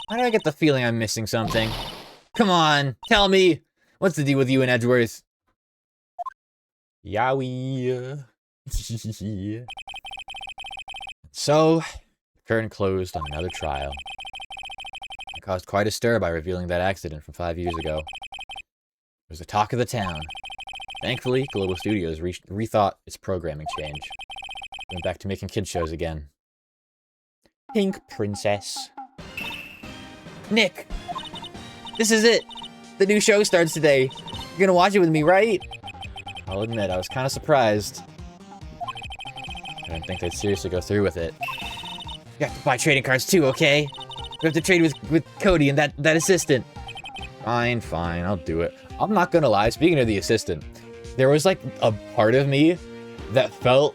Speaker 7: Why do I get the feeling I'm missing something? Come on, tell me! What's the deal with you and Edgeworth?
Speaker 1: Yowie. So, the curtain closed on another trial. It caused quite a stir by revealing that accident from 5 years ago. It was the talk of the town. Thankfully, Global Studios rethought its programming change. Went back to making kids shows again. Pink Princess.
Speaker 7: Nick! This is it! The new show starts today. You're gonna watch it with me, right?
Speaker 1: I'll admit, I was kind of surprised. I didn't think they'd seriously go through with it.
Speaker 7: You have to buy trading cards too, okay? We have to trade with Cody and that assistant.
Speaker 1: Fine, I'll do it. I'm not gonna lie, speaking of the assistant, there was like a part of me that felt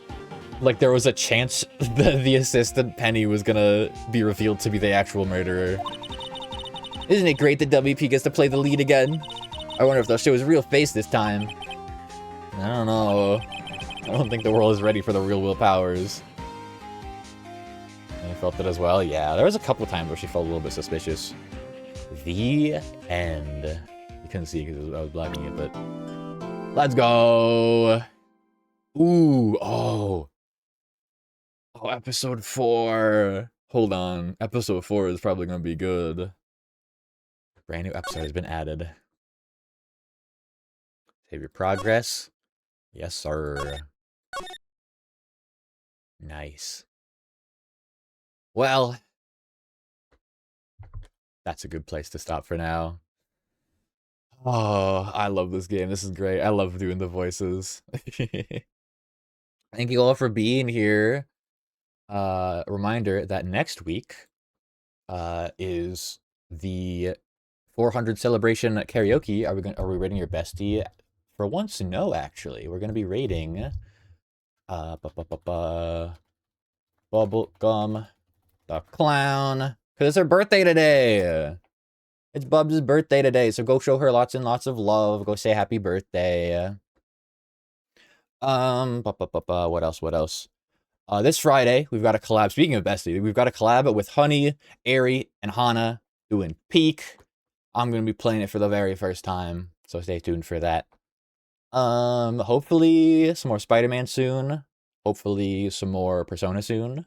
Speaker 1: like there was a chance that the assistant Penny was gonna be revealed to be the actual murderer.
Speaker 7: Isn't it great that WP gets to play the lead again? I wonder if they'll show his real face this time.
Speaker 1: I don't know. I don't think the world is ready for the real Will Powers. And I felt it as well. Yeah, there was a couple times where she felt a little bit suspicious. The end. You couldn't see it because I was blocking it, but... Let's go! Ooh, oh. Oh, episode 4. Hold on. Episode 4 is probably going to be good. Brand new episode has been added. Save your progress. Yes, sir. Nice. Well, that's a good place to stop for now. Oh, I love this game. This is great. I love doing the voices. Thank you all for being here. Reminder that next week is the 400 celebration karaoke. Are we rating your bestie? For once, no, actually. We're gonna be rating Bubblegum the Clown. Because it's her birthday today. It's Bubs' birthday today, so go show her lots and lots of love. Go say happy birthday. What else? This Friday, we've got a collab. Speaking of bestie, we've got a collab with Honey, Airy, and Hana doing Peak. I'm gonna be playing it for the very first time, so stay tuned for that. Hopefully some more Spider-Man soon. Hopefully some more Persona soon.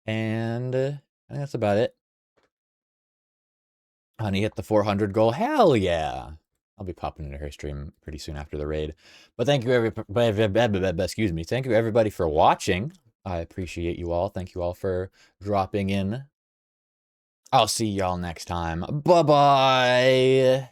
Speaker 1: And I think that's about it. Honey hit the 400 goal. Hell yeah. I'll be popping into her stream pretty soon after the raid. But thank you excuse me. Thank you everybody for watching. I appreciate you all. Thank you all for dropping in. I'll see y'all next time. Bye-bye.